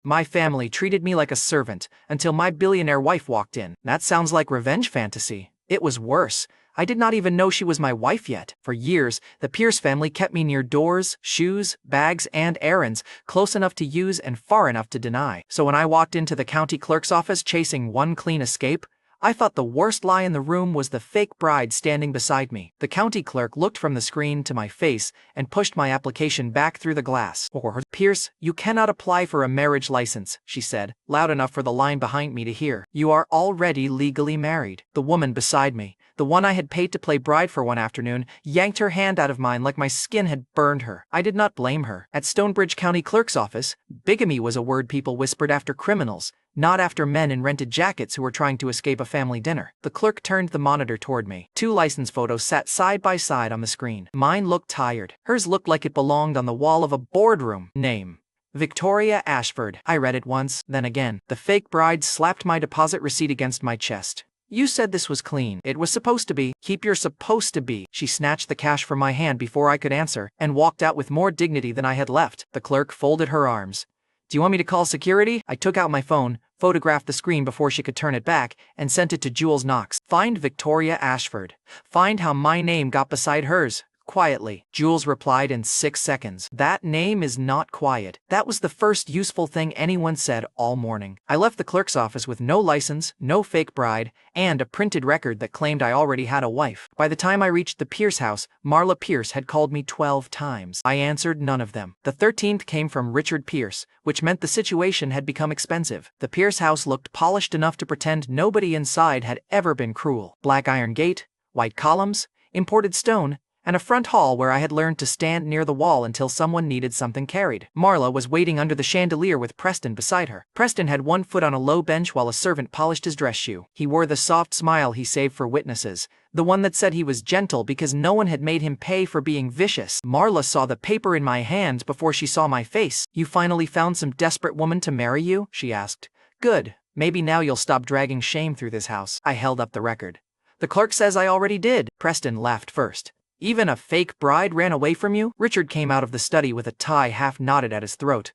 My family treated me like a servant until my billionaire wife walked in. That sounds like revenge fantasy. It was worse. I did not even know she was my wife yet. For years, the Pierce family kept me near doors, shoes, bags, and errands, close enough to use and far enough to deny. So when I walked into the county clerk's office chasing one clean escape, I thought the worst lie in the room was the fake bride standing beside me. The county clerk looked from the screen to my face and pushed my application back through the glass. Pierce, you cannot apply for a marriage license, she said, loud enough for the line behind me to hear. You are already legally married. The woman beside me, the one I had paid to play bride for one afternoon, yanked her hand out of mine like my skin had burned her. I did not blame her. At Stonebridge County Clerk's office, bigamy was a word people whispered after criminals, not after men in rented jackets who were trying to escape a family dinner. The clerk turned the monitor toward me. 2 license photos sat side by side on the screen. Mine looked tired. Hers looked like it belonged on the wall of a boardroom. Name: Victoria Ashford. I read it once, then again. The fake bride slapped my deposit receipt against my chest. You said this was clean. It was supposed to be. Keep your supposed to be. She snatched the cash from my hand before I could answer and walked out with more dignity than I had left. The clerk folded her arms. Do you want me to call security? I took out my phone, photographed the screen before she could turn it back, and sent it to Jules Knox. Find Victoria Ashford. Find how my name got beside hers. Quietly. Jules replied in 6 seconds. That name is not quiet. That was the first useful thing anyone said all morning. I left the clerk's office with no license, no fake bride, and a printed record that claimed I already had a wife. By the time I reached the Pierce house, Marla Pierce had called me 12 times. I answered none of them. The 13th came from Richard Pierce, which meant the situation had become expensive. The Pierce house looked polished enough to pretend nobody inside had ever been cruel. Black iron gate, white columns, imported stone, and a front hall where I had learned to stand near the wall until someone needed something carried. Marla was waiting under the chandelier with Preston beside her. Preston had one foot on a low bench while a servant polished his dress shoe. He wore the soft smile he saved for witnesses, the one that said he was gentle because no one had made him pay for being vicious. Marla saw the paper in my hand before she saw my face. You finally found some desperate woman to marry you? She asked. Good. Maybe now you'll stop dragging shame through this house. I held up the record. The clerk says I already did. Preston laughed first. Even a fake bride ran away from you? Richard came out of the study with a tie half knotted at his throat.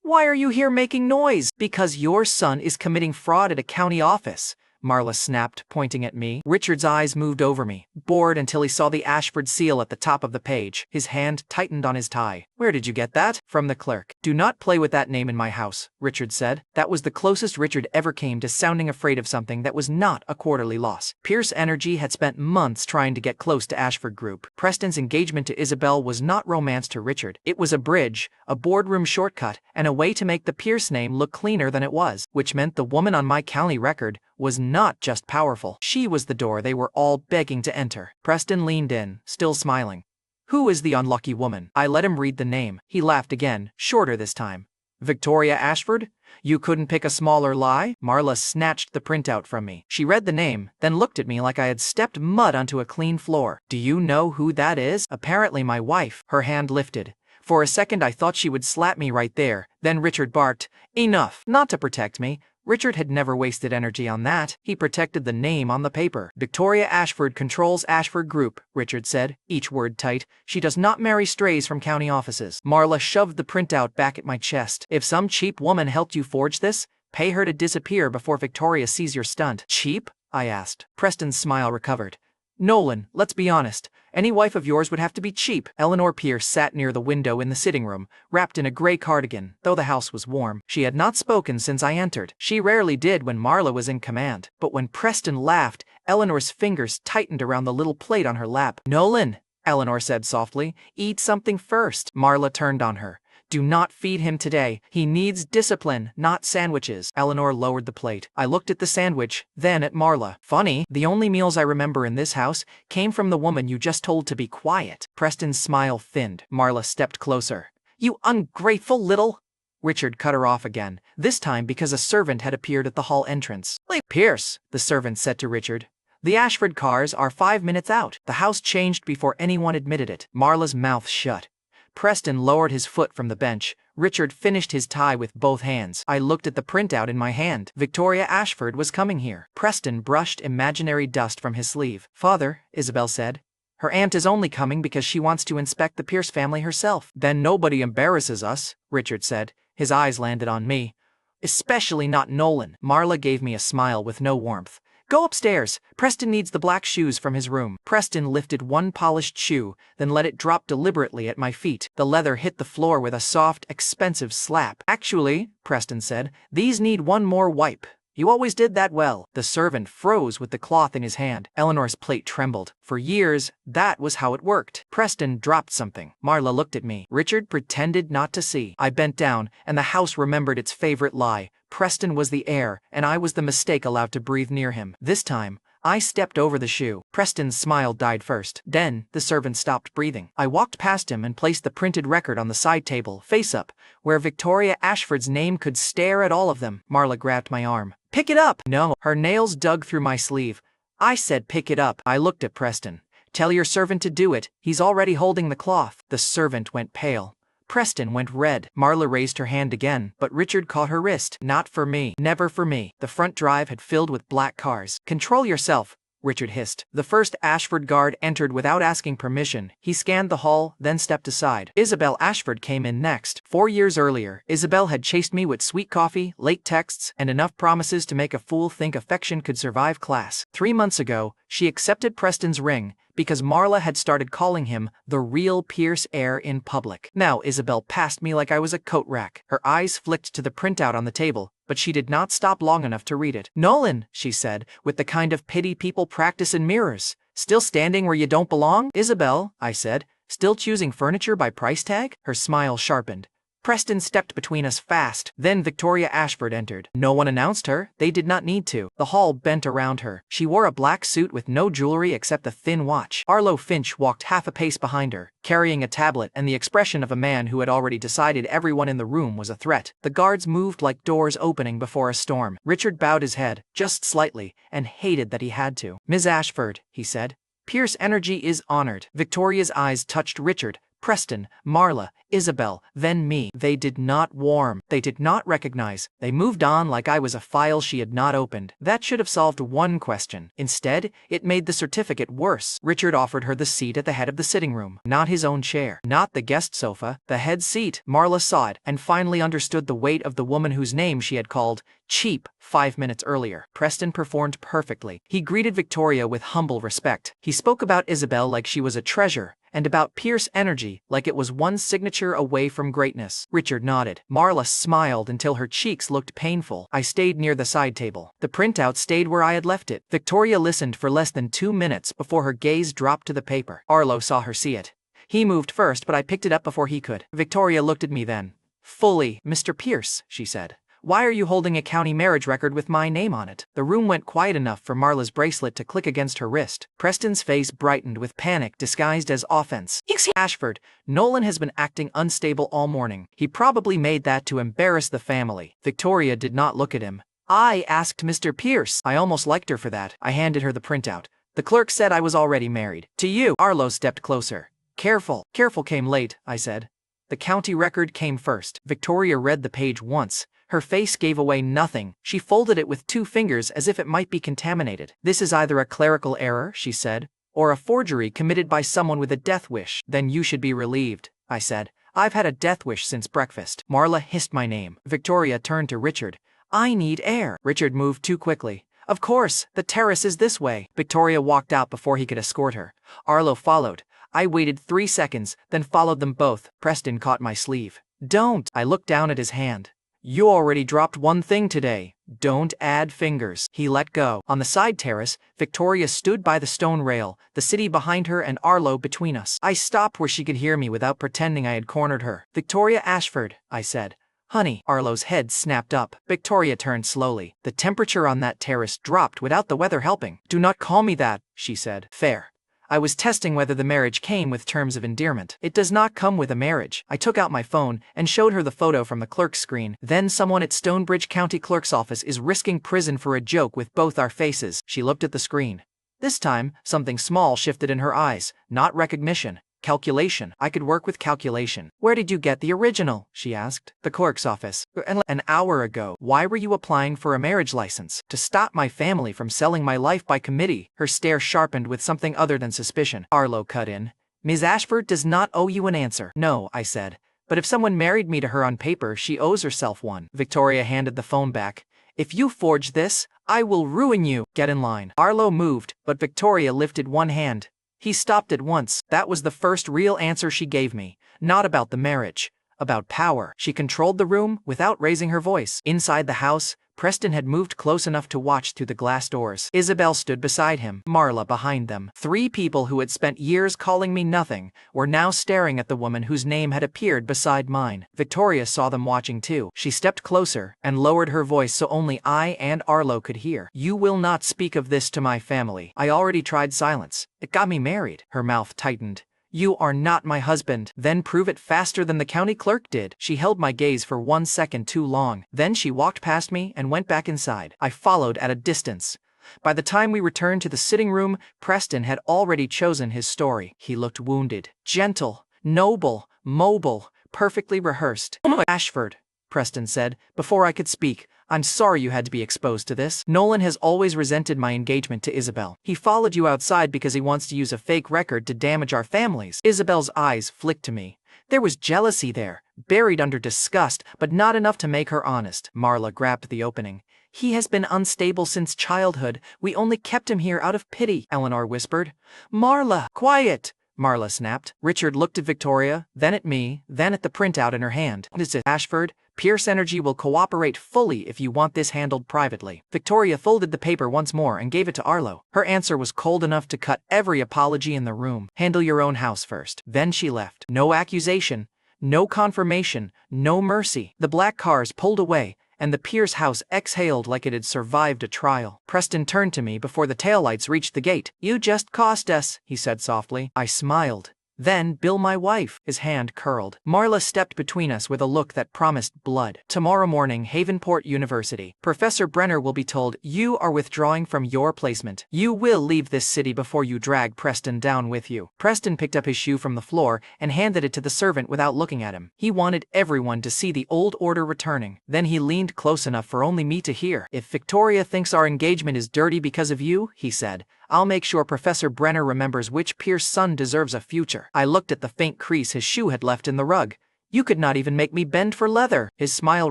Why are you here making noise? Because your son is committing fraud at a county office, Marla snapped, pointing at me. Richard's eyes moved over me, bored until he saw the Ashford seal at the top of the page. His hand tightened on his tie. Where did you get that? From the clerk. Do not play with that name in my house, Richard said. That was the closest Richard ever came to sounding afraid of something that was not a quarterly loss. Pierce Energy had spent months trying to get close to Ashford Group. Preston's engagement to Isabel was not romance to Richard. It was a bridge, a boardroom shortcut, and a way to make the Pierce name look cleaner than it was, which meant the woman on my county record was not just powerful. She was the door they were all begging to enter. Preston leaned in, still smiling. Who is the unlucky woman? I let him read the name. He laughed again, shorter this time. Victoria Ashford? You couldn't pick a smaller lie? Marla snatched the printout from me. She read the name, then looked at me like I had stepped mud onto a clean floor. Do you know who that is? Apparently my wife. Her hand lifted. For a second I thought she would slap me right there. Then Richard barked, enough. Not to protect me. Richard had never wasted energy on that. He protected the name on the paper. Victoria Ashford controls Ashford Group, Richard said, each word tight. She does not marry strays from county offices. Marla shoved the printout back at my chest. If some cheap woman helped you forge this, pay her to disappear before Victoria sees your stunt. Cheap? I asked. Preston's smile recovered. Nolan, let's be honest. Any wife of yours would have to be cheap. Eleanor Pierce sat near the window in the sitting room, wrapped in a gray cardigan, though the house was warm. She had not spoken since I entered. She rarely did when Marla was in command. But when Preston laughed, Eleanor's fingers tightened around the little plate on her lap. Nolan, Eleanor said softly, eat something first. Marla turned on her. Do not feed him today. He needs discipline, not sandwiches. Eleanor lowered the plate. I looked at the sandwich, then at Marla. Funny, the only meals I remember in this house came from the woman you just told to be quiet. Preston's smile thinned. Marla stepped closer. You ungrateful little... Richard cut her off again, this time because a servant had appeared at the hall entrance. Pierce, the servant said to Richard. The Ashford cars are 5 minutes out. The house changed before anyone admitted it. Marla's mouth shut. Preston lowered his foot from the bench. Richard finished his tie with both hands. I looked at the printout in my hand. Victoria Ashford was coming here. Preston brushed imaginary dust from his sleeve. Father, Isabel said. Her aunt is only coming because she wants to inspect the Pierce family herself. Then nobody embarrasses us, Richard said. His eyes landed on me. Especially not Nolan. Marla gave me a smile with no warmth. Go upstairs. Preston needs the black shoes from his room. Preston lifted one polished shoe, then let it drop deliberately at my feet. The leather hit the floor with a soft, expensive slap. Actually, Preston said, these need one more wipe. You always did that well. The servant froze with the cloth in his hand. Eleanor's plate trembled. For years, that was how it worked. Preston dropped something. Marla looked at me. Richard pretended not to see. I bent down, and the house remembered its favorite lie. Preston was the heir, and I was the mistake allowed to breathe near him. This time, I stepped over the shoe. Preston's smile died first. Then, the servant stopped breathing. I walked past him and placed the printed record on the side table, face up, where Victoria Ashford's name could stare at all of them. Marla grabbed my arm. Pick it up! No. Her nails dug through my sleeve. I said pick it up. I looked at Preston. Tell your servant to do it. He's already holding the cloth. The servant went pale. Preston went red. Marla raised her hand again, but Richard caught her wrist. Not for me. Never for me. The front drive had filled with black cars. Control yourself, Richard hissed. The first Ashford guard entered without asking permission. He scanned the hall, then stepped aside. Isabel Ashford came in next. 4 years earlier, Isabel had chased me with sweet coffee, late texts, and enough promises to make a fool think affection could survive class. 3 months ago, she accepted Preston's ring, because Marla had started calling him the real Pierce heir in public. Now Isabel passed me like I was a coat rack. Her eyes flicked to the printout on the table, but she did not stop long enough to read it. Nolan, she said, with the kind of pity people practice in mirrors. Still standing where you don't belong? Isabel, I said, still choosing furniture by price tag? Her smile sharpened. Preston stepped between us fast. Then Victoria Ashford entered. No one announced her. They did not need to. The hall bent around her. She wore a black suit with no jewelry except a thin watch. Arlo Finch walked half a pace behind her, carrying a tablet and the expression of a man who had already decided everyone in the room was a threat. The guards moved like doors opening before a storm. Richard bowed his head, just slightly, and hated that he had to. Ms. Ashford, he said. Pierce energy is honored. Victoria's eyes touched Richard, Preston, Marla, Isabel, then me. They did not warm. They did not recognize. They moved on like I was a file she had not opened. That should have solved one question. Instead, it made the certificate worse. Richard offered her the seat at the head of the sitting room. Not his own chair. Not the guest sofa. The head seat. Marla saw it, and finally understood the weight of the woman whose name she had called cheap 5 minutes earlier. Preston performed perfectly. He greeted Victoria with humble respect. He spoke about Isabel like she was a treasure, and about Pierce energy like it was one signature away from greatness. Richard nodded. Marla smiled until her cheeks looked painful. I stayed near the side table. The printout stayed where I had left it. Victoria listened for less than 2 minutes before her gaze dropped to the paper. Arlo saw her see it. He moved first, but I picked it up before he could. Victoria looked at me then. Fully, Mr. Pierce, she said. Why are you holding a county marriage record with my name on it? The room went quiet enough for Marla's bracelet to click against her wrist. Preston's face brightened with panic disguised as offense. Ashford, Nolan has been acting unstable all morning. He probably made that to embarrass the family. Victoria did not look at him. I asked Mr. Pierce. I almost liked her for that. I handed her the printout. The clerk said I was already married. To you. Arlo stepped closer. Careful. Careful came late, I said. The county record came first. Victoria read the page once. Her face gave away nothing. She folded it with 2 fingers as if it might be contaminated. This is either a clerical error, she said, or a forgery committed by someone with a death wish. Then you should be relieved, I said. I've had a death wish since breakfast. Marla hissed my name. Victoria turned to Richard. I need air. Richard moved too quickly. Of course, the terrace is this way. Victoria walked out before he could escort her. Arlo followed. I waited 3 seconds, then followed them both. Preston caught my sleeve. Don't. I looked down at his hand. You already dropped one thing today. Don't add fingers. He let go. On the side terrace, Victoria stood by the stone rail, the city behind her and Arlo between us. I stopped where she could hear me without pretending I had cornered her. Victoria Ashford, I said. Honey. Arlo's head snapped up. Victoria turned slowly. The temperature on that terrace dropped without the weather helping. Do not call me that, she said. Fair. I was testing whether the marriage came with terms of endearment. It does not come with a marriage. I took out my phone and showed her the photo from the clerk's screen. Then someone at Stonebridge County Clerk's office is risking prison for a joke with both our faces. She looked at the screen. This time, something small shifted in her eyes. Not recognition. Calculation. I could work with calculation. Where did you get the original? She asked. The clerk's office. An hour ago. Why were you applying for a marriage license? To stop my family from selling my life by committee. Her stare sharpened with something other than suspicion. Arlo cut in. Ms. Ashford does not owe you an answer. No, I said. But if someone married me to her on paper, she owes herself one. Victoria handed the phone back. If you forge this, I will ruin you. Get in line. Arlo moved, but Victoria lifted one hand. He stopped at once. That was the first real answer she gave me. Not about the marriage. About power. She controlled the room without raising her voice. Inside the house, Preston had moved close enough to watch through the glass doors. Isabel stood beside him, Marla behind them. 3 people who had spent years calling me nothing were now staring at the woman whose name had appeared beside mine. Victoria saw them watching too. She stepped closer and lowered her voice so only I and Arlo could hear. You will not speak of this to my family. I already tried silence. It got me married. Her mouth tightened. You are not my husband. Then prove it faster than the county clerk did. She held my gaze for 1 second too long. Then she walked past me and went back inside. I followed at a distance. By the time we returned to the sitting room, Preston had already chosen his story. He looked wounded, gentle, noble, mobile, perfectly rehearsed. Ashford, Preston said, before I could speak. I'm sorry you had to be exposed to this. Nolan has always resented my engagement to Isabel. He followed you outside because he wants to use a fake record to damage our families. Isabel's eyes flicked to me. There was jealousy there, buried under disgust, but not enough to make her honest. Marla grabbed the opening. He has been unstable since childhood. We only kept him here out of pity, Eleanor whispered. Marla, quiet! Marla snapped. Richard looked at Victoria, then at me, then at the printout in her hand. What is it, Ashford? Pierce Energy will cooperate fully if you want this handled privately. Victoria folded the paper once more and gave it to Arlo. Her answer was cold enough to cut every apology in the room. Handle your own house first. Then she left. No accusation, no confirmation, no mercy. The black cars pulled away, and the Pierce house exhaled like it had survived a trial. Preston turned to me before the taillights reached the gate. You just cost us, he said softly. I smiled. Then Bill, my wife. His hand curled. Marla stepped between us with a look that promised blood. Tomorrow morning, Havenport University. Professor Brenner will be told you are withdrawing from your placement. You will leave this city before you drag Preston down with you. Preston picked up his shoe from the floor and handed it to the servant without looking at him. He wanted everyone to see the old order returning. Then he leaned close enough for only me to hear. If Victoria thinks our engagement is dirty because of you, he said, I'll make sure Professor Brenner remembers which Pierce son deserves a future. I looked at the faint crease his shoe had left in the rug. You could not even make me bend for leather. His smile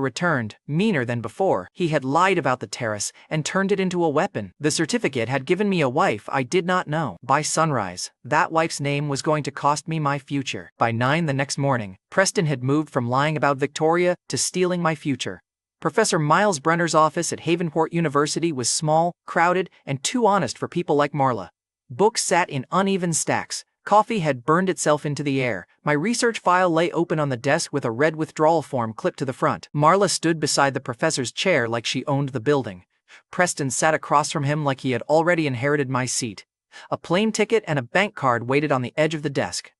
returned, meaner than before. He had lied about the terrace and turned it into a weapon. The certificate had given me a wife I did not know. By sunrise, that wife's name was going to cost me my future. By 9 the next morning, Preston had moved from lying about Victoria to stealing my future. Professor Miles Brenner's office at Havenport University was small, crowded, and too honest for people like Marla. Books sat in uneven stacks. Coffee had burned itself into the air. My research file lay open on the desk with a red withdrawal form clipped to the front. Marla stood beside the professor's chair like she owned the building. Preston sat across from him like he had already inherited my seat. A plane ticket and a bank card waited on the edge of the desk.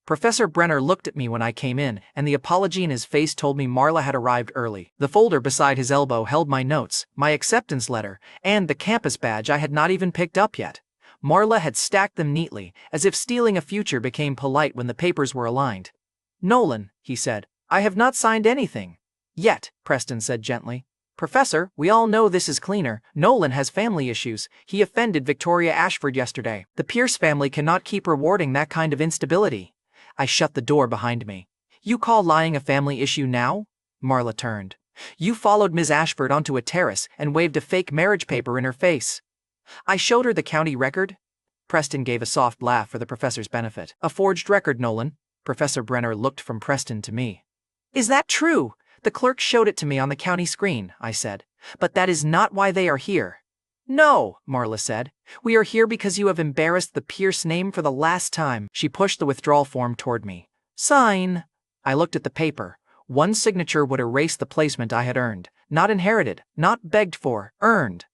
Professor Brenner looked at me when I came in, and the apology in his face told me Marla had arrived early. The folder beside his elbow held my notes, my acceptance letter, and the campus badge I had not even picked up yet. Marla had stacked them neatly, as if stealing a future became polite when the papers were aligned. Nolan, he said, I have not signed anything. Yet, Preston said gently. Professor, we all know this is cleaner. Nolan has family issues. He offended Victoria Ashford yesterday. The Pierce family cannot keep rewarding that kind of instability. I shut the door behind me. You call lying a family issue now? Marla turned. You followed Ms. Ashford onto a terrace and waved a fake marriage paper in her face. I showed her the county record. Preston gave a soft laugh for the professor's benefit. A forged record, Nolan. Professor Brenner looked from Preston to me. Is that true? The clerk showed it to me on the county screen, I said. But that is not why they are here. No, Marla said. We are here because you have embarrassed the Pierce name for the last time. She pushed the withdrawal form toward me. Sign. I looked at the paper. One signature would erase the placement I had earned. Not inherited, not begged for, earned.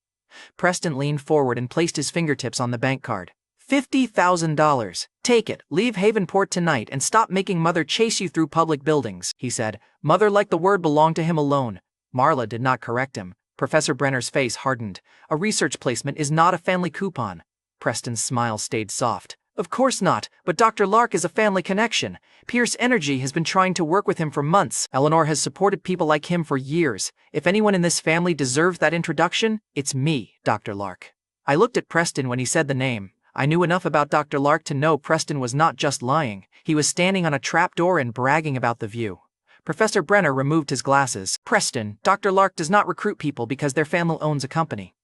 Preston leaned forward and placed his fingertips on the bank card. $50,000. Take it, leave Havenport tonight and stop making Mother chase you through public buildings, he said. Mother like the word belonged to him alone. Marla did not correct him. Professor Brenner's face hardened. A research placement is not a family coupon. Preston's smile stayed soft. Of course not, but Dr. Lark is a family connection. Pierce Energy has been trying to work with him for months. Eleanor has supported people like him for years. If anyone in this family deserves that introduction, it's me, Dr. Lark. I looked at Preston when he said the name. I knew enough about Dr. Lark to know Preston was not just lying. He was standing on a trapdoor and bragging about the view. Professor Brenner removed his glasses. Preston, Dr. Lark does not recruit people because their family owns a company.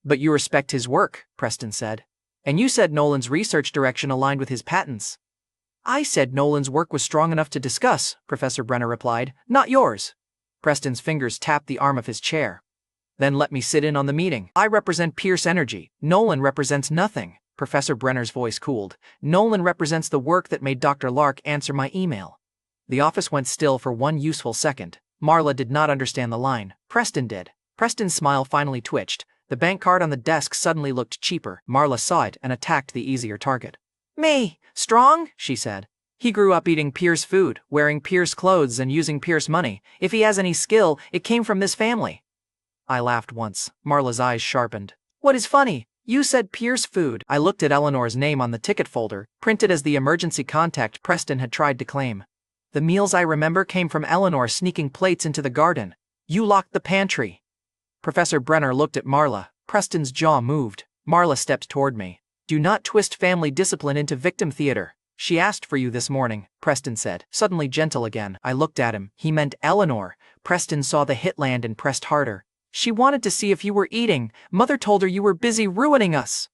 But you respect his work, Preston said. And you said Nolan's research direction aligned with his patents. I said Nolan's work was strong enough to discuss, Professor Brenner replied, not yours. Preston's fingers tapped the arm of his chair. Then let me sit in on the meeting. I represent Pierce Energy. Nolan represents nothing. Professor Brenner's voice cooled. Nolan represents the work that made Dr. Lark answer my email. The office went still for one useful second. Marla did not understand the line. Preston did. Preston's smile finally twitched. The bank card on the desk suddenly looked cheaper. Marla saw it and attacked the easier target. Me, strong, she said. He grew up eating Pierce food, wearing Pierce clothes and using Pierce money. If he has any skill, it came from this family. I laughed once. Marla's eyes sharpened. What is funny? You said Pierce food. I looked at Eleanor's name on the ticket folder, printed as the emergency contact Preston had tried to claim. The meals I remember came from Eleanor sneaking plates into the garden. You locked the pantry. Professor Brenner looked at Marla. Preston's jaw moved. Marla stepped toward me. Do not twist family discipline into victim theater. She asked for you this morning, Preston said, suddenly gentle again. I looked at him. He meant Eleanor. Preston saw the hit land and pressed harder. She wanted to see if you were eating. Mother told her you were busy ruining us.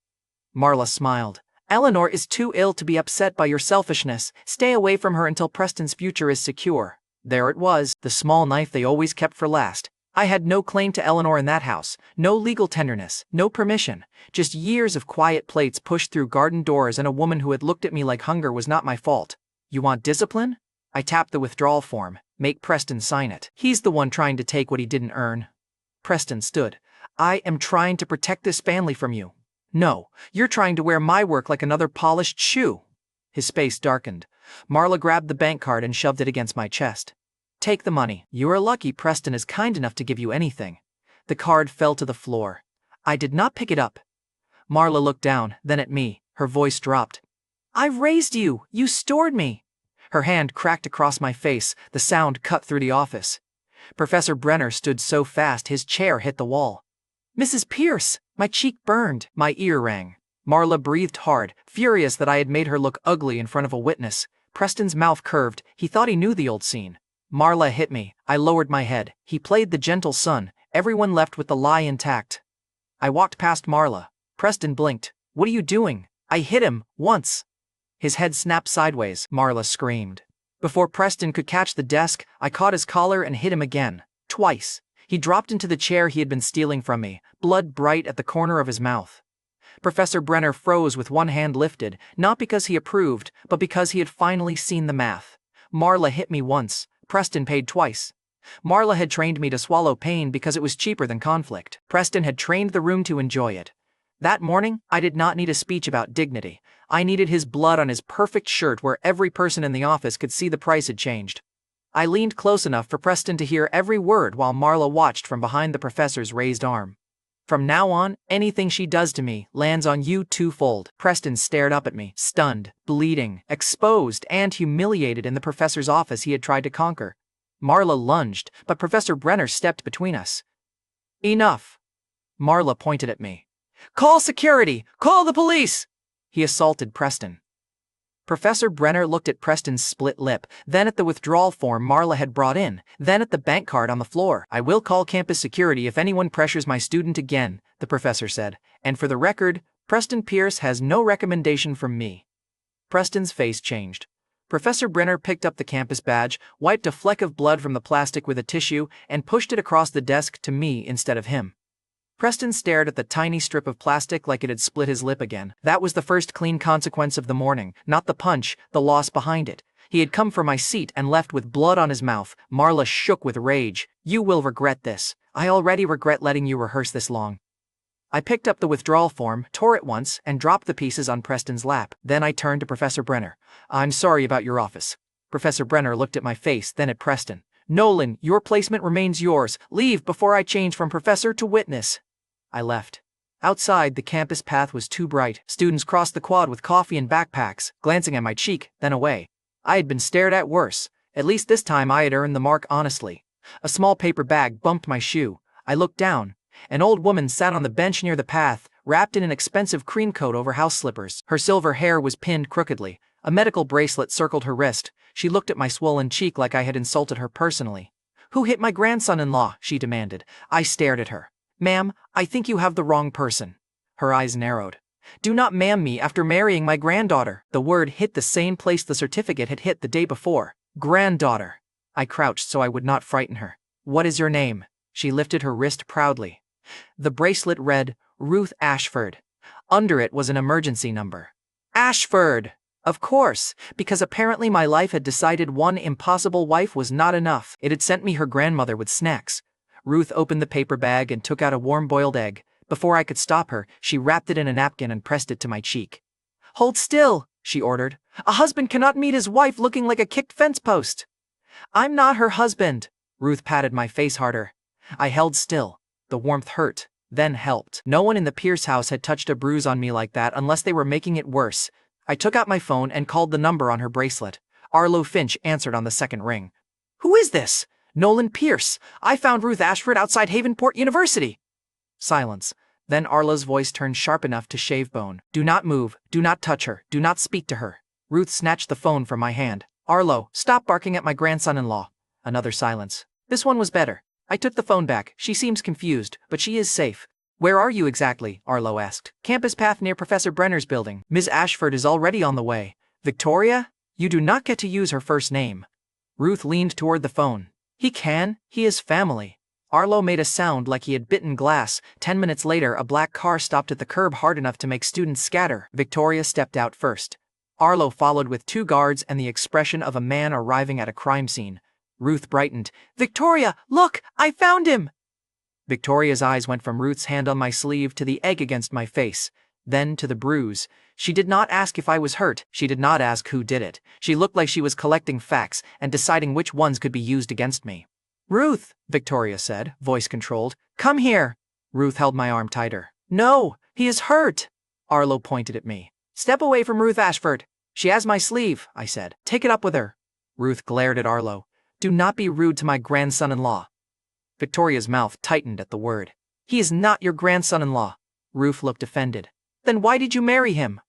Marla smiled. Eleanor is too ill to be upset by your selfishness. Stay away from her until Preston's future is secure. There it was, the small knife they always kept for last. I had no claim to Eleanor in that house, no legal tenderness, no permission, just years of quiet plates pushed through garden doors and a woman who had looked at me like hunger was not my fault. You want discipline? I tapped the withdrawal form. Make Preston sign it. He's the one trying to take what he didn't earn. Preston stood. I am trying to protect this family from you. No, you're trying to wear my work like another polished shoe. His face darkened. Marla grabbed the bank card and shoved it against my chest. Take the money. You are lucky Preston is kind enough to give you anything. The card fell to the floor. I did not pick it up. Marla looked down, then at me. Her voice dropped. I raised you. You stored me. Her hand cracked across my face. The sound cut through the office. Professor Brenner stood so fast his chair hit the wall. Mrs. Pierce! My cheek burned. My ear rang. Marla breathed hard, furious that I had made her look ugly in front of a witness. Preston's mouth curved. He thought he knew the old scene. Marla hit me. I lowered my head. He played the gentle son. Everyone left with the lie intact. I walked past Marla. Preston blinked. What are you doing? I hit him, once. His head snapped sideways. Marla screamed. Before Preston could catch the desk, I caught his collar and hit him again. Twice. He dropped into the chair he had been stealing from me, blood bright at the corner of his mouth. Professor Brenner froze with one hand lifted, not because he approved, but because he had finally seen the math. Marla hit me once. Preston paid twice. Marla had trained me to swallow pain because it was cheaper than conflict. Preston had trained the room to enjoy it. That morning, I did not need a speech about dignity. I needed his blood on his perfect shirt where every person in the office could see the price had changed. I leaned close enough for Preston to hear every word while Marla watched from behind the professor's raised arm. From now on, anything she does to me lands on you twofold. Preston stared up at me, stunned, bleeding, exposed, and humiliated in the professor's office he had tried to conquer. Marla lunged, but Professor Brenner stepped between us. Enough. Marla pointed at me. Call security! Call the police! He assaulted Preston. Professor Brenner looked at Preston's split lip, then at the withdrawal form Marla had brought in, then at the bank card on the floor. I will call campus security if anyone pressures my student again, the professor said. And for the record, Preston Pierce has no recommendation from me. Preston's face changed. Professor Brenner picked up the campus badge, wiped a fleck of blood from the plastic with a tissue, and pushed it across the desk to me instead of him. Preston stared at the tiny strip of plastic like it had split his lip again. That was the first clean consequence of the morning, not the punch, the loss behind it. He had come for my seat and left with blood on his mouth. Marla shook with rage. You will regret this. I already regret letting you rehearse this long. I picked up the withdrawal form, tore it once, and dropped the pieces on Preston's lap. Then I turned to Professor Brenner. I'm sorry about your office. Professor Brenner looked at my face, then at Preston. Nolan, your placement remains yours. Leave before I change from professor to witness. I left. Outside, the campus path was too bright. Students crossed the quad with coffee and backpacks, glancing at my cheek, then away. I had been stared at worse. At least this time I had earned the mark honestly. A small paper bag bumped my shoe. I looked down. An old woman sat on the bench near the path, wrapped in an expensive cream coat over house slippers. Her silver hair was pinned crookedly. A medical bracelet circled her wrist. She looked at my swollen cheek like I had insulted her personally. "Who hit my grandson-in-law?" she demanded. I stared at her. "Ma'am, I think you have the wrong person." Her eyes narrowed. "Do not ma'am me after marrying my granddaughter." The word hit the same place the certificate had hit the day before. Granddaughter. I crouched so I would not frighten her. "What is your name?" She lifted her wrist proudly. The bracelet read, Ruth Ashford. Under it was an emergency number. Ashford! Of course, because apparently my life had decided one impossible wife was not enough. It had sent me her grandmother with snacks. Ruth opened the paper bag and took out a warm-boiled egg. Before I could stop her, she wrapped it in a napkin and pressed it to my cheek. "Hold still," she ordered. "A husband cannot meet his wife looking like a kicked fence post." "I'm not her husband." Ruth patted my face harder. I held still. The warmth hurt, then helped. No one in the Pierce house had touched a bruise on me like that unless they were making it worse. I took out my phone and called the number on her bracelet. Arlo Finch answered on the second ring. "Who is this?" "Nolan Pierce. I found Ruth Ashford outside Havenport University." Silence. Then Arlo's voice turned sharp enough to shave bone. "Do not move. Do not touch her. Do not speak to her." Ruth snatched the phone from my hand. "Arlo, stop barking at my grandson-in-law." Another silence. This one was better. I took the phone back. "She seems confused, but she is safe." "Where are you exactly?" Arlo asked. "Campus path near Professor Brenner's building. Ms. Ashford is already on the way." "Victoria? You do not get to use her first name." Ruth leaned toward the phone. "He can. He is family." Arlo made a sound like he had bitten glass. 10 minutes later, a black car stopped at the curb hard enough to make students scatter. Victoria stepped out first. Arlo followed with 2 guards and the expression of a man arriving at a crime scene. Ruth brightened. "Victoria, look! I found him!" Victoria's eyes went from Ruth's hand on my sleeve to the egg against my face, then to the bruise. She did not ask if I was hurt. She did not ask who did it. She looked like she was collecting facts and deciding which ones could be used against me. "Ruth," Victoria said, voice controlled. "Come here." Ruth held my arm tighter. "No, he is hurt." Arlo pointed at me. "Step away from Ruth Ashford." "She has my sleeve," I said. "Take it up with her." Ruth glared at Arlo. "Do not be rude to my grandson-in-law." Victoria's mouth tightened at the word. "He is not your grandson-in-law." Ruth looked offended. "Then why did you marry him?"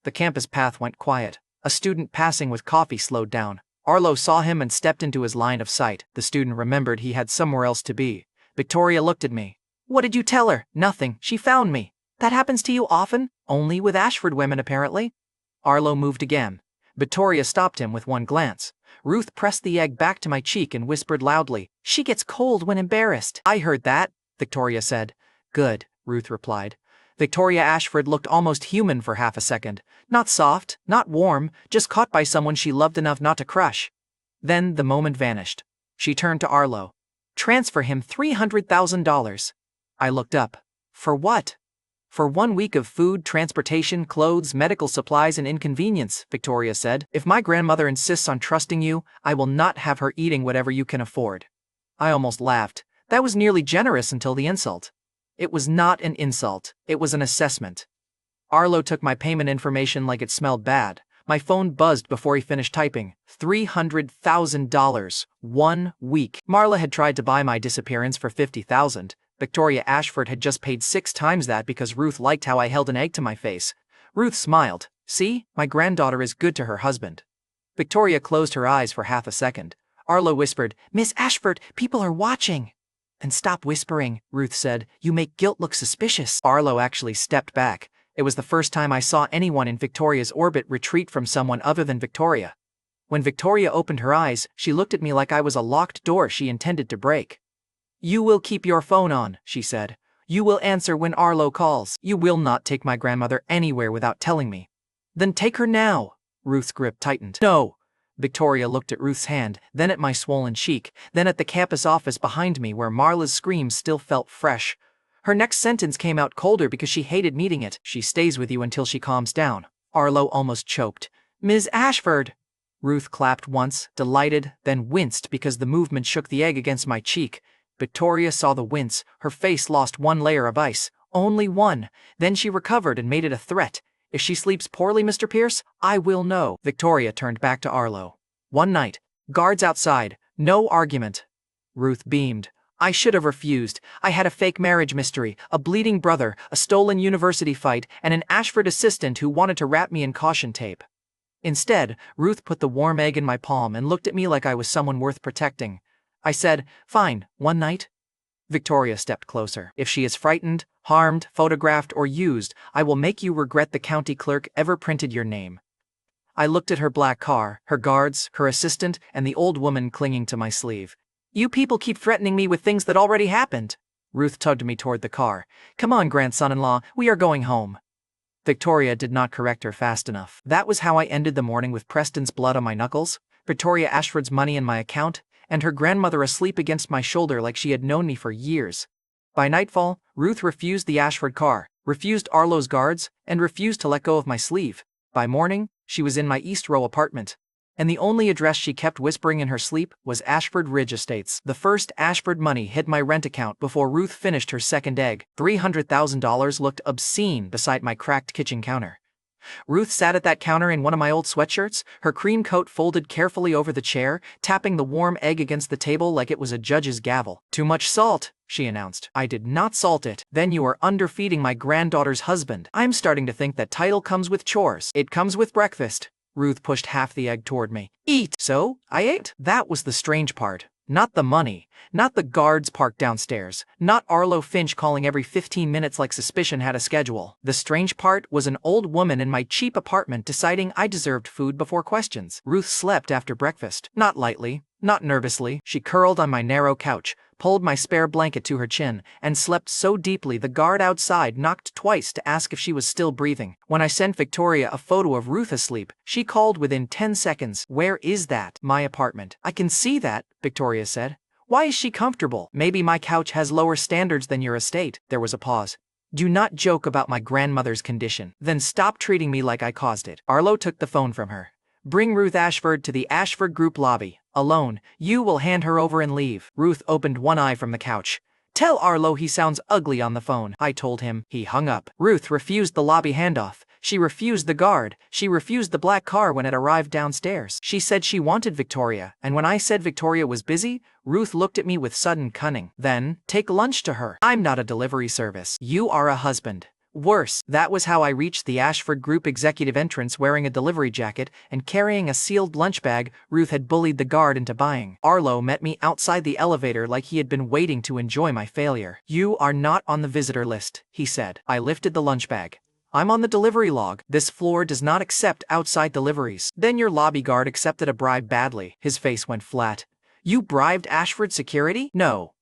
The campus path went quiet. A student passing with coffee slowed down. Arlo saw him and stepped into his line of sight. The student remembered he had somewhere else to be. Victoria looked at me. "What did you tell her?" "Nothing. She found me." "That happens to you often?" "Only with Ashford women, apparently." Arlo moved again. Victoria stopped him with one glance. Ruth pressed the egg back to my cheek and whispered loudly, "She gets cold when embarrassed." "I heard that," Victoria said. "Good," Ruth replied. Victoria Ashford looked almost human for half a second. Not soft, not warm, just caught by someone she loved enough not to crush. Then the moment vanished. She turned to Arlo. "Transfer him $300,000. I looked up. "For what?" "For 1 week of food, transportation, clothes, medical supplies, and inconvenience," Victoria said. "If my grandmother insists on trusting you, I will not have her eating whatever you can afford." I almost laughed. That was nearly generous until the insult. It was not an insult. It was an assessment. Arlo took my payment information like it smelled bad. My phone buzzed before he finished typing. $300,000. 1 week. Marla had tried to buy my disappearance for $50,000. Victoria Ashford had just paid 6 times that because Ruth liked how I held an egg to my face. Ruth smiled. "See, my granddaughter is good to her husband." Victoria closed her eyes for half a second. Arlo whispered, "Miss Ashford, people are watching." "Then stop whispering," Ruth said. "You make guilt look suspicious." Arlo actually stepped back. It was the first time I saw anyone in Victoria's orbit retreat from someone other than Victoria. When Victoria opened her eyes, she looked at me like I was a locked door she intended to break. "You will keep your phone on," she said. "You will answer when Arlo calls. You will not take my grandmother anywhere without telling me." "Then take her now." Ruth's grip tightened. "No." Victoria looked at Ruth's hand, then at my swollen cheek, then at the campus office behind me where Marla's screams still felt fresh. Her next sentence came out colder because she hated meeting it. "She stays with you until she calms down." Arlo almost choked. "Ms. Ashford." Ruth clapped once, delighted, then winced because the movement shook the egg against my cheek. Victoria saw the wince. Her face lost 1 layer of ice. Only one. Then she recovered and made it a threat. "If she sleeps poorly, Mr. Pierce, I will know." Victoria turned back to Arlo. "One night. Guards outside. No argument." Ruth beamed. "I should have refused. I had a fake marriage mystery, a bleeding brother, a stolen university fight, and an Ashford assistant who wanted to wrap me in caution tape." Instead, Ruth put the warm egg in my palm and looked at me like I was someone worth protecting. I said, "Fine, one night?" Victoria stepped closer. "If she is frightened, harmed, photographed, or used, I will make you regret the county clerk ever printed your name." I looked at her black car, her guards, her assistant, and the old woman clinging to my sleeve. "You people keep threatening me with things that already happened." Ruth tugged me toward the car. "Come on, grandson-in-law, we are going home." Victoria did not correct her fast enough. That was how I ended the morning, with Preston's blood on my knuckles, Victoria Ashford's money in my account, and her grandmother asleep against my shoulder like she had known me for years. By nightfall, Ruth refused the Ashford car, refused Arlo's guards, and refused to let go of my sleeve. By morning, she was in my East Row apartment, and the only address she kept whispering in her sleep was Ashford Ridge Estates. The first Ashford money hit my rent account before Ruth finished her second egg. $300,000 looked obscene beside my cracked kitchen counter. Ruth sat at that counter in one of my old sweatshirts, her cream coat folded carefully over the chair, tapping the warm egg against the table like it was a judge's gavel. "Too much salt," she announced. "I did not salt it." "Then you are underfeeding my granddaughter's husband." "I'm starting to think that title comes with chores." "It comes with breakfast." Ruth pushed half the egg toward me. "Eat." So, I ate. That was the strange part. Not the money, not the guards parked downstairs, not Arlo Finch calling every 15 minutes like suspicion had a schedule. The strange part was an old woman in my cheap apartment deciding I deserved food before questions. Ruth slept after breakfast. Not lightly, not nervously. She curled on my narrow couch, pulled my spare blanket to her chin, and slept so deeply the guard outside knocked twice to ask if she was still breathing. When I sent Victoria a photo of Ruth asleep, she called within 10 seconds. "Where is that?" "My apartment." "I can see that," Victoria said. "Why is she comfortable?" "Maybe my couch has lower standards than your estate." There was a pause. "Do not joke about my grandmother's condition." "Then stop treating me like I caused it." Arlo took the phone from her. "Bring Ruth Ashford to the Ashford Group lobby. Alone. You will hand her over and leave." Ruth opened one eye from the couch. "Tell Arlo he sounds ugly on the phone." I told him. He hung up. Ruth refused the lobby handoff. She refused the guard. She refused the black car when it arrived downstairs. She said she wanted Victoria, and when I said Victoria was busy, Ruth looked at me with sudden cunning. "Then, take lunch to her." "I'm not a delivery service." "You are a husband." Worse, that was how I reached the Ashford Group executive entrance wearing a delivery jacket and carrying a sealed lunch bag Ruth had bullied the guard into buying. Arlo met me outside the elevator like he had been waiting to enjoy my failure. "You are not on the visitor list," he said. I lifted the lunch bag. "I'm on the delivery log. This floor does not accept outside deliveries." "Then your lobby guard accepted a bribe badly." His face went flat. "You bribed Ashford security?" "No.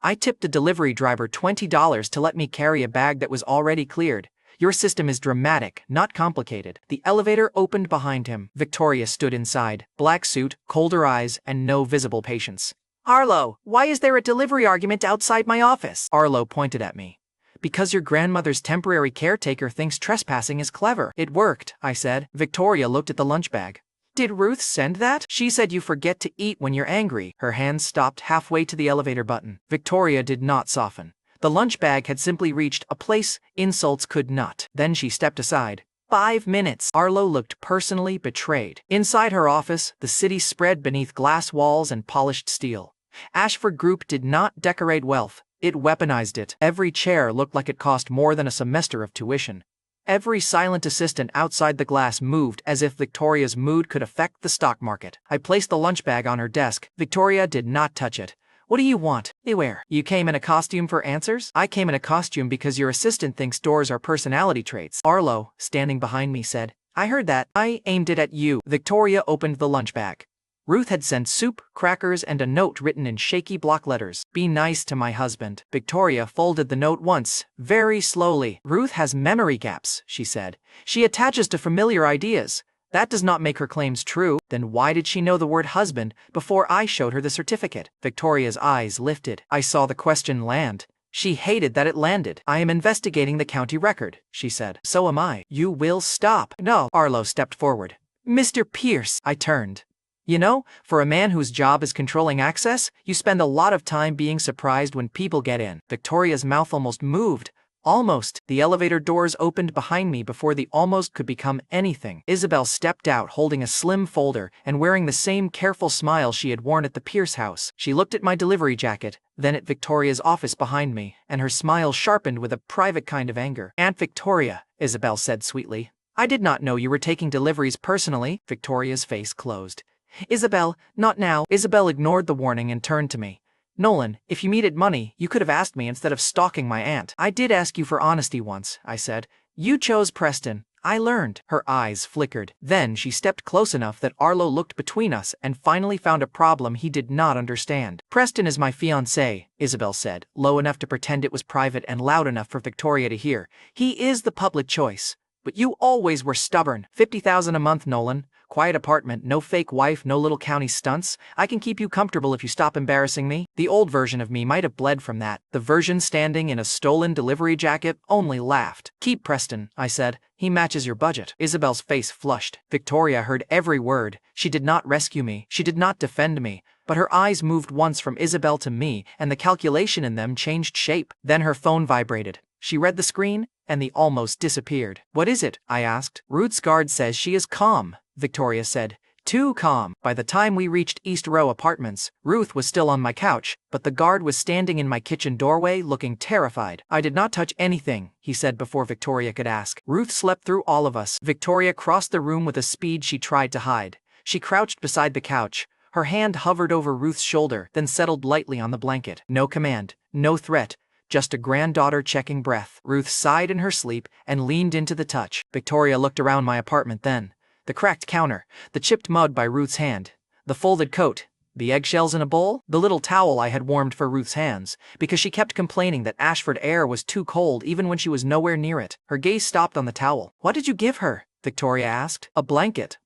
I tipped a delivery driver $20 to let me carry a bag that was already cleared. Your system is dramatic, not complicated." The elevator opened behind him. Victoria stood inside, black suit, colder eyes, and no visible patience. "Arlo, why is there a delivery argument outside my office?" Arlo pointed at me. "Because your grandmother's temporary caretaker thinks trespassing is clever." "It worked," I said. Victoria looked at the lunch bag. "Did Ruth send that?" "She said you forget to eat when you're angry." Her hand stopped halfway to the elevator button. Victoria did not soften. The lunch bag had simply reached a place insults could not. Then she stepped aside. 5 minutes. Arlo looked personally betrayed. Inside her office, the city spread beneath glass walls and polished steel. Ashford Group did not decorate wealth. It weaponized it. Every chair looked like it cost more than a semester of tuition. Every silent assistant outside the glass moved as if Victoria's mood could affect the stock market. I placed the lunch bag on her desk. Victoria did not touch it. "What do you want?" "Beware. You came in a costume for answers?" "I came in a costume because your assistant thinks doors are personality traits." Arlo, standing behind me, said, "I heard that." "I aimed it at you." Victoria opened the lunch bag. Ruth had sent soup, crackers, and a note written in shaky block letters. "Be nice to my husband." Victoria folded the note once, very slowly. "Ruth has memory gaps," she said. "She attaches to familiar ideas. That does not make her claims true." "Then why did she know the word husband before I showed her the certificate?" Victoria's eyes lifted. I saw the question land. She hated that it landed. "I am investigating the county record," she said. "So am I." "You will stop." "No." Arlo stepped forward. "Mr. Pierce." I turned. "You know, for a man whose job is controlling access, you spend a lot of time being surprised when people get in." Victoria's mouth almost moved. Almost. The elevator doors opened behind me before the almost could become anything. Isabel stepped out holding a slim folder and wearing the same careful smile she had worn at the Pierce house. She looked at my delivery jacket, then at Victoria's office behind me, and her smile sharpened with a private kind of anger. "Aunt Victoria," Isabel said sweetly, I did not know you were taking deliveries personally. Victoria's face closed. Isabel, not now. Isabel ignored the warning and turned to me. Nolan, if you needed money, you could have asked me instead of stalking my aunt. I did ask you for honesty once, I said. You chose Preston. I learned. Her eyes flickered. Then she stepped close enough that Arlo looked between us and finally found a problem he did not understand. Preston is my fiancé, Isabel said, low enough to pretend it was private and loud enough for Victoria to hear. He is the public choice. But you always were stubborn. $50,000 a month, Nolan. Quiet apartment, no fake wife, no little county stunts. I can keep you comfortable if you stop embarrassing me. The old version of me might have bled from that. The version standing in a stolen delivery jacket only laughed. Keep Preston, I said. He matches your budget. Isabel's face flushed. Victoria heard every word. She did not rescue me. She did not defend me. But her eyes moved once from Isabel to me, and the calculation in them changed shape. Then her phone vibrated. She read the screen, and the almost disappeared. What is it? I asked. Ruth's guard says she is calm, Victoria said. Too calm. By the time we reached East Row Apartments, Ruth was still on my couch, but the guard was standing in my kitchen doorway looking terrified. I did not touch anything, he said before Victoria could ask. Ruth slept through all of us. Victoria crossed the room with a speed she tried to hide. She crouched beside the couch. Her hand hovered over Ruth's shoulder, then settled lightly on the blanket. No command, no threat. Just a granddaughter checking breath. Ruth sighed in her sleep and leaned into the touch. Victoria looked around my apartment then. The cracked counter, the chipped mug by Ruth's hand, the folded coat, the eggshells in a bowl, the little towel I had warmed for Ruth's hands, because she kept complaining that Ashford air was too cold even when she was nowhere near it. Her gaze stopped on the towel. What did you give her? Victoria asked. A blanket.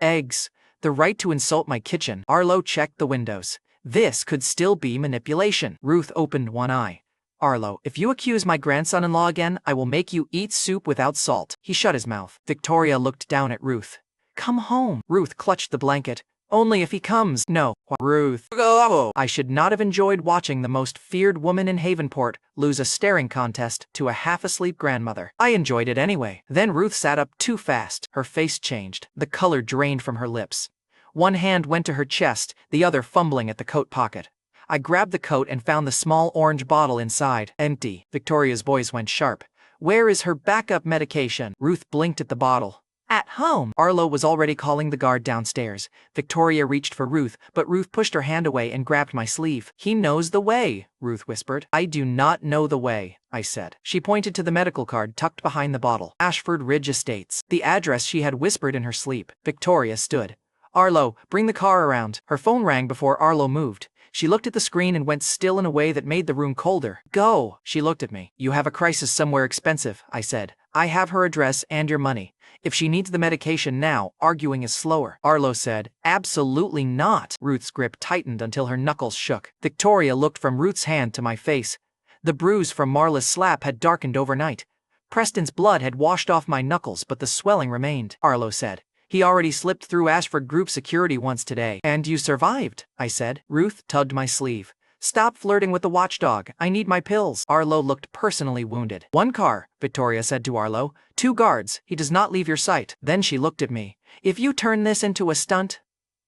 Eggs. The right to insult my kitchen. Arlo checked the windows. This could still be manipulation. Ruth opened one eye. Arlo, if you accuse my grandson-in-law again, I will make you eat soup without salt. He shut his mouth. Victoria looked down at Ruth. Come home. Ruth clutched the blanket. Only if he comes. No. Ruth. I should not have enjoyed watching the most feared woman in Havenport lose a staring contest to a half-asleep grandmother. I enjoyed it anyway. Then Ruth sat up too fast. Her face changed. The color drained from her lips. One hand went to her chest, the other fumbling at the coat pocket. I grabbed the coat and found the small orange bottle inside. Empty. Victoria's voice went sharp. Where is her backup medication? Ruth blinked at the bottle. At home. Arlo was already calling the guard downstairs. Victoria reached for Ruth, but Ruth pushed her hand away and grabbed my sleeve. He knows the way, Ruth whispered. I do not know the way, I said. She pointed to the medical card tucked behind the bottle. Ashford Ridge Estates. The address she had whispered in her sleep. Victoria stood. Arlo, bring the car around. Her phone rang before Arlo moved. She looked at the screen and went still in a way that made the room colder. Go. She looked at me. You have a crisis somewhere expensive, I said. I have her address and your money. If she needs the medication now, arguing is slower. Arlo said, absolutely not. Ruth's grip tightened until her knuckles shook. Victoria looked from Ruth's hand to my face. The bruise from Marla's slap had darkened overnight. Preston's blood had washed off my knuckles, but the swelling remained. Arlo said. He already slipped through Ashford Group security once today. And you survived, I said. Ruth tugged my sleeve. Stop flirting with the watchdog. I need my pills. Arlo looked personally wounded. One car, Victoria said to Arlo. 2 guards. He does not leave your sight. Then she looked at me. If you turn this into a stunt...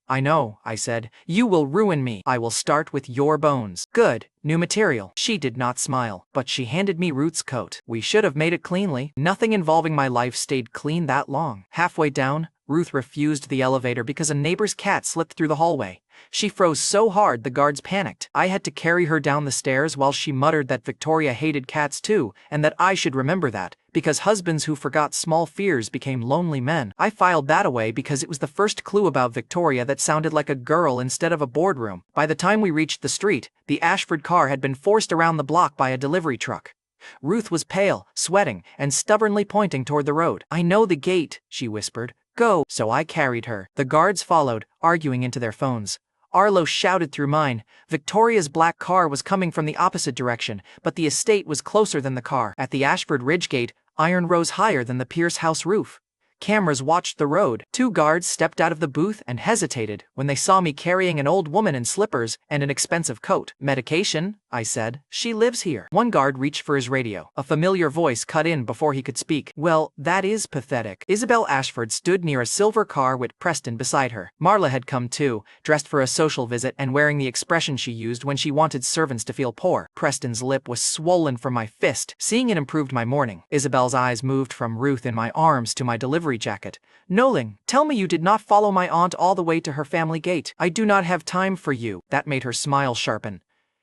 I know, I said. You will ruin me. I will start with your bones. Good. New material. She did not smile, but she handed me Ruth's coat. We should have made it cleanly. Nothing involving my life stayed clean that long. Halfway down, Ruth refused the elevator because a neighbor's cat slipped through the hallway. She froze so hard the guards panicked. I had to carry her down the stairs while she muttered that Victoria hated cats too, and that I should remember that, because husbands who forgot small fears became lonely men. I filed that away because it was the first clue about Victoria that sounded like a girl instead of a boardroom. By the time we reached the street, the Ashford car had been forced around the block by a delivery truck. Ruth was pale, sweating, and stubbornly pointing toward the road. I know the gate, she whispered. Go. So I carried her. The guards followed, arguing into their phones. Arlo shouted through mine. Victoria's black car was coming from the opposite direction, but the estate was closer than the car. At the Ashford Ridge gate, iron rose higher than the Pierce house roof. Cameras watched the road. 2 guards stepped out of the booth and hesitated when they saw me carrying an old woman in slippers and an expensive coat. Medication? I said. She lives here. One guard reached for his radio. A familiar voice cut in before he could speak. Well, that is pathetic. Isabel Ashford stood near a silver car with Preston beside her. Marla had come too, dressed for a social visit and wearing the expression she used when she wanted servants to feel poor. Preston's lip was swollen from my fist. Seeing it improved my morning. Isabel's eyes moved from Ruth in my arms to my delivery jacket. Nolan, tell me you did not follow my aunt all the way to her family gate. I do not have time for you. That made her smile sharpen.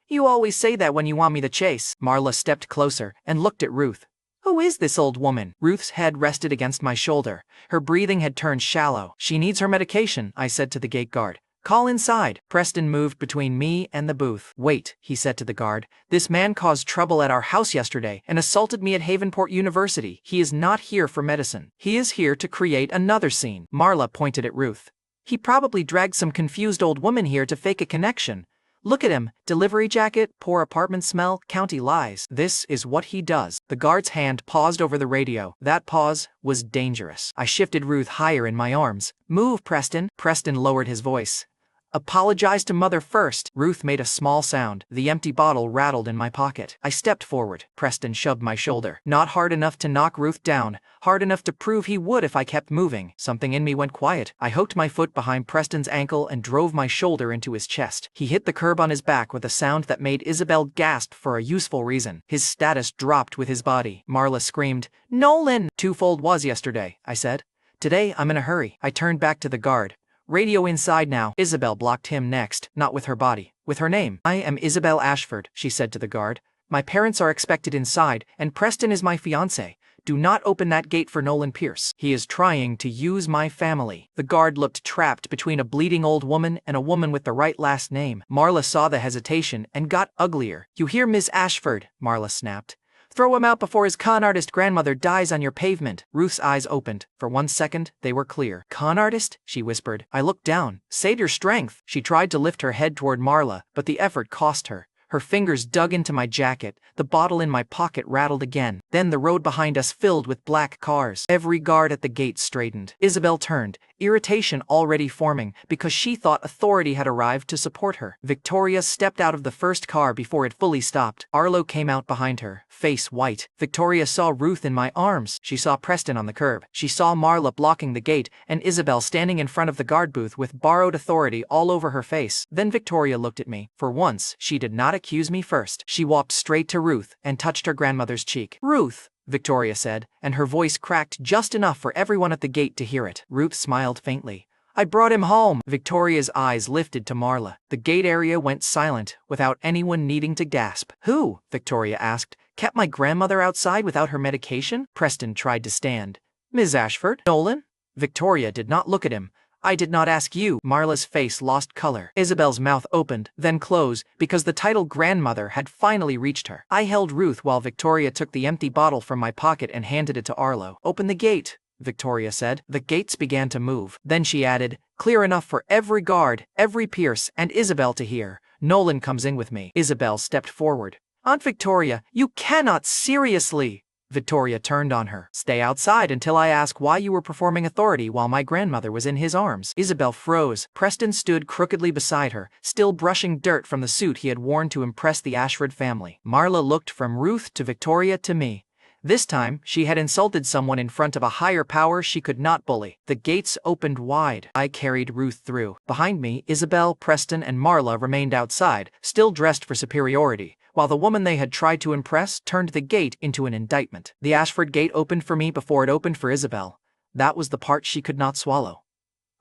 You always say that when you want me to chase. Marla stepped closer and looked at Ruth. Who is this old woman? Ruth's head rested against my shoulder. Her breathing had turned shallow. She needs her medication, I said to the gate guard. Call inside. Preston moved between me and the booth. Wait, he said to the guard. This man caused trouble at our house yesterday and assaulted me at Havenport University. He is not here for medicine. He is here to create another scene. Marla pointed at Ruth. He probably dragged some confused old woman here to fake a connection. Look at him. Delivery jacket, poor apartment smell, county lies. This is what he does. The guard's hand paused over the radio. That pause was dangerous. I shifted Ruth higher in my arms. Move, Preston. Preston lowered his voice. Apologize to mother first. Ruth made a small sound. The empty bottle rattled in my pocket. I stepped forward. Preston shoved my shoulder. Not hard enough to knock Ruth down. Hard enough to prove he would if I kept moving. Something in me went quiet. I hooked my foot behind Preston's ankle and drove my shoulder into his chest. He hit the curb on his back with a sound that made Isabel gasp for a useful reason. His status dropped with his body. Marla screamed, Nolan! Twofold was yesterday, I said. Today I'm in a hurry. I turned back to the guard. Radio inside now. Isabel blocked him next, not with her body, with her name. I am Isabel Ashford, she said to the guard. My parents are expected inside, and Preston is my fiancé. Do not open that gate for Nolan Pierce. He is trying to use my family. The guard looked trapped between a bleeding old woman and a woman with the right last name. Marla saw the hesitation and got uglier. You hear, Miss Ashford? Marla snapped. Throw him out before his con artist grandmother dies on your pavement. Ruth's eyes opened. For 1 second, they were clear. Con artist? She whispered. I looked down. Save your strength. She tried to lift her head toward Marla, but the effort cost her. Her fingers dug into my jacket. The bottle in my pocket rattled again. Then the road behind us filled with black cars. Every guard at the gate straightened. Isabel turned, irritation already forming, because she thought authority had arrived to support her. Victoria stepped out of the first car before it fully stopped. Arlo came out behind her, face white. Victoria saw Ruth in my arms. She saw Preston on the curb. She saw Marla blocking the gate, and Isabel standing in front of the guard booth with borrowed authority all over her face. Then Victoria looked at me. For once, she did not accuse me first. She walked straight to Ruth and touched her grandmother's cheek. Ruth, Victoria said, and her voice cracked just enough for everyone at the gate to hear it. Ruth smiled faintly. I brought him home. Victoria's eyes lifted to Marla. The gate area went silent, without anyone needing to gasp. Who? Victoria asked. Kept my grandmother outside without her medication? Preston tried to stand. Ms. Ashford? Nolan? Victoria did not look at him. I did not ask you. Marla's face lost color. Isabel's mouth opened, then closed, because the title grandmother had finally reached her. I held Ruth while Victoria took the empty bottle from my pocket and handed it to Arlo. Open the gate, Victoria said. The gates began to move. Then she added, clear enough for every guard, every Pierce, and Isabel to hear. Nolan comes in with me. Isabel stepped forward. Aunt Victoria, you cannot seriously. Victoria turned on her. Stay outside until I ask why you were performing authority while my grandmother was in his arms. Isabel froze. Preston stood crookedly beside her, still brushing dirt from the suit he had worn to impress the Ashford family. Marla looked from Ruth to Victoria to me. This time, she had insulted someone in front of a higher power she could not bully. The gates opened wide. I carried Ruth through. Behind me, Isabel, Preston, and Marla remained outside, still dressed for superiority, while the woman they had tried to impress turned the gate into an indictment. The Ashford gate opened for me before it opened for Isabel. That was the part she could not swallow.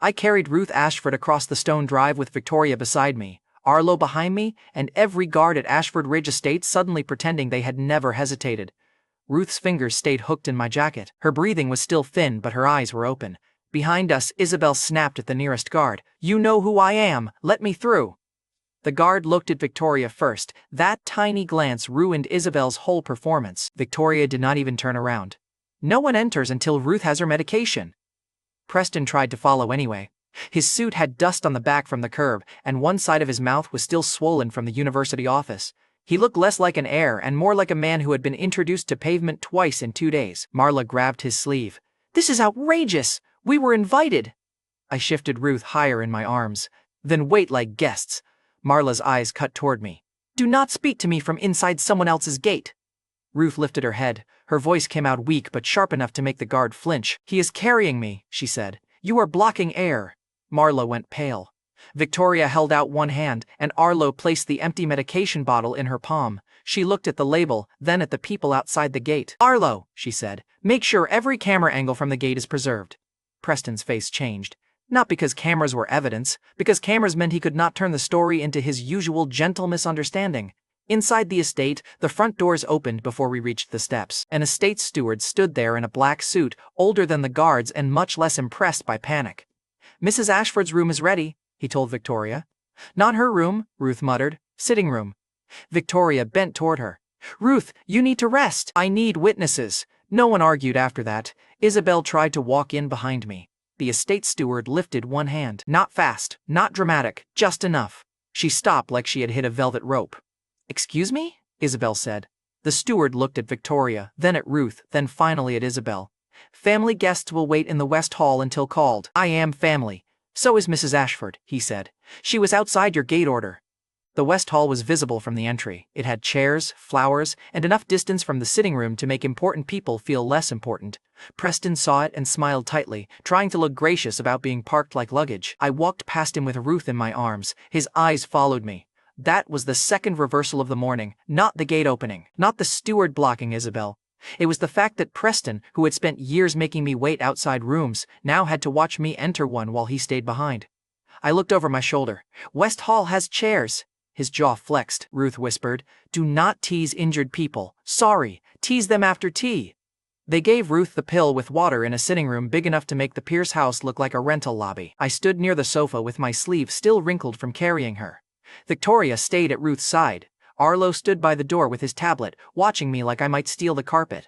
I carried Ruth Ashford across the stone drive with Victoria beside me, Arlo behind me, and every guard at Ashford Ridge Estate suddenly pretending they had never hesitated. Ruth's fingers stayed hooked in my jacket. Her breathing was still thin, but her eyes were open. Behind us, Isabel snapped at the nearest guard. You know who I am. Let me through. The guard looked at Victoria first. That tiny glance ruined Isabel's whole performance. Victoria did not even turn around. No one enters until Ruth has her medication. Preston tried to follow anyway. His suit had dust on the back from the curb, and one side of his mouth was still swollen from the university office. He looked less like an heir and more like a man who had been introduced to pavement twice in 2 days. Marla grabbed his sleeve. This is outrageous! We were invited! I shifted Ruth higher in my arms. Then wait like guests. Marla's eyes cut toward me. Do not speak to me from inside someone else's gate. Ruth lifted her head. Her voice came out weak but sharp enough to make the guard flinch. He is carrying me, she said. You are blocking air. Marla went pale. Victoria held out one hand, and Arlo placed the empty medication bottle in her palm. She looked at the label, then at the people outside the gate. Arlo, she said, make sure every camera angle from the gate is preserved. Preston's face changed. Not because cameras were evidence, because cameras meant he could not turn the story into his usual gentle misunderstanding. Inside the estate, the front doors opened before we reached the steps. An estate steward stood there in a black suit, older than the guards and much less impressed by panic. Mrs. Ashford's room is ready, he told Victoria. Not her room, Ruth muttered. Sitting room. Victoria bent toward her. Ruth, you need to rest. I need witnesses. No one argued after that. Isabel tried to walk in behind me. The estate steward lifted one hand. Not fast, not dramatic, just enough. She stopped like she had hit a velvet rope. Excuse me? Isabel said. The steward looked at Victoria, then at Ruth, then finally at Isabel. Family guests will wait in the West Hall until called. I am family. So is Mrs. Ashford, he said. She was outside your gate order. The West Hall was visible from the entry. It had chairs, flowers, and enough distance from the sitting room to make important people feel less important. Preston saw it and smiled tightly, trying to look gracious about being parked like luggage. I walked past him with Ruth in my arms. His eyes followed me. That was the second reversal of the morning, not the gate opening, not the steward blocking Isabel. It was the fact that Preston, who had spent years making me wait outside rooms, now had to watch me enter one while he stayed behind. I looked over my shoulder. West Hall has chairs. His jaw flexed. Ruth whispered, do not tease injured people. Sorry, tease them after tea. They gave Ruth the pill with water in a sitting room big enough to make the Pierce house look like a rental lobby. I stood near the sofa with my sleeve still wrinkled from carrying her. Victoria stayed at Ruth's side. Arlo stood by the door with his tablet, watching me like I might steal the carpet.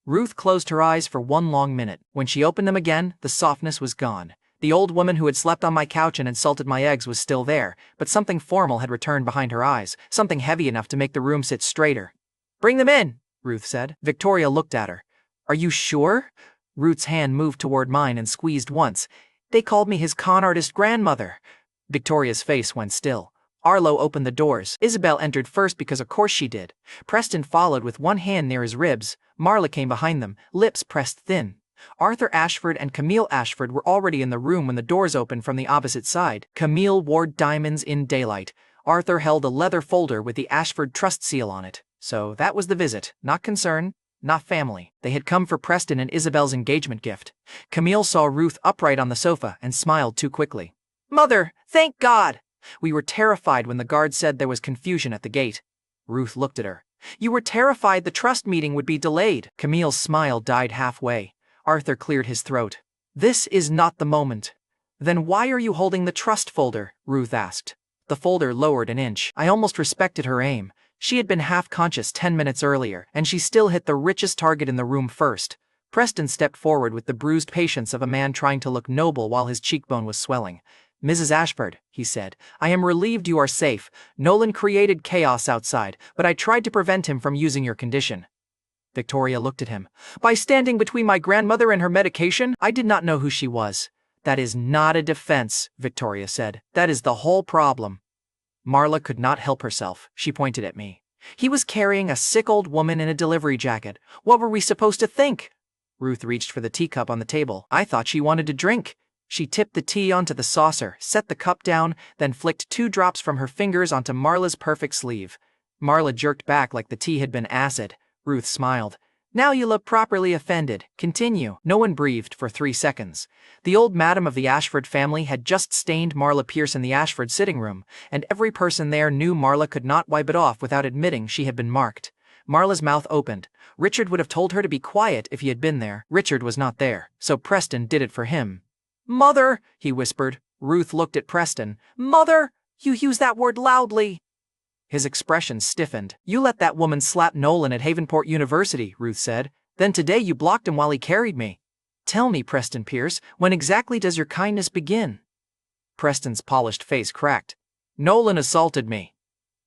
Ruth closed her eyes for one long minute. When she opened them again, the softness was gone. The old woman who had slept on my couch and insulted my eggs was still there, but something formal had returned behind her eyes, something heavy enough to make the room sit straighter. Bring them in, Ruth said. Victoria looked at her. Are you sure? Ruth's hand moved toward mine and squeezed once. They called me his con artist grandmother. Victoria's face went still. Arlo opened the doors. Isabel entered first because of course she did. Preston followed with one hand near his ribs. Marla came behind them, lips pressed thin. Arthur Ashford and Camille Ashford were already in the room when the doors opened from the opposite side. Camille wore diamonds in daylight. Arthur held a leather folder with the Ashford trust seal on it. So that was the visit. Not concern, not family. They had come for Preston and Isabel's engagement gift. Camille saw Ruth upright on the sofa and smiled too quickly. Mother, thank God! We were terrified when the guard said there was confusion at the gate. Ruth looked at her. You were terrified the trust meeting would be delayed. Camille's smile died halfway. Arthur cleared his throat. This is not the moment. Then why are you holding the trust folder? Ruth asked. The folder lowered an inch. I almost respected her aim. She had been half-conscious 10 minutes earlier, and she still hit the richest target in the room first. Preston stepped forward with the bruised patience of a man trying to look noble while his cheekbone was swelling. Mrs. Ashford, he said, I am relieved you are safe. Nolan created chaos outside, but I tried to prevent him from using your condition. Victoria looked at him. By standing between my grandmother and her medication, I did not know who she was. That is not a defense, Victoria said. That is the whole problem. Marla could not help herself. She pointed at me. He was carrying a sick old woman in a delivery jacket. What were we supposed to think? Ruth reached for the teacup on the table. I thought she wanted to drink. She tipped the tea onto the saucer, set the cup down, then flicked 2 drops from her fingers onto Marla's perfect sleeve. Marla jerked back like the tea had been acid. Ruth smiled. Now you look properly offended. Continue. No one breathed for 3 seconds. The old madam of the Ashford family had just stained Marla Pierce in the Ashford sitting room, and every person there knew Marla could not wipe it off without admitting she had been marked. Marla's mouth opened. Richard would have told her to be quiet if he had been there. Richard was not there, so Preston did it for him. Mother, he whispered. Ruth looked at Preston. Mother, you use that word loudly. His expression stiffened. You let that woman slap Nolan at Havenport University, Ruth said. Then today you blocked him while he carried me. Tell me, Preston Pierce, when exactly does your kindness begin? Preston's polished face cracked. Nolan assaulted me.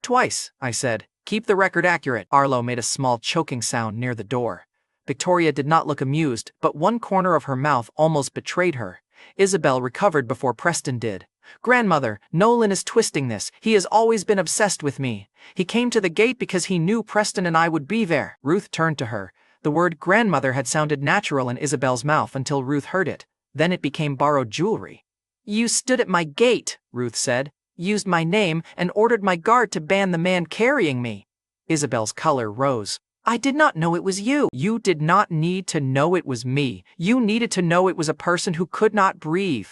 Twice, I said. Keep the record accurate. Arlo made a small choking sound near the door. Victoria did not look amused, but one corner of her mouth almost betrayed her. Isabel recovered before Preston did. Grandmother, Nolan is twisting this. He has always been obsessed with me. He came to the gate because he knew Preston and I would be there. Ruth turned to her. The word grandmother had sounded natural in Isabel's mouth until Ruth heard it. Then it became borrowed jewelry. You stood at my gate, Ruth said, used my name, and ordered my guard to ban the man carrying me. Isabel's color rose. I did not know it was you. You did not need to know it was me. You needed to know it was a person who could not breathe.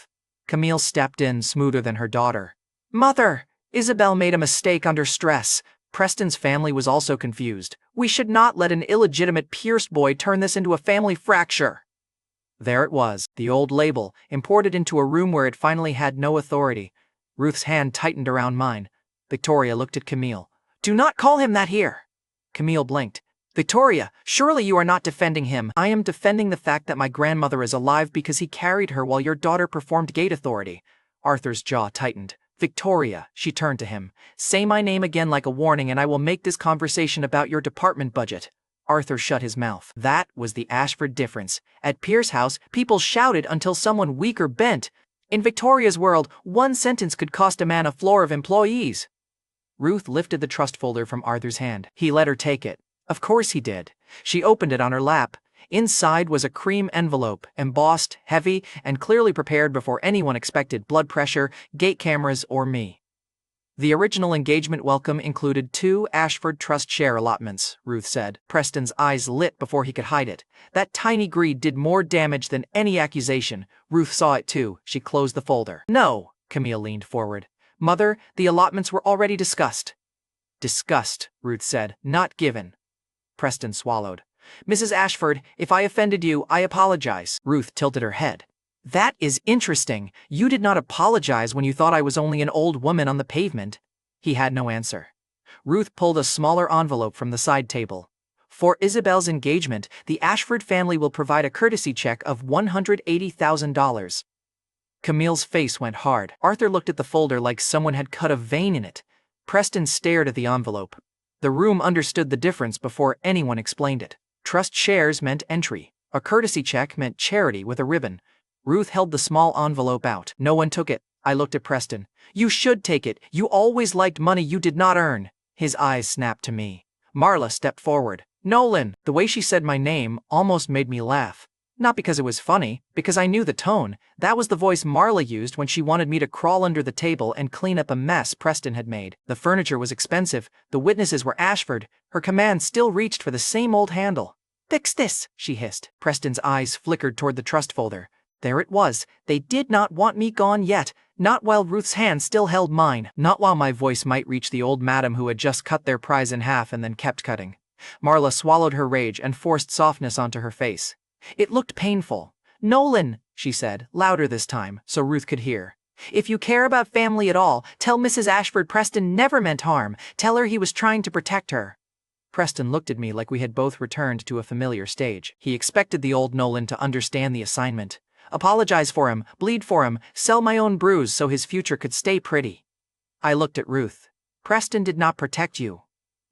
Camille stepped in, smoother than her daughter. Mother! Isabel made a mistake under stress. Preston's family was also confused. We should not let an illegitimate Pierce boy turn this into a family fracture. There it was, the old label, imported into a room where it finally had no authority. Ruth's hand tightened around mine. Victoria looked at Camille. Do not call him that here. Camille blinked. Victoria, surely you are not defending him. I am defending the fact that my grandmother is alive because he carried her while your daughter performed gate authority. Arthur's jaw tightened. Victoria, she turned to him. Say my name again like a warning and I will make this conversation about your department budget. Arthur shut his mouth. That was the Ashford difference. At Pierce House, people shouted until someone weak or bent. In Victoria's world, one sentence could cost a man a floor of employees. Ruth lifted the trust folder from Arthur's hand. He let her take it. Of course he did. She opened it on her lap. Inside was a cream envelope, embossed, heavy, and clearly prepared before anyone expected blood pressure, gate cameras, or me. The original engagement welcome included 2 Ashford trust share allotments, Ruth said. Preston's eyes lit before he could hide it. That tiny greed did more damage than any accusation. Ruth saw it too. She closed the folder. No, Camille leaned forward. Mother, the allotments were already discussed. Discussed, Ruth said, not given. Preston swallowed. Mrs. Ashford, if I offended you, I apologize. Ruth tilted her head. That is interesting. You did not apologize when you thought I was only an old woman on the pavement. He had no answer. Ruth pulled a smaller envelope from the side table. For Isabel's engagement, the Ashford family will provide a courtesy check of $180,000. Camille's face went hard. Arthur looked at the folder like someone had cut a vein in it. Preston stared at the envelope. The room understood the difference before anyone explained it. Trust shares meant entry. A courtesy check meant charity with a ribbon. Ruth held the small envelope out. No one took it. I looked at Preston. You should take it. You always liked money you did not earn. His eyes snapped to me. Marla stepped forward. Nolan. The way she said my name almost made me laugh. Not because it was funny, because I knew the tone. That was the voice Marla used when she wanted me to crawl under the table and clean up a mess Preston had made. The furniture was expensive. The witnesses were Ashford. Her command still reached for the same old handle. Fix this, she hissed. Preston's eyes flickered toward the trust folder. There it was. They did not want me gone yet. Not while Ruth's hand still held mine. Not while my voice might reach the old madam who had just cut their prize in half and then kept cutting. Marla swallowed her rage and forced softness onto her face. It looked painful. Nolan, she said, louder this time, so Ruth could hear. If you care about family at all, tell Mrs. Ashford Preston never meant harm. Tell her he was trying to protect her. Preston looked at me like we had both returned to a familiar stage. He expected the old Nolan to understand the assignment. Apologize for him, bleed for him, sell my own bruise so his future could stay pretty. I looked at Ruth. Preston did not protect you.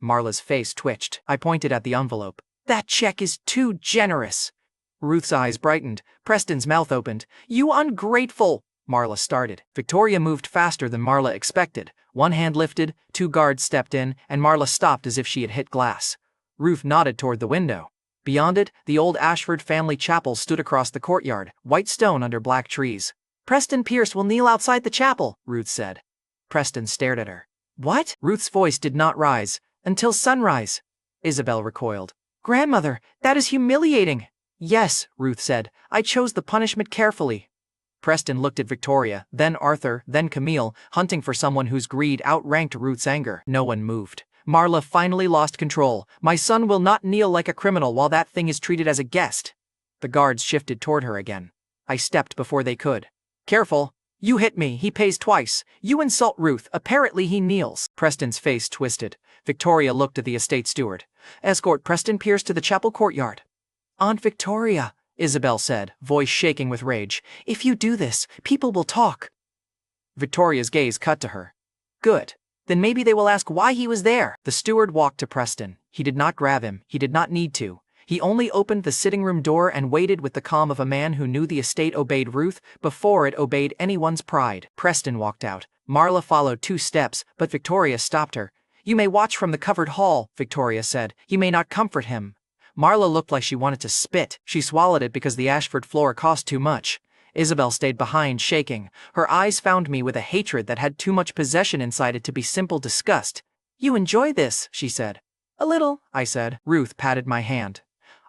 Marla's face twitched. I pointed at the envelope. That check is too generous. Ruth's eyes brightened. Preston's mouth opened. You ungrateful! Marla started. Victoria moved faster than Marla expected. One hand lifted, 2 guards stepped in, and Marla stopped as if she had hit glass. Ruth nodded toward the window. Beyond it, the old Ashford family chapel stood across the courtyard, white stone under black trees. Preston Pierce will kneel outside the chapel, Ruth said. Preston stared at her. What? Ruth's voice did not rise. Until sunrise. Isabel recoiled. Grandmother, that is humiliating. Yes, Ruth said. I chose the punishment carefully. Preston looked at Victoria, then Arthur, then Camille, hunting for someone whose greed outranked Ruth's anger. No one moved. Marla finally lost control. My son will not kneel like a criminal while that thing is treated as a guest. The guards shifted toward her again. I stepped before they could. Careful. You hit me, he pays twice. You insult Ruth, apparently he kneels. Preston's face twisted. Victoria looked at the estate steward. Escort Preston Pierce to the chapel courtyard. Aunt Victoria, Isabel said, voice shaking with rage. If you do this, people will talk. Victoria's gaze cut to her. Good. Then maybe they will ask why he was there. The steward walked to Preston. He did not grab him. He did not need to. He only opened the sitting room door and waited with the calm of a man who knew the estate obeyed Ruth before it obeyed anyone's pride. Preston walked out. Marla followed 2 steps, but Victoria stopped her. "You may watch from the covered hall," Victoria said. "You may not comfort him." Marla looked like she wanted to spit. She swallowed it because the Ashford floor cost too much. Isabel stayed behind, shaking. Her eyes found me with a hatred that had too much possession inside it to be simple disgust. "You enjoy this," she said. "A little," I said. Ruth patted my hand.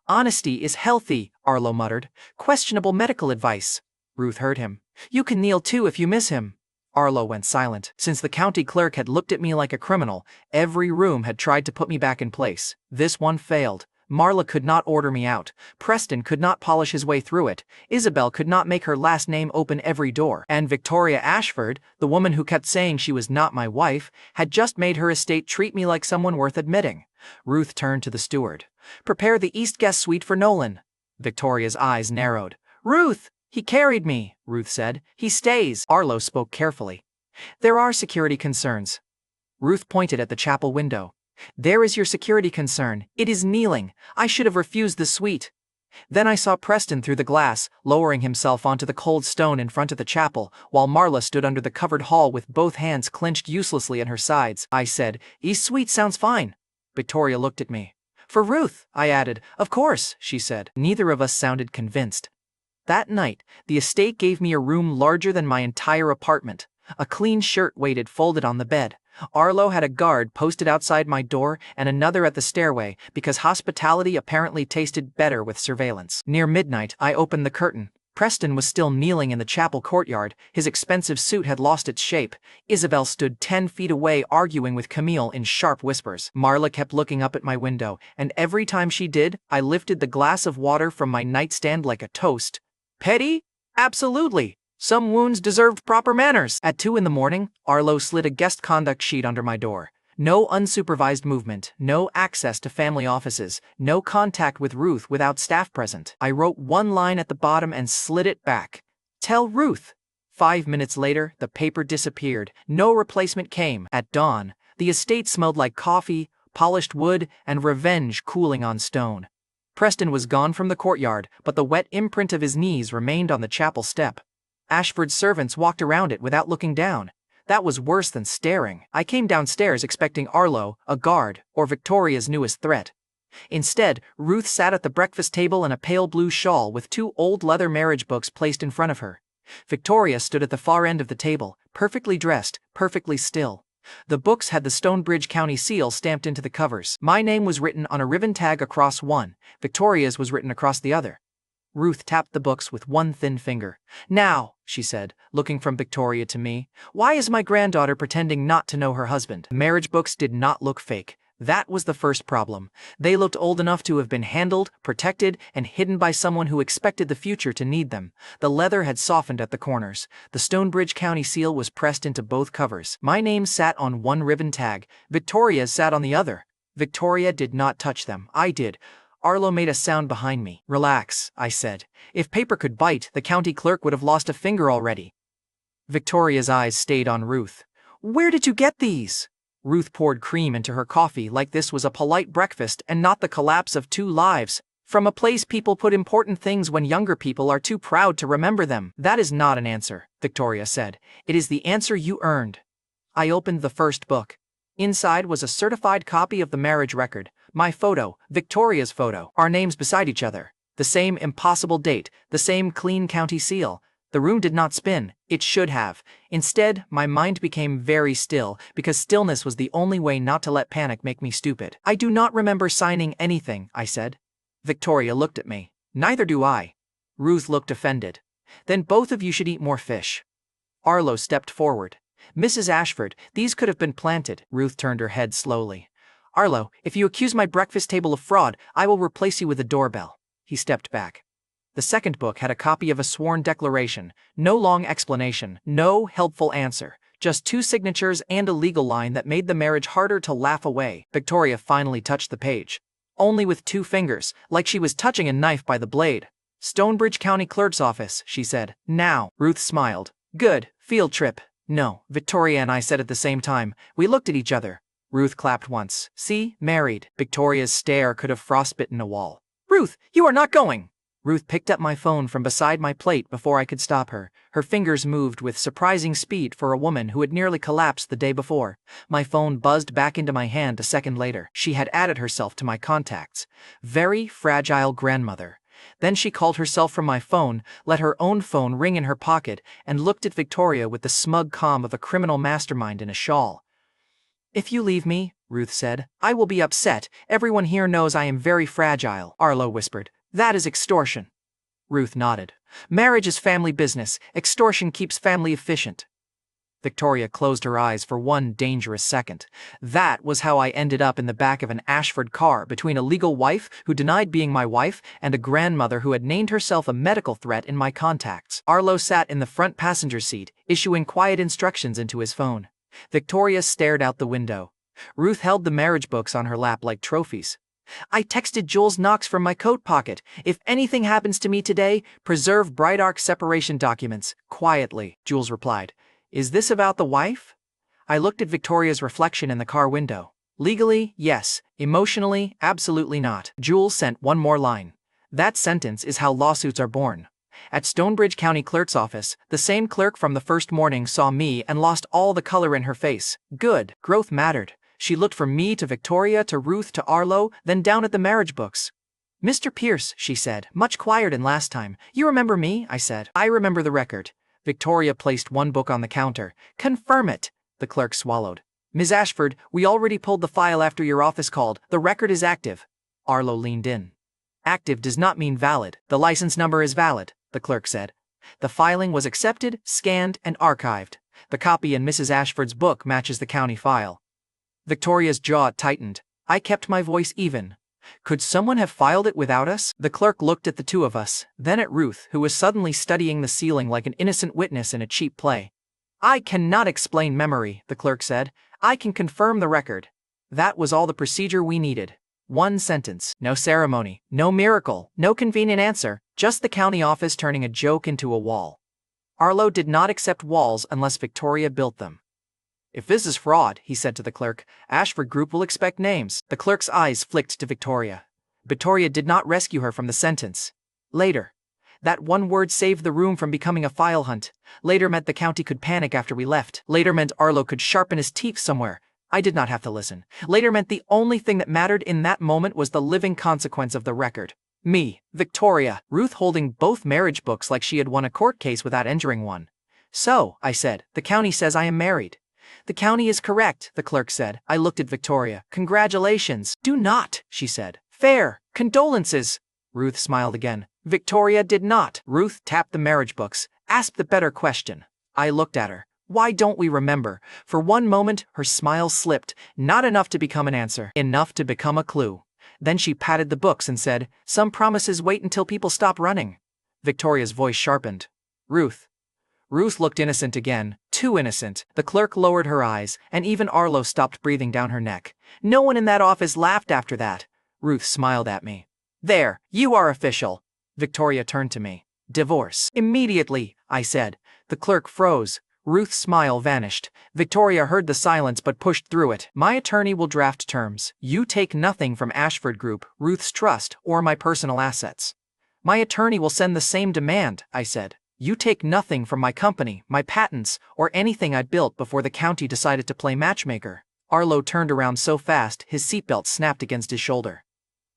"Honesty is healthy," Arlo muttered. "Questionable medical advice." Ruth heard him. "You can kneel too if you miss him." Arlo went silent. Since the county clerk had looked at me like a criminal, every room had tried to put me back in place. This one failed. Marla could not order me out. Preston could not polish his way through it. Isabel could not make her last name open every door. And Victoria Ashford, the woman who kept saying she was not my wife, had just made her estate treat me like someone worth admitting. Ruth turned to the steward. "Prepare the East guest suite for Nolan." Victoria's eyes narrowed. "Ruth! He carried me," Ruth said. "He stays." Arlo spoke carefully. "There are security concerns." Ruth pointed at the chapel window. "There is your security concern. It is kneeling. I should have refused the suite." Then I saw Preston through the glass, lowering himself onto the cold stone in front of the chapel, while Marla stood under the covered hall with both hands clenched uselessly in her sides. I said, "East suite sounds fine." Victoria looked at me. "For Ruth," I added. "Of course," she said. Neither of us sounded convinced. That night, the estate gave me a room larger than my entire apartment. A clean shirt waited folded on the bed. Arlo had a guard posted outside my door and another at the stairway because hospitality apparently tasted better with surveillance. Near midnight, I opened the curtain. Preston was still kneeling in the chapel courtyard. His expensive suit had lost its shape. Isabel stood 10 feet away arguing with Camille in sharp whispers. Marla kept looking up at my window, and every time she did, I lifted the glass of water from my nightstand like a toast. Petty? Absolutely. Some wounds deserved proper manners. At 2 in the morning, Arlo slid a guest conduct sheet under my door. No unsupervised movement, no access to family offices, no contact with Ruth without staff present. I wrote one line at the bottom and slid it back. "Tell Ruth." 5 minutes later, the paper disappeared. No replacement came. At dawn, the estate smelled like coffee, polished wood, and revenge cooling on stone. Preston was gone from the courtyard, but the wet imprint of his knees remained on the chapel step. Ashford's servants walked around it without looking down. That was worse than staring. I came downstairs expecting Arlo, a guard, or Victoria's newest threat. Instead, Ruth sat at the breakfast table in a pale blue shawl with 2 old leather marriage books placed in front of her. Victoria stood at the far end of the table, perfectly dressed, perfectly still. The books had the Stonebridge County seal stamped into the covers. My name was written on a ribbon tag across one. Victoria's was written across the other. Ruth tapped the books with one thin finger. "Now," she said, looking from Victoria to me, "why is my granddaughter pretending not to know her husband?" Marriage books did not look fake. That was the first problem. They looked old enough to have been handled, protected, and hidden by someone who expected the future to need them. The leather had softened at the corners. The Stonebridge County seal was pressed into both covers. My name sat on one ribbon tag. Victoria's sat on the other. Victoria did not touch them. I did. Arlo made a sound behind me. "Relax," I said. "If paper could bite, the county clerk would have lost a finger already." Victoria's eyes stayed on Ruth. "Where did you get these?" Ruth poured cream into her coffee like this was a polite breakfast and not the collapse of 2 lives. "From a place people put important things when younger people are too proud to remember them." "That is not an answer," Victoria said. "It is the answer you earned." I opened the first book. Inside was a certified copy of the marriage record. My photo, Victoria's photo, our names beside each other. The same impossible date, the same clean county seal. The room did not spin. It should have. Instead, my mind became very still, because stillness was the only way not to let panic make me stupid. "I do not remember signing anything," I said. Victoria looked at me. "Neither do I." Ruth looked offended. "Then both of you should eat more fish." Arlo stepped forward. "Mrs. Ashford, these could have been planted." Ruth turned her head slowly. "Arlo, if you accuse my breakfast table of fraud, I will replace you with a doorbell." He stepped back. The second book had a copy of a sworn declaration. No long explanation, no helpful answer. Just 2 signatures and a legal line that made the marriage harder to laugh away. Victoria finally touched the page. Only with 2 fingers, like she was touching a knife by the blade. "Stonebridge County Clerk's Office," she said. "Now." Ruth smiled. "Good. Field trip." "No," Victoria and I said at the same time. We looked at each other. Ruth clapped once. "See? Married." Victoria's stare could have frostbitten a wall. Ruth, you are not going! Ruth picked up my phone from beside my plate before I could stop her. Her fingers moved with surprising speed for a woman who had nearly collapsed the day before. My phone buzzed back into my hand a second later. She had added herself to my contacts. Very fragile grandmother. Then she called herself from my phone, let her own phone ring in her pocket, and looked at Victoria with the smug calm of a criminal mastermind in a shawl. If you leave me, Ruth said, I will be upset. Everyone here knows I am very fragile, Arlo whispered. That is extortion. Ruth nodded. Marriage is family business. Extortion keeps family efficient. Victoria closed her eyes for one dangerous second. That was how I ended up in the back of an Ashford car between a legal wife who denied being my wife and a grandmother who had named herself a medical threat in my contacts. Arlo sat in the front passenger seat, issuing quiet instructions into his phone. Victoria stared out the window. Ruth held the marriage books on her lap like trophies. I texted Jules Knox from my coat pocket. If anything happens to me today, preserve Bright Arc separation documents. Quietly, Jules replied. Is this about the wife? I looked at Victoria's reflection in the car window. Legally, yes. Emotionally, absolutely not. Jules sent one more line. That sentence is how lawsuits are born. At Stonebridge County Clerk's office, the same clerk from the first morning saw me and lost all the color in her face. Good. Growth mattered. She looked from me to Victoria to Ruth to Arlo, then down at the marriage books. Mr. Pierce, she said, much quieter than last time. You remember me? I said. I remember the record. Victoria placed one book on the counter. Confirm it. The clerk swallowed. Ms. Ashford, we already pulled the file after your office called. The record is active. Arlo leaned in. Active does not mean valid. The license number is valid, the clerk said. The filing was accepted, scanned, and archived. The copy in Mrs. Ashford's book matches the county file. Victoria's jaw tightened. I kept my voice even. Could someone have filed it without us? The clerk looked at the two of us, then at Ruth, who was suddenly studying the ceiling like an innocent witness in a cheap play. I cannot explain memory, the clerk said. I can confirm the record. That was all the procedure we needed. One sentence, no ceremony, no miracle, no convenient answer, just the county office turning a joke into a wall. Arlo did not accept walls unless Victoria built them. If this is fraud, he said to the clerk, Ashford Group will expect names. The clerk's eyes flicked to Victoria. Victoria did not rescue her from the sentence. Later. That one word saved the room from becoming a file hunt. Later meant the county could panic after we left. Later meant Arlo could sharpen his teeth somewhere. I did not have to listen. Later meant the only thing that mattered in that moment was the living consequence of the record. Me, Victoria, Ruth holding both marriage books like she had won a court case without entering one. So, I said, the county says I am married. The county is correct, the clerk said. I looked at Victoria. Congratulations. Do not, she said. Fair. Condolences. Ruth smiled again. Victoria did not. Ruth tapped the marriage books. Asked the better question. I looked at her. Why don't we remember? For one moment, her smile slipped. Not enough to become an answer. Enough to become a clue. Then she patted the books and said, some promises wait until people stop running. Victoria's voice sharpened. Ruth. Ruth looked innocent again, too innocent. The clerk lowered her eyes, and even Arlo stopped breathing down her neck. No one in that office laughed after that. Ruth smiled at me. There, you are official. Victoria turned to me. Divorce. Immediately, I said. The clerk froze. Ruth's smile vanished. Victoria heard the silence but pushed through it. My attorney will draft terms. You take nothing from Ashford Group, Ruth's trust, or my personal assets. My attorney will send the same demand, I said. You take nothing from my company, my patents, or anything I built before the county decided to play matchmaker. Arlo turned around so fast his seatbelt snapped against his shoulder.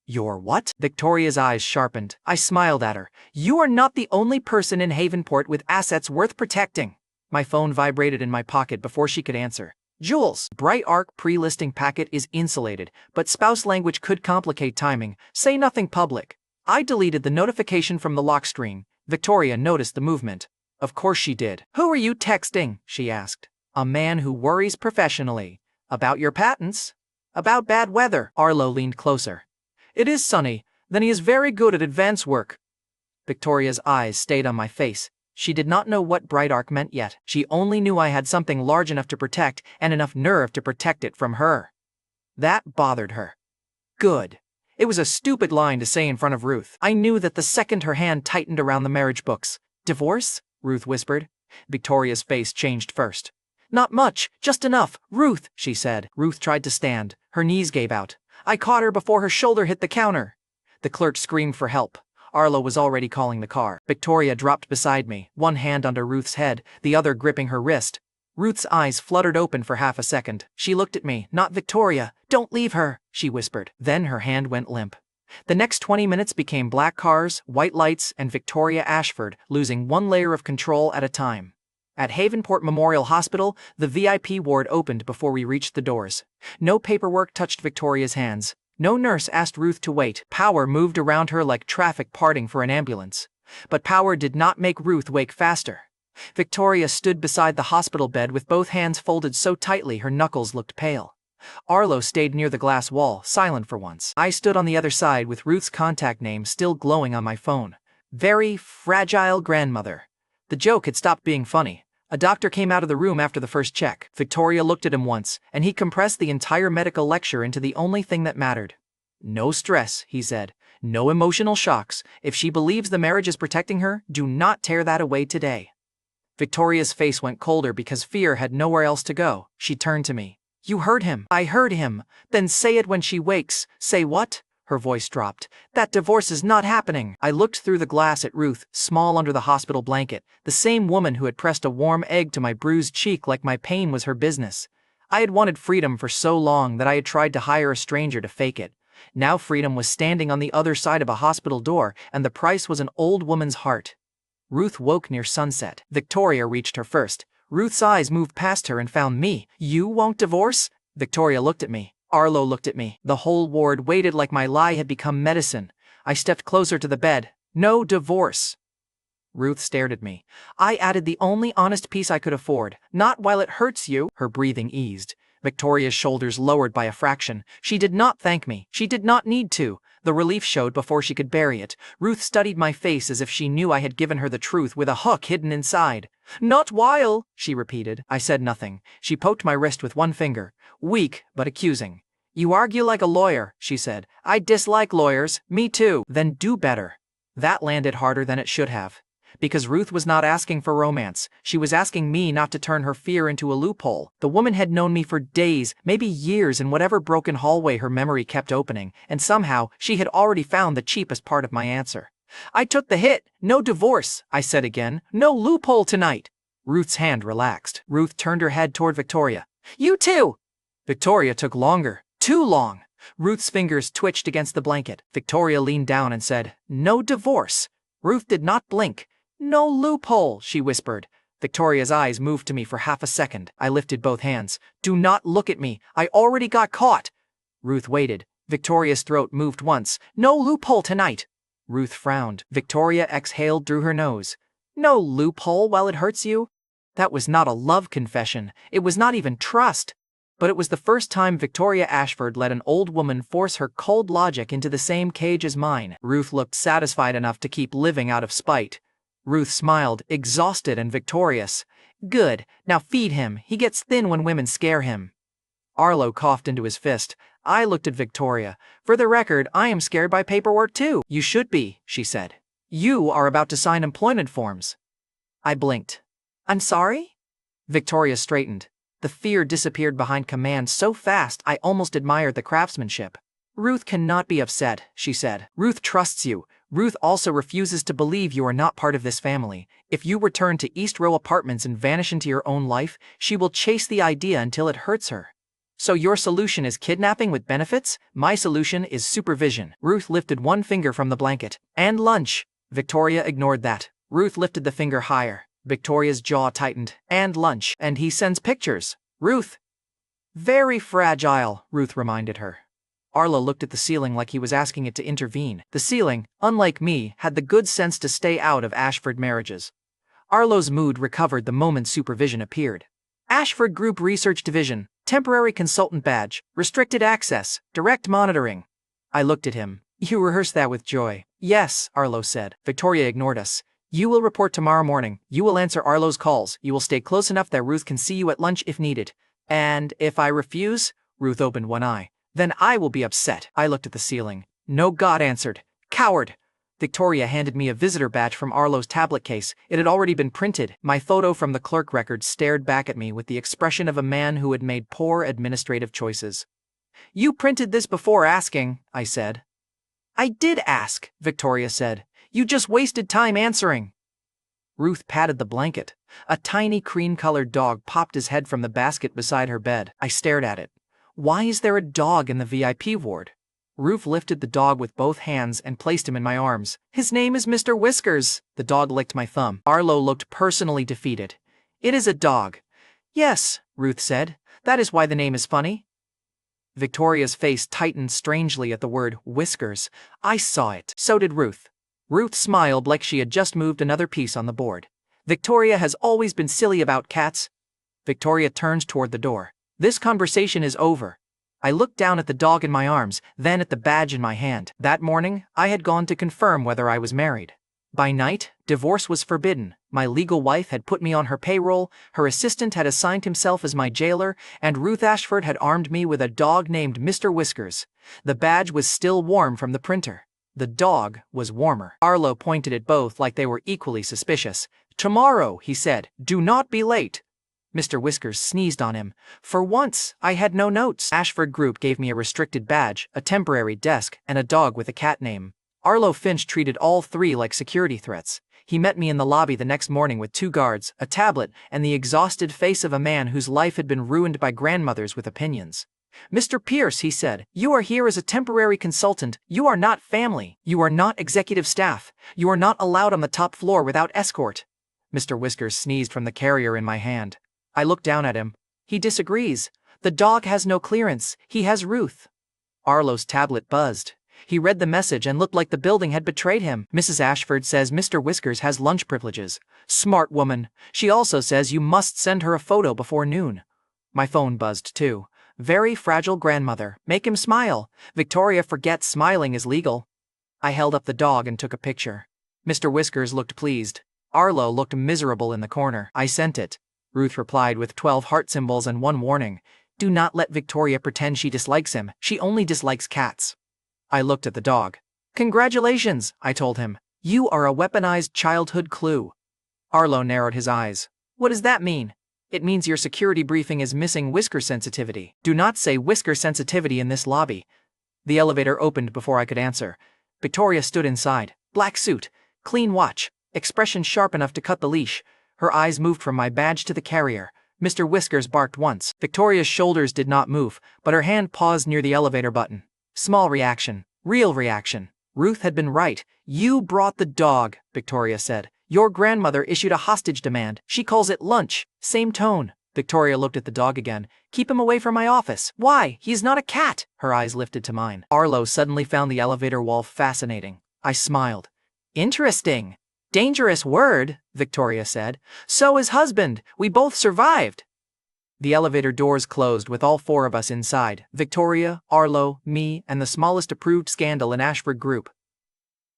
Your what? Victoria's eyes sharpened. I smiled at her. You are not the only person in Havenport with assets worth protecting. My phone vibrated in my pocket before she could answer. Jules, Bright Arc pre-listing packet is insulated, but spouse language could complicate timing. Say nothing public. I deleted the notification from the lock screen. Victoria noticed the movement. Of course she did. Who are you texting? She asked. A man who worries professionally. About your patents? About bad weather. Arlo leaned closer. It is sunny. Then he is very good at advance work. Victoria's eyes stayed on my face. She did not know what Bright Arc meant yet. She only knew I had something large enough to protect and enough nerve to protect it from her. That bothered her. Good. It was a stupid line to say in front of Ruth. I knew that the second her hand tightened around the marriage books. Divorce? Ruth whispered. Victoria's face changed first. Not much, just enough. Ruth, she said. Ruth tried to stand. Her knees gave out. I caught her before her shoulder hit the counter. The clerk screamed for help. Arlo was already calling the car. Victoria dropped beside me, one hand under Ruth's head, the other gripping her wrist. Ruth's eyes fluttered open for half a second. She looked at me. "Not Victoria. Don't leave her," she whispered. Then her hand went limp. The next 20 minutes became black cars, white lights, and Victoria Ashford, losing one layer of control at a time. At Havenport Memorial Hospital, the VIP ward opened before we reached the doors. No paperwork touched Victoria's hands. No nurse asked Ruth to wait. Power moved around her like traffic parting for an ambulance. But power did not make Ruth wake faster. Victoria stood beside the hospital bed with both hands folded so tightly her knuckles looked pale. Arlo stayed near the glass wall, silent for once. I stood on the other side with Ruth's contact name still glowing on my phone. Very fragile grandmother. The joke had stopped being funny. A doctor came out of the room after the first check. Victoria looked at him once, and he compressed the entire medical lecture into the only thing that mattered. "No stress," he said. "No emotional shocks. If she believes the marriage is protecting her, do not tear that away today." Victoria's face went colder because fear had nowhere else to go. She turned to me. "You heard him." "I heard him." "Then say it when she wakes." "Say what?" Her voice dropped. "That divorce is not happening." I looked through the glass at Ruth, small under the hospital blanket, the same woman who had pressed a warm egg to my bruised cheek like my pain was her business. I had wanted freedom for so long that I had tried to hire a stranger to fake it. Now freedom was standing on the other side of a hospital door, and the price was an old woman's heart. Ruth woke near sunset. Victoria reached her first. Ruth's eyes moved past her and found me. "You won't divorce?" Victoria looked at me. Arlo looked at me. The whole ward waited like my lie had become medicine. I stepped closer to the bed. "No divorce." Ruth stared at me. I added the only honest piece I could afford. "Not while it hurts you." Her breathing eased. Victoria's shoulders lowered by a fraction. She did not thank me. She did not need to. The relief showed before she could bury it. Ruth studied my face as if she knew I had given her the truth with a hook hidden inside. "Not while," she repeated. I said nothing. She poked my wrist with one finger. Weak, but accusing. "You argue like a lawyer," she said. "I dislike lawyers." "Me too." "Then do better." That landed harder than it should have. Because Ruth was not asking for romance. She was asking me not to turn her fear into a loophole. The woman had known me for days, maybe years, in whatever broken hallway her memory kept opening, and somehow she had already found the cheapest part of my answer. "I took the hit. No divorce," I said again. "No loophole tonight." Ruth's hand relaxed. Ruth turned her head toward Victoria. "You too." Victoria took longer. Too long. Ruth's fingers twitched against the blanket. Victoria leaned down and said, "No divorce." Ruth did not blink. "No loophole," she whispered. Victoria's eyes moved to me for half a second. I lifted both hands. "Do not look at me. I already got caught." Ruth waited. Victoria's throat moved once. "No loophole tonight." Ruth frowned. Victoria exhaled through her nose. "No loophole while it hurts you?" That was not a love confession. It was not even trust. But it was the first time Victoria Ashford let an old woman force her cold logic into the same cage as mine. Ruth looked satisfied enough to keep living out of spite. Ruth smiled, exhausted and victorious. "Good. Now feed him. He gets thin when women scare him." Arlo coughed into his fist. I looked at Victoria. "For the record, I am scared by paperwork too." "You should be," she said. "You are about to sign employment forms." I blinked. "I'm sorry?" Victoria straightened. The fear disappeared behind command so fast I almost admired the craftsmanship. "Ruth cannot be upset," she said. "Ruth trusts you. Ruth also refuses to believe you are not part of this family. If you return to East Row Apartments and vanish into your own life, she will chase the idea until it hurts her." "So your solution is kidnapping with benefits? My solution is supervision." Ruth lifted one finger from the blanket. "And lunch." Victoria ignored that. Ruth lifted the finger higher. Victoria's jaw tightened. "And lunch. And he sends pictures." Ruth. "Very fragile," Ruth reminded her. Arlo looked at the ceiling like he was asking it to intervene. The ceiling, unlike me, had the good sense to stay out of Ashford marriages. Arlo's mood recovered the moment supervision appeared. "Ashford Group Research Division, temporary consultant badge, restricted access, direct monitoring." I looked at him. "You rehearsed that with joy." "Yes," Arlo said. Victoria ignored us. "You will report tomorrow morning. You will answer Arlo's calls. You will stay close enough that Ruth can see you at lunch if needed." "And if I refuse?" Ruth opened one eye. "Then I will be upset." I looked at the ceiling. "No," God answered. "Coward." Victoria handed me a visitor badge from Arlo's tablet case. It had already been printed. My photo from the clerk record stared back at me with the expression of a man who had made poor administrative choices. "You printed this before asking," I said. I did ask, Victoria said. You just wasted time answering. Ruth patted the blanket. A tiny cream-colored dog popped his head from the basket beside her bed. I stared at it. Why is there a dog in the VIP ward? Ruth lifted the dog with both hands and placed him in my arms. His name is Mr. Whiskers. The dog licked my thumb. Arlo looked personally defeated. It is a dog. Yes, Ruth said. That is why the name is funny. Victoria's face tightened strangely at the word whiskers. I saw it. So did Ruth. Ruth smiled like she had just moved another piece on the board. Victoria has always been silly about cats. Victoria turned toward the door. This conversation is over. I looked down at the dog in my arms, then at the badge in my hand. That morning, I had gone to confirm whether I was married. By night, divorce was forbidden. My legal wife had put me on her payroll, her assistant had assigned himself as my jailer, and Ruth Ashford had armed me with a dog named Mr. Whiskers. The badge was still warm from the printer. The dog was warmer. Arlo pointed at both like they were equally suspicious. Tomorrow, he said, do not be late. Mr. Whiskers sneezed on him. For once, I had no notes. Ashford Group gave me a restricted badge, a temporary desk, and a dog with a cat name. Arlo Finch treated all three like security threats. He met me in the lobby the next morning with 2 guards, a tablet, and the exhausted face of a man whose life had been ruined by grandmothers with opinions. Mr. Pierce, he said, you are here as a temporary consultant. You are not family. You are not executive staff. You are not allowed on the top floor without escort. Mr. Whiskers sneezed from the carrier in my hand. I looked down at him. He disagrees. The dog has no clearance. He has Ruth. Arlo's tablet buzzed. He read the message and looked like the building had betrayed him. Mrs. Ashford says Mr. Whiskers has lunch privileges. Smart woman. She also says you must send her a photo before noon. My phone buzzed too. Very fragile grandmother. Make him smile. Victoria forgets smiling is legal. I held up the dog and took a picture. Mr. Whiskers looked pleased. Arlo looked miserable in the corner. I sent it. Ruth replied with 12 heart symbols and 1 warning. Do not let Victoria pretend she dislikes him. She only dislikes cats. I looked at the dog. Congratulations, I told him. You are a weaponized childhood clue. Arlo narrowed his eyes. What does that mean? It means your security briefing is missing whisker sensitivity. Do not say whisker sensitivity in this lobby. The elevator opened before I could answer. Victoria stood inside. Black suit, clean watch, expression sharp enough to cut the leash. Her eyes moved from my badge to the carrier. Mr. Whiskers barked once. Victoria's shoulders did not move, but her hand paused near the elevator button. Small reaction. Real reaction. Ruth had been right. You brought the dog, Victoria said. Your grandmother issued a hostage demand. She calls it lunch. Same tone. Victoria looked at the dog again. Keep him away from my office. Why? He's not a cat. Her eyes lifted to mine. Arlo suddenly found the elevator wall fascinating. I smiled. Interesting. Dangerous word, Victoria said. So is husband. We both survived. The elevator doors closed with all 4 of us inside. Victoria, Arlo, me, and the smallest approved scandal in Ashford Group.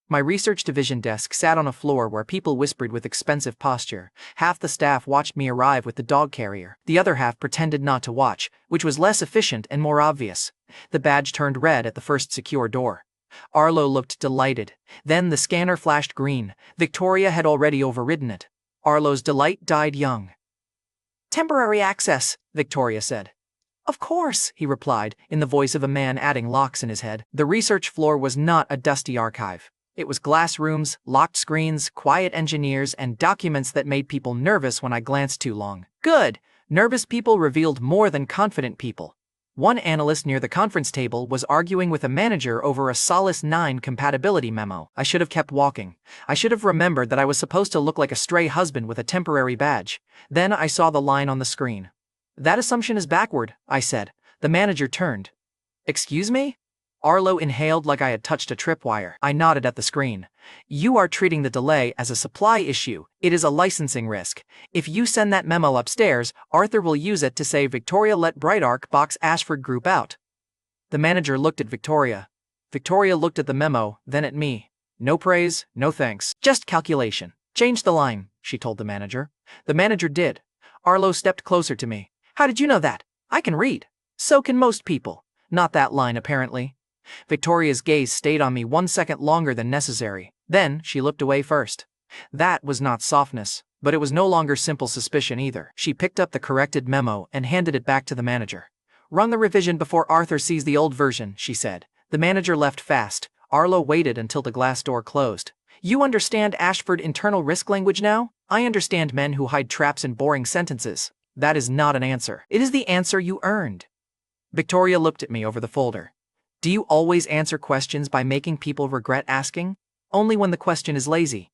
My research division desk sat on a floor where people whispered with expensive posture. Half the staff watched me arrive with the dog carrier. The other half pretended not to watch, which was less efficient and more obvious. The badge turned red at the first secure door. Arlo looked delighted. Then the scanner flashed green. Victoria had already overridden it. Arlo's delight died young. Temporary access, Victoria said. Of course, he replied, in the voice of a man adding locks in his head. The research floor was not a dusty archive. It was glass rooms, locked screens, quiet engineers, and documents that made people nervous when I glanced too long. Good. Nervous people revealed more than confident people. One analyst near the conference table was arguing with a manager over a Solace 9 compatibility memo. I should have kept walking. I should have remembered that I was supposed to look like a stray husband with a temporary badge. Then I saw the line on the screen. That assumption is backward, I said. The manager turned. Excuse me? Arlo inhaled like I had touched a tripwire. I nodded at the screen. You are treating the delay as a supply issue. It is a licensing risk. If you send that memo upstairs, Arthur will use it to say Victoria let Brightark box Ashford Group out. The manager looked at Victoria. Victoria looked at the memo, then at me. No praise, no thanks. Just calculation. Change the line, she told the manager. The manager did. Arlo stepped closer to me. How did you know that? I can read. So can most people. Not that line, apparently. Victoria's gaze stayed on me 1 second longer than necessary. Then she looked away first. That was not softness, but it was no longer simple suspicion either. She picked up the corrected memo and handed it back to the manager. Run the revision before Arthur sees the old version, she said. The manager left fast. Arlo waited until the glass door closed. You understand Ashford internal risk language now? I understand men who hide traps in boring sentences. That is not an answer. It is the answer you earned. Victoria looked at me over the folder. Do you always answer questions by making people regret asking? Only when the question is lazy.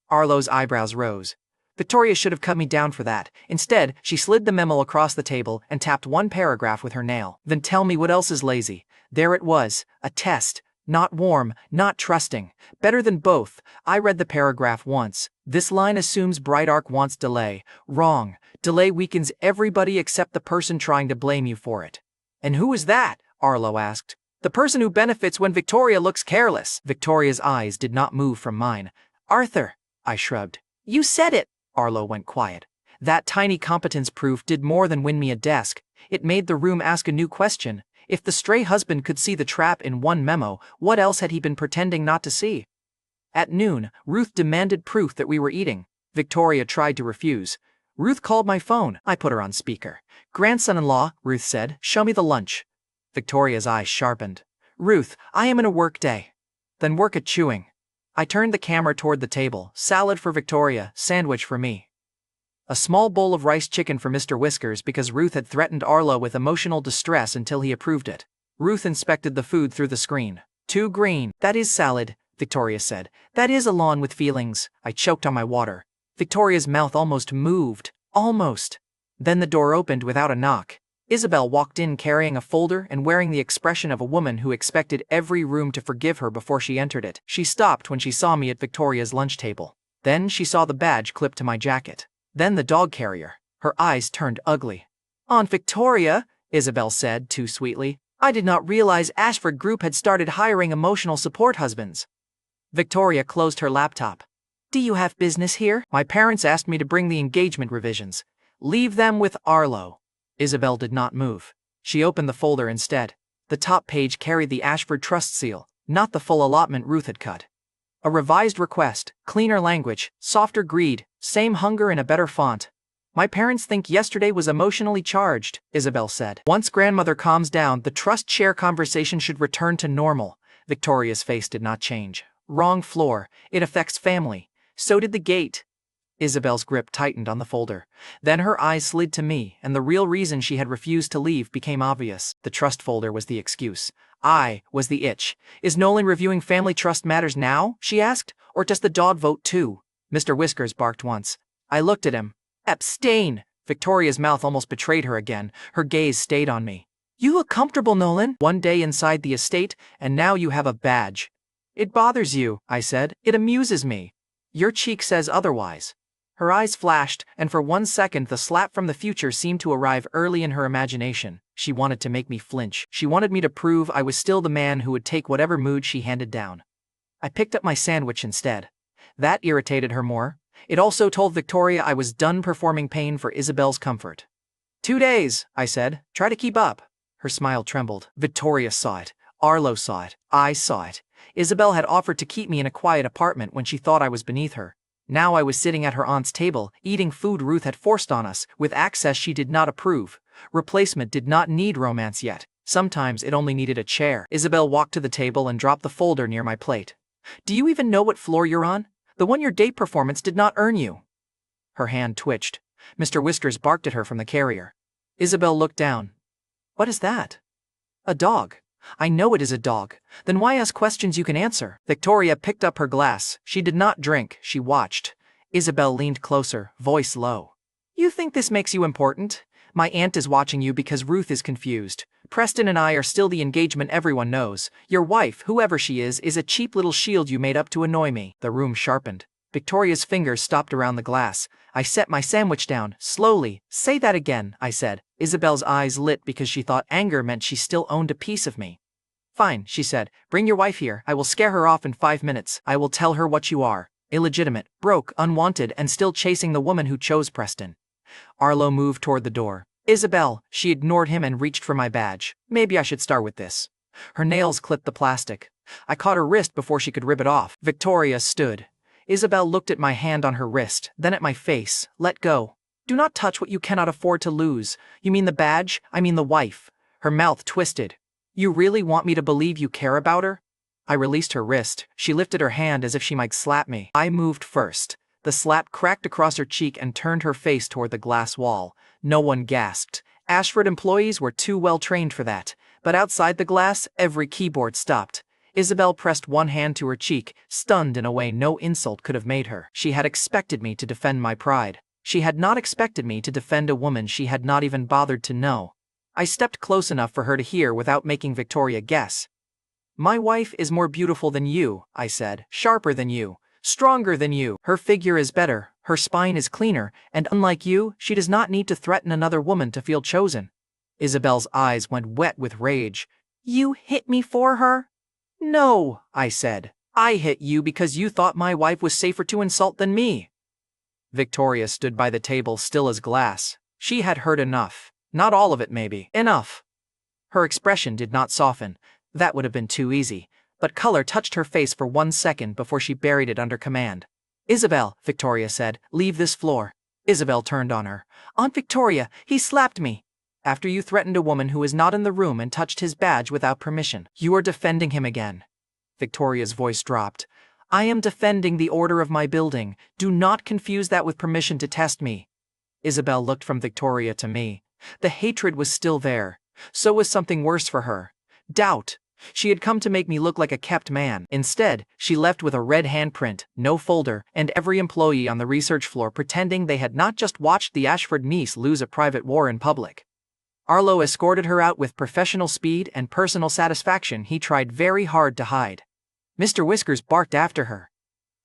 Arlo's eyebrows rose. Victoria should have cut me down for that. Instead, she slid the memo across the table and tapped one paragraph with her nail. Then tell me what else is lazy. There it was, a test. Not warm, not trusting. Better than both. I read the paragraph once. This line assumes Bright Arc wants delay. Wrong. Delay weakens everybody except the person trying to blame you for it. And who is that? Arlo asked. The person who benefits when Victoria looks careless. Victoria's eyes did not move from mine. Arthur. I shrugged. You said it. Arlo went quiet. That tiny competence proof did more than win me a desk. It made the room ask a new question. If the stray husband could see the trap in one memo, what else had he been pretending not to see? At noon, Ruth demanded proof that we were eating. Victoria tried to refuse. Ruth called my phone. I put her on speaker. Grandson-in-law, Ruth said, show me the lunch. Victoria's eyes sharpened. Ruth, I am in a work day. Then work at chewing. I turned the camera toward the table. Salad for Victoria, sandwich for me. A small bowl of rice chicken for Mr. Whiskers because Ruth had threatened Arlo with emotional distress until he approved it. Ruth inspected the food through the screen. Too green. That is salad, Victoria said. That is a lawn with feelings. I choked on my water. Victoria's mouth almost moved. Almost. Then the door opened without a knock. Isabel walked in carrying a folder and wearing the expression of a woman who expected every room to forgive her before she entered it. She stopped when she saw me at Victoria's lunch table. Then she saw the badge clipped to my jacket. Then the dog carrier. Her eyes turned ugly. Aunt Victoria, Isabel said too sweetly, I did not realize Ashford Group had started hiring emotional support husbands. Victoria closed her laptop. Do you have business here? My parents asked me to bring the engagement revisions. Leave them with Arlo. Isabel did not move. She opened the folder instead. The top page carried the Ashford Trust seal, not the full allotment Ruth had cut. A revised request, cleaner language, softer greed, same hunger in a better font. My parents think yesterday was emotionally charged, Isabel said. Once grandmother calms down, the trust share conversation should return to normal. Victoria's face did not change. Wrong floor. It affects family. So did the gate. Isabel's grip tightened on the folder. Then her eyes slid to me, and the real reason she had refused to leave became obvious. The trust folder was the excuse. I was the itch. Is Nolan reviewing family trust matters now? She asked. Or does the dog vote too? Mr. Whiskers barked once. I looked at him. Abstain! Victoria's mouth almost betrayed her again. Her gaze stayed on me. You look comfortable, Nolan. One day inside the estate, and now you have a badge. It bothers you, I said. It amuses me. Your cheek says otherwise. Her eyes flashed, and for 1 second the slap from the future seemed to arrive early in her imagination. She wanted to make me flinch. She wanted me to prove I was still the man who would take whatever mood she handed down. I picked up my sandwich instead. That irritated her more. It also told Victoria I was done performing pain for Isabel's comfort. 2 days, I said. Try to keep up. Her smile trembled. Victoria saw it. Arlo saw it. I saw it. Isabel had offered to keep me in a quiet apartment when she thought I was beneath her. Now I was sitting at her aunt's table, eating food Ruth had forced on us, with access she did not approve. Replacement did not need romance yet. Sometimes it only needed a chair. Isabel walked to the table and dropped the folder near my plate. Do you even know what floor you're on? The one your date performance did not earn you. Her hand twitched. Mr. Whiskers barked at her from the carrier. Isabel looked down. What is that? A dog. I know it is a dog. Then why ask questions you can answer? Victoria picked up her glass. She did not drink, she watched. Isabel leaned closer, voice low. You think this makes you important? My aunt is watching you because Ruth is confused. Preston and I are still the engagement everyone knows. Your wife, whoever she is a cheap little shield you made up to annoy me. The room sharpened. Victoria's fingers stopped around the glass. I set my sandwich down, slowly. Say that again, I said. Isabel's eyes lit because she thought anger meant she still owned a piece of me. Fine, she said. Bring your wife here. I will scare her off in 5 minutes. I will tell her what you are. Illegitimate, broke, unwanted, and still chasing the woman who chose Preston. Arlo moved toward the door. Isabel, she ignored him and reached for my badge. Maybe I should start with this. Her nails clipped the plastic. I caught her wrist before she could rip it off. Victoria stood. Isabel looked at my hand on her wrist, then at my face. Let go. Do not touch what you cannot afford to lose. You mean the badge? I mean the wife. Her mouth twisted. You really want me to believe you care about her? I released her wrist. She lifted her hand as if she might slap me. I moved first. The slap cracked across her cheek and turned her face toward the glass wall. No one gasped. Ashford employees were too well trained for that. But outside the glass, every keyboard stopped. Isabel pressed one hand to her cheek, stunned in a way no insult could have made her. She had expected me to defend my pride. She had not expected me to defend a woman she had not even bothered to know. I stepped close enough for her to hear without making Victoria guess. "My wife is more beautiful than you," I said, "sharper than you, stronger than you. Her figure is better, her spine is cleaner, and unlike you, she does not need to threaten another woman to feel chosen." Isabel's eyes went wet with rage. "You hit me for her?" "No," I said. "I hit you because you thought my wife was safer to insult than me." Victoria stood by the table still as glass. She had heard enough. Not all of it, maybe. Enough. Her expression did not soften. That would have been too easy. But color touched her face for 1 second before she buried it under command. "Isabel," Victoria said, "leave this floor." Isabel turned on her. "Aunt Victoria, he slapped me." "After you threatened a woman who was not in the room and touched his badge without permission. You are defending him again." Victoria's voice dropped. "I am defending the order of my building. Do not confuse that with permission to test me." Isabel looked from Victoria to me. The hatred was still there. So was something worse for her. Doubt. She had come to make me look like a kept man. Instead, she left with a red handprint, no folder, and every employee on the research floor pretending they had not just watched the Ashford niece lose a private war in public. Arlo escorted her out with professional speed and personal satisfaction he tried very hard to hide. Mr. Whiskers barked after her.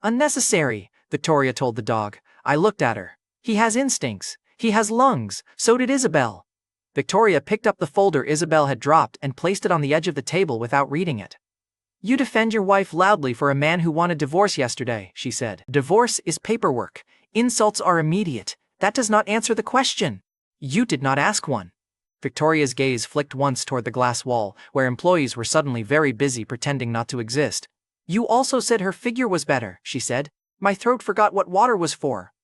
"Unnecessary," Victoria told the dog. I looked at her. "He has instincts. He has lungs. So did Isabel." Victoria picked up the folder Isabel had dropped and placed it on the edge of the table without reading it. "You defend your wife loudly for a man who wanted divorce yesterday," she said. "Divorce is paperwork. Insults are immediate. That does not answer the question. You did not ask one." Victoria's gaze flicked once toward the glass wall, where employees were suddenly very busy pretending not to exist. "You also said her figure was better," she said. "My throat forgot what water was for."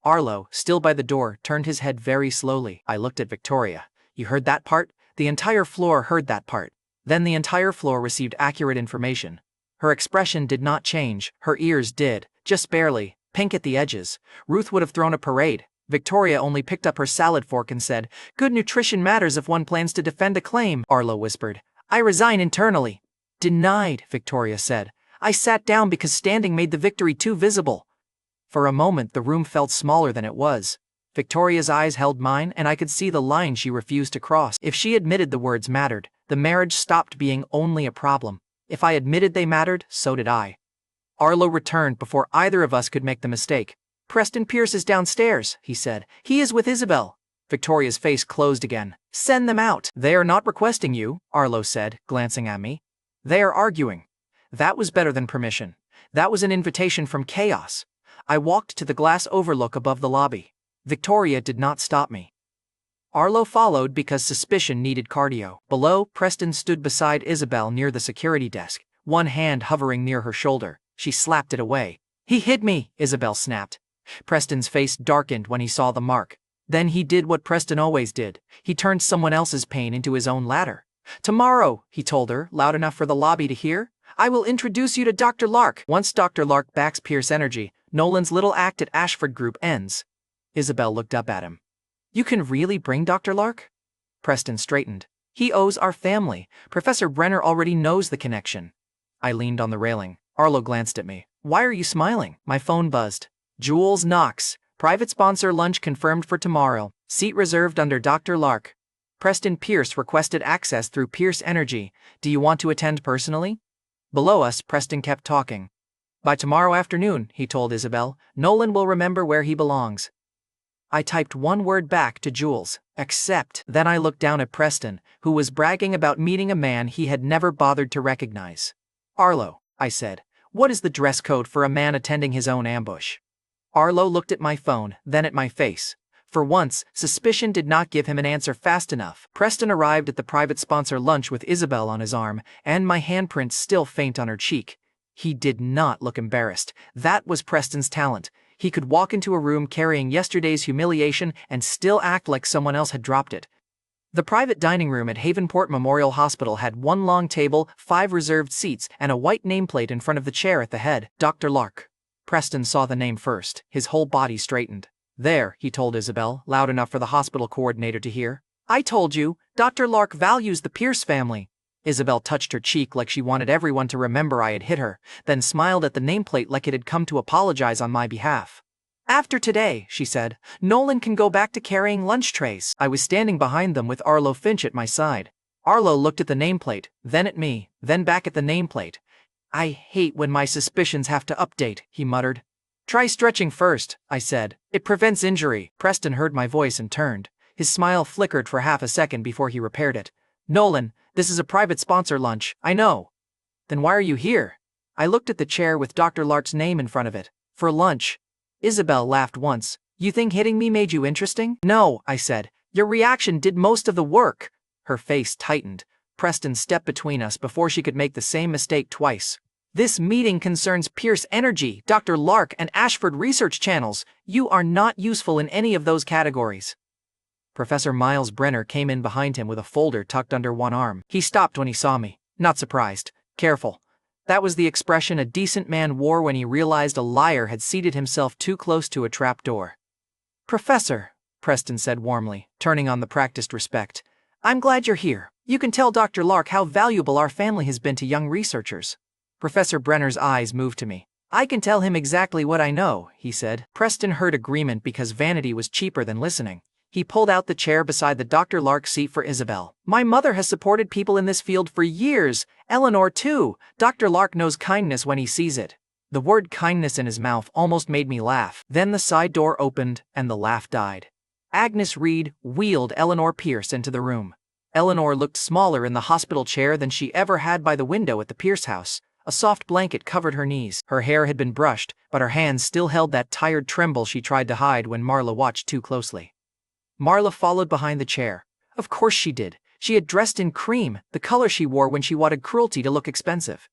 Arlo, still by the door, turned his head very slowly. I looked at Victoria. "You heard that part?" The entire floor heard that part. Then the entire floor received accurate information. Her expression did not change, her ears did, just barely, pink at the edges. Ruth would have thrown a parade. Victoria only picked up her salad fork and said, "Good nutrition matters if one plans to defend a claim," Arlo whispered. "I resign internally." "Denied," Victoria said. "I sat down because standing made the victory too visible." For a moment the room felt smaller than it was. Victoria's eyes held mine and I could see the line she refused to cross. If she admitted the words mattered, the marriage stopped being only a problem. If I admitted they mattered, so did I. Arlo returned before either of us could make the mistake. "Preston Pierce is downstairs," he said. "He is with Isabel." Victoria's face closed again. "Send them out." "They are not requesting you," Arlo said, glancing at me. "They are arguing." That was better than permission. That was an invitation from chaos. I walked to the glass overlook above the lobby. Victoria did not stop me. Arlo followed because suspicion needed cardio. Below, Preston stood beside Isabel near the security desk, one hand hovering near her shoulder. She slapped it away. "He hit me," Isabel snapped. Preston's face darkened when he saw the mark. Then he did what Preston always did. He turned someone else's pain into his own ladder. "Tomorrow," he told her, loud enough for the lobby to hear, "I will introduce you to Dr. Lark. Once Dr. Lark backs Pierce Energy, Nolan's little act at Ashford Group ends." Isabel looked up at him. "You can really bring Dr. Lark?" Preston straightened. "He owes our family. Professor Brenner already knows the connection." I leaned on the railing. Arlo glanced at me. "Why are you smiling?" My phone buzzed. Jules Knox. Private sponsor lunch confirmed for tomorrow. Seat reserved under Dr. Lark. Preston Pierce requested access through Pierce Energy. Do you want to attend personally? Below us, Preston kept talking. "By tomorrow afternoon," he told Isabel, "Nolan will remember where he belongs." I typed one word back to Jules, "Accept." Then I looked down at Preston, who was bragging about meeting a man he had never bothered to recognize. "Arlo," I said, "what is the dress code for a man attending his own ambush?" Arlo looked at my phone, then at my face. For once, suspicion did not give him an answer fast enough. Preston arrived at the private sponsor lunch with Isabel on his arm, and my handprint still faint on her cheek. He did not look embarrassed. That was Preston's talent. He could walk into a room carrying yesterday's humiliation and still act like someone else had dropped it. The private dining room at Havenport Memorial Hospital had one long table, 5 reserved seats, and a white nameplate in front of the chair at the head. Dr. Lark. Preston saw the name first. His whole body straightened. There, he told Isabel, loud enough for the hospital coordinator to hear. I told you, Dr. Lark values the Pierce family. Isabel touched her cheek like she wanted everyone to remember I had hit her, then smiled at the nameplate like it had come to apologize on my behalf. After today, she said, Nolan can go back to carrying lunch trays. I was standing behind them with Arlo Finch at my side. Arlo looked at the nameplate, then at me, then back at the nameplate. I hate when my suspicions have to update, he muttered. Try stretching first, I said. It prevents injury. Preston heard my voice and turned. His smile flickered for half a second before he repaired it. Nolan, this is a private sponsor lunch, I know. Then why are you here? I looked at the chair with Dr. Lark's name in front of it. For lunch. Isabel laughed once. You think hitting me made you interesting? No, I said. Your reaction did most of the work. Her face tightened. Preston stepped between us before she could make the same mistake twice. This meeting concerns Pierce Energy, Dr. Lark, and Ashford research channels. You are not useful in any of those categories. Professor Miles Brenner came in behind him with a folder tucked under one arm. He stopped when he saw me. Not surprised. Careful. That was the expression a decent man wore when he realized a liar had seated himself too close to a trap door. Professor, Preston said warmly, turning on the practiced respect. I'm glad you're here. You can tell Dr. Lark how valuable our family has been to young researchers. Professor Brenner's eyes moved to me. I can tell him exactly what I know, he said. Preston heard agreement because vanity was cheaper than listening. He pulled out the chair beside the Dr. Lark seat for Isabel. My mother has supported people in this field for years. Eleanor, too. Dr. Lark knows kindness when he sees it. The word kindness in his mouth almost made me laugh. Then the side door opened, and the laugh died. Agnes Reed wheeled Eleanor Pierce into the room. Eleanor looked smaller in the hospital chair than she ever had by the window at the Pierce house. A soft blanket covered her knees. Her hair had been brushed, but her hands still held that tired tremble she tried to hide when Marla watched too closely. Marla followed behind the chair. Of course she did. She had dressed in cream, the color she wore when she wanted cruelty to look expensive.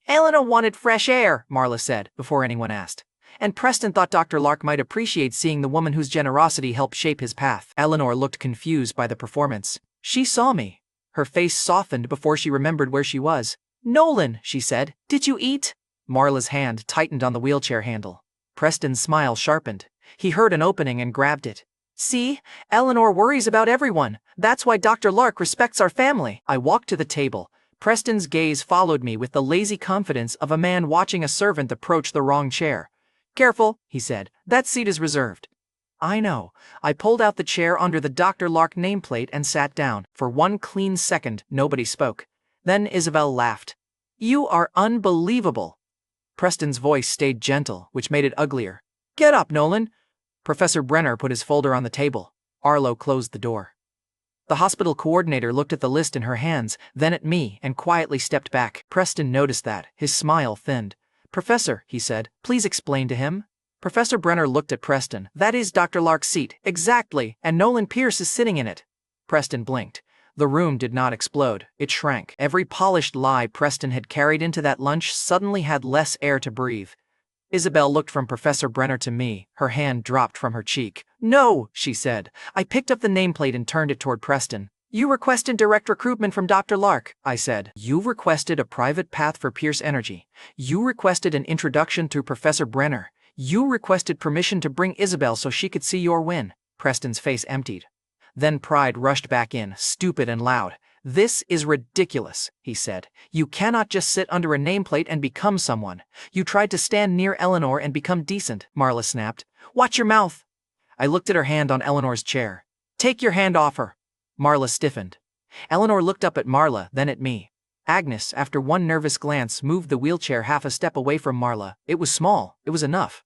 Eleanor wanted fresh air, Marla said, before anyone asked. And Preston thought Dr. Lark might appreciate seeing the woman whose generosity helped shape his path. Eleanor looked confused by the performance. She saw me. Her face softened before she remembered where she was. Nolan, she said, did you eat? Marla's hand tightened on the wheelchair handle. Preston's smile sharpened. He heard an opening and grabbed it. See, Eleanor worries about everyone. That's why Dr. Lark respects our family. I walked to the table. Preston's gaze followed me with the lazy confidence of a man watching a servant approach the wrong chair. Careful, he said. That seat is reserved. I know. I pulled out the chair under the Dr. Lark nameplate and sat down. For one clean second, nobody spoke. Then Isabel laughed. You are unbelievable. Preston's voice stayed gentle, which made it uglier. Get up, Nolan. Professor Brenner put his folder on the table. Arlo closed the door. The hospital coordinator looked at the list in her hands, then at me, and quietly stepped back. Preston noticed that. His smile thinned. Professor, he said, please explain to him. Professor Brenner looked at Preston. That is Dr. Lark's seat. Exactly, and Nolan Pierce is sitting in it. Preston blinked. The room did not explode. It shrank. Every polished lie Preston had carried into that lunch suddenly had less air to breathe. Isabel looked from Professor Brenner to me. Her hand dropped from her cheek. No, she said. I picked up the nameplate and turned it toward Preston. You requested direct recruitment from Dr. Lark, I said. You requested a private path for Pierce Energy. You requested an introduction through Professor Brenner. You requested permission to bring Isabel so she could see your win. Preston's face emptied. Then pride rushed back in, stupid and loud. This is ridiculous, he said. You cannot just sit under a nameplate and become someone. You tried to stand near Eleanor and become decent, Marla snapped. Watch your mouth. I looked at her hand on Eleanor's chair. Take your hand off her. Marla stiffened. Eleanor looked up at Marla, then at me. Agnes, after one nervous glance, moved the wheelchair half a step away from Marla. It was small. It was enough.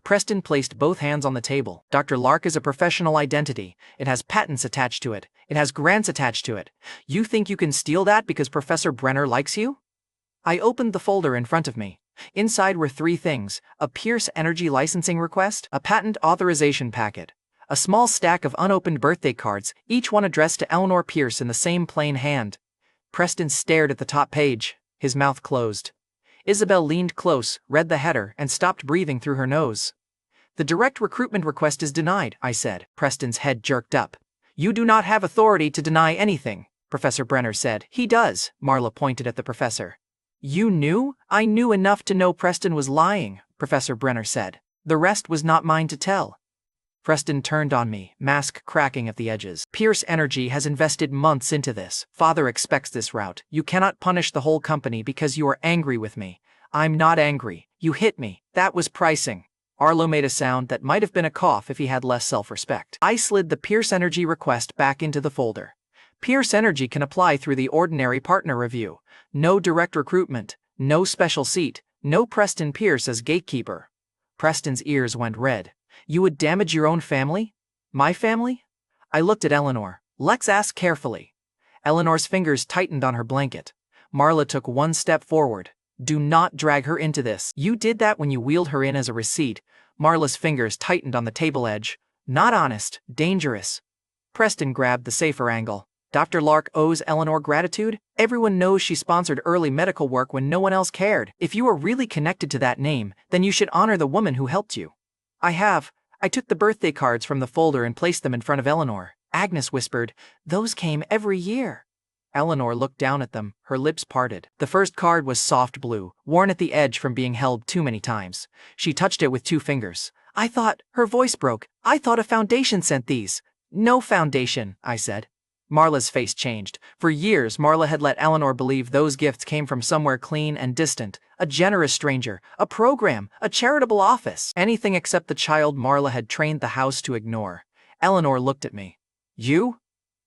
Preston placed both hands on the table. Dr. Lark is a professional identity. It has patents attached to it. It has grants attached to it. You think you can steal that because Professor Brenner likes you? I opened the folder in front of me. Inside were 3 things: a Pierce Energy licensing request, a patent authorization packet, a small stack of unopened birthday cards, each one addressed to Eleanor Pierce in the same plain hand. Preston stared at the top page. His mouth closed. Isabel leaned close, read the header, and stopped breathing through her nose. The direct recruitment request is denied, I said. Preston's head jerked up. You do not have authority to deny anything, Professor Brenner said. He does, Marla pointed at the professor. You knew? I knew enough to know Preston was lying, Professor Brenner said. The rest was not mine to tell. Preston turned on me, mask cracking at the edges. Pierce Energy has invested months into this. Father expects this route. You cannot punish the whole company because you are angry with me. I'm not angry. You hit me. That was pricing. Arlo made a sound that might have been a cough if he had less self-respect. I slid the Pierce Energy request back into the folder. Pierce Energy can apply through the ordinary partner review. No direct recruitment, no special seat, no Preston Pierce as gatekeeper. Preston's ears went red. You would damage your own family? My family? I looked at Eleanor. Let's ask carefully. Eleanor's fingers tightened on her blanket. Marla took one step forward. Do not drag her into this. You did that when you wheeled her in as a receipt. Marla's fingers tightened on the table edge. Not honest, dangerous. Preston grabbed the safer angle. Dr. Lark owes Eleanor gratitude. Everyone knows she sponsored early medical work when no one else cared. If you are really connected to that name, then you should honor the woman who helped you. I have. I took the birthday cards from the folder and placed them in front of Eleanor. Agnes whispered, those came every year. Eleanor looked down at them, her lips parted. The first card was soft blue, worn at the edge from being held too many times. She touched it with 2 fingers. I thought, her voice broke, I thought a foundation sent these. No foundation, I said. Marla's face changed. For years, Marla had let Eleanor believe those gifts came from somewhere clean and distant, a generous stranger, a program, a charitable office, anything except the child Marla had trained the house to ignore. Eleanor looked at me. You?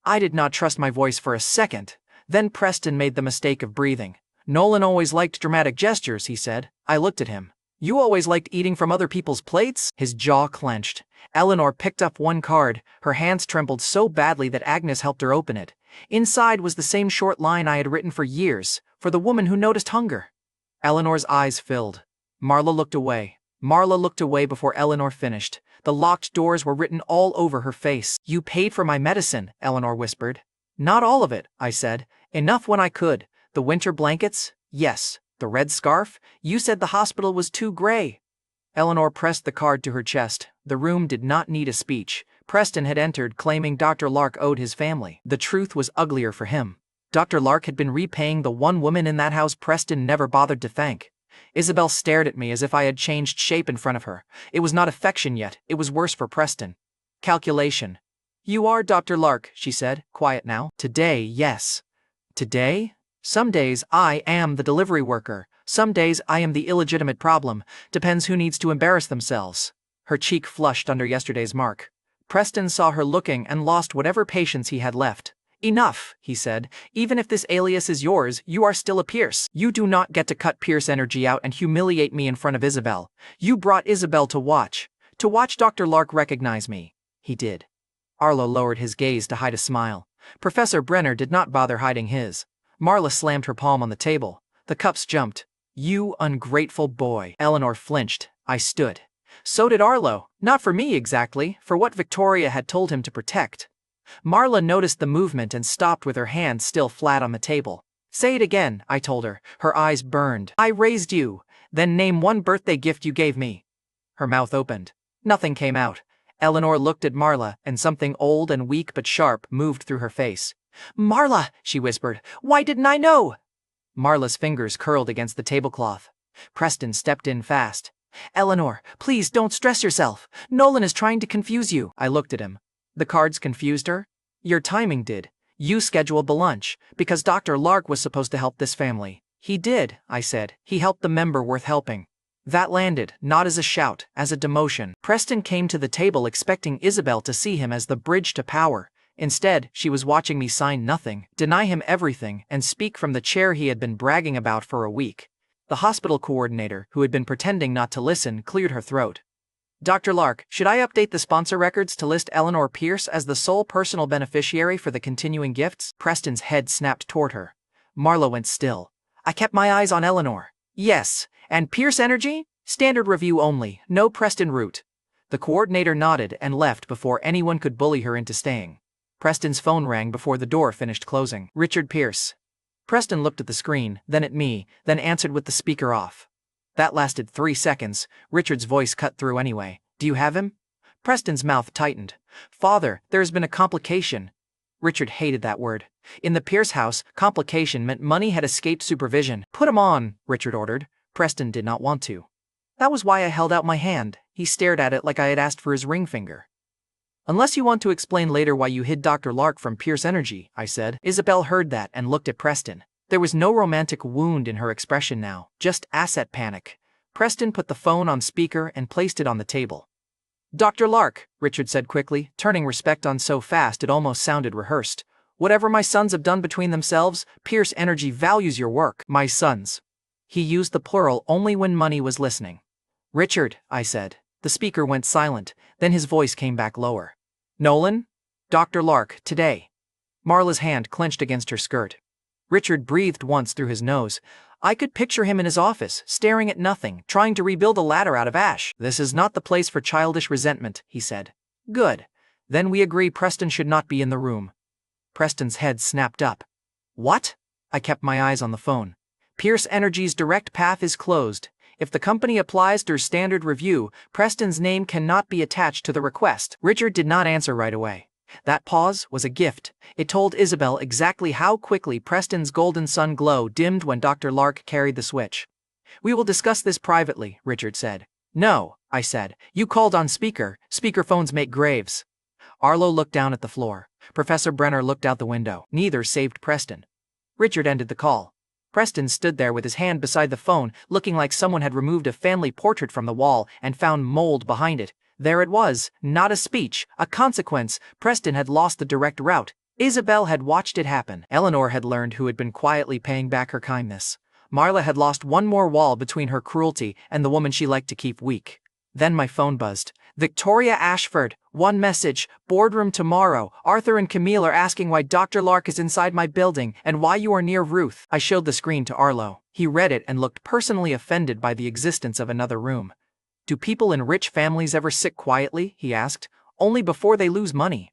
I did not trust my voice for a second. Then Preston made the mistake of breathing. Nolan always liked dramatic gestures, he said. I looked at him. You always liked eating from other people's plates? His jaw clenched. Eleanor picked up one card. Her hands trembled so badly that Agnes helped her open it. Inside was the same short line I had written for years, for the woman who noticed hunger. Eleanor's eyes filled. Marla looked away. Marla looked away before Eleanor finished. The locked doors were written all over her face. You paid for my medicine, Eleanor whispered. Not all of it, I said. Enough when I could. The winter blankets? Yes. The red scarf? You said the hospital was too gray. Eleanor pressed the card to her chest. The room did not need a speech. Preston had entered claiming Dr. Lark owed his family. The truth was uglier for him. Dr. Lark had been repaying the one woman in that house Preston never bothered to thank. Isabel stared at me as if I had changed shape in front of her. It was not affection yet, it was worse for Preston. Calculation. You are Dr. Lark, she said, quiet now. Today, yes. Today? Some days I am the delivery worker. Some days I am the illegitimate problem. Depends who needs to embarrass themselves. Her cheek flushed under yesterday's mark. Preston saw her looking and lost whatever patience he had left. Enough, he said. Even if this alias is yours, you are still a Pierce. You do not get to cut Pierce Energy out and humiliate me in front of Isabel. You brought Isabel to watch Dr. Lark recognize me. He did. Arlo lowered his gaze to hide a smile. Professor Brenner did not bother hiding his. Marla slammed her palm on the table. The cups jumped. You ungrateful boy. Eleanor flinched. I stood. So did Arlo. Not for me exactly, for what Victoria had told him to protect. Marla noticed the movement and stopped with her hand still flat on the table. Say it again, I told her. Her eyes burned. I raised you. Then name one birthday gift you gave me. Her mouth opened. Nothing came out. Eleanor looked at Marla, and something old and weak but sharp moved through her face. Marla, she whispered. Why didn't I know? Marla's fingers curled against the tablecloth. Preston stepped in fast. Eleanor, please don't stress yourself. Nolan is trying to confuse you. I looked at him. The cards confused her? Your timing did. You scheduled the lunch, because Dr. Lark was supposed to help this family. He did, I said. He helped the member worth helping. That landed, not as a shout, as a demotion. Preston came to the table expecting Isabel to see him as the bridge to power. Instead, she was watching me sign nothing, deny him everything, and speak from the chair he had been bragging about for a week. The hospital coordinator, who had been pretending not to listen, cleared her throat. Dr. Lark, should I update the sponsor records to list Eleanor Pierce as the sole personal beneficiary for the continuing gifts? Preston's head snapped toward her. Marla went still. I kept my eyes on Eleanor. Yes, and Pierce Energy? Standard review only, no Preston route. The coordinator nodded and left before anyone could bully her into staying. Preston's phone rang before the door finished closing. Richard Pierce. Preston looked at the screen, then at me, then answered with the speaker off. That lasted 3 seconds. Richard's voice cut through anyway. Do you have him? Preston's mouth tightened. Father, there has been a complication. Richard hated that word. In the Pierce house, complication meant money had escaped supervision. Put him on, Richard ordered. Preston did not want to. That was why I held out my hand. He stared at it like I had asked for his ring finger. Unless you want to explain later why you hid Dr. Lark from Pierce Energy, I said. Isabel heard that and looked at Preston. There was no romantic wound in her expression now, just asset panic. Preston put the phone on speaker and placed it on the table. Dr. Lark, Richard said quickly, turning respect on so fast it almost sounded rehearsed. Whatever my sons have done between themselves, Pierce Energy values your work. My sons. He used the plural only when money was listening. Richard, I said. The speaker went silent, then his voice came back lower. Nolan? Dr. Lark, today. Marla's hand clenched against her skirt. Richard breathed once through his nose. I could picture him in his office, staring at nothing, trying to rebuild a ladder out of ash. This is not the place for childish resentment, he said. Good. Then we agree Preston should not be in the room. Preston's head snapped up. What? I kept my eyes on the phone. Pierce Energy's direct path is closed. If the company applies through standard review, Preston's name cannot be attached to the request. Richard did not answer right away. That pause was a gift. It told Isabel exactly how quickly Preston's golden sun glow dimmed when Dr. Lark carried the switch. We will discuss this privately, Richard said. No, I said. You called on speaker. Speakerphones make graves. Arlo looked down at the floor. Professor Brenner looked out the window. Neither saved Preston. Richard ended the call. Preston stood there with his hand beside the phone, looking like someone had removed a family portrait from the wall and found mold behind it. There it was, not a speech, a consequence. Preston had lost the direct route. Isabel had watched it happen. Eleanor had learned who had been quietly paying back her kindness. Marla had lost one more wall between her cruelty and the woman she liked to keep weak. Then my phone buzzed. Victoria Ashford, one message, boardroom tomorrow. Arthur and Camille are asking why Dr. Lark is inside my building and why you are near Ruth. I showed the screen to Arlo. He read it and looked personally offended by the existence of another room. Do people in rich families ever sit quietly? He asked. Only before they lose money.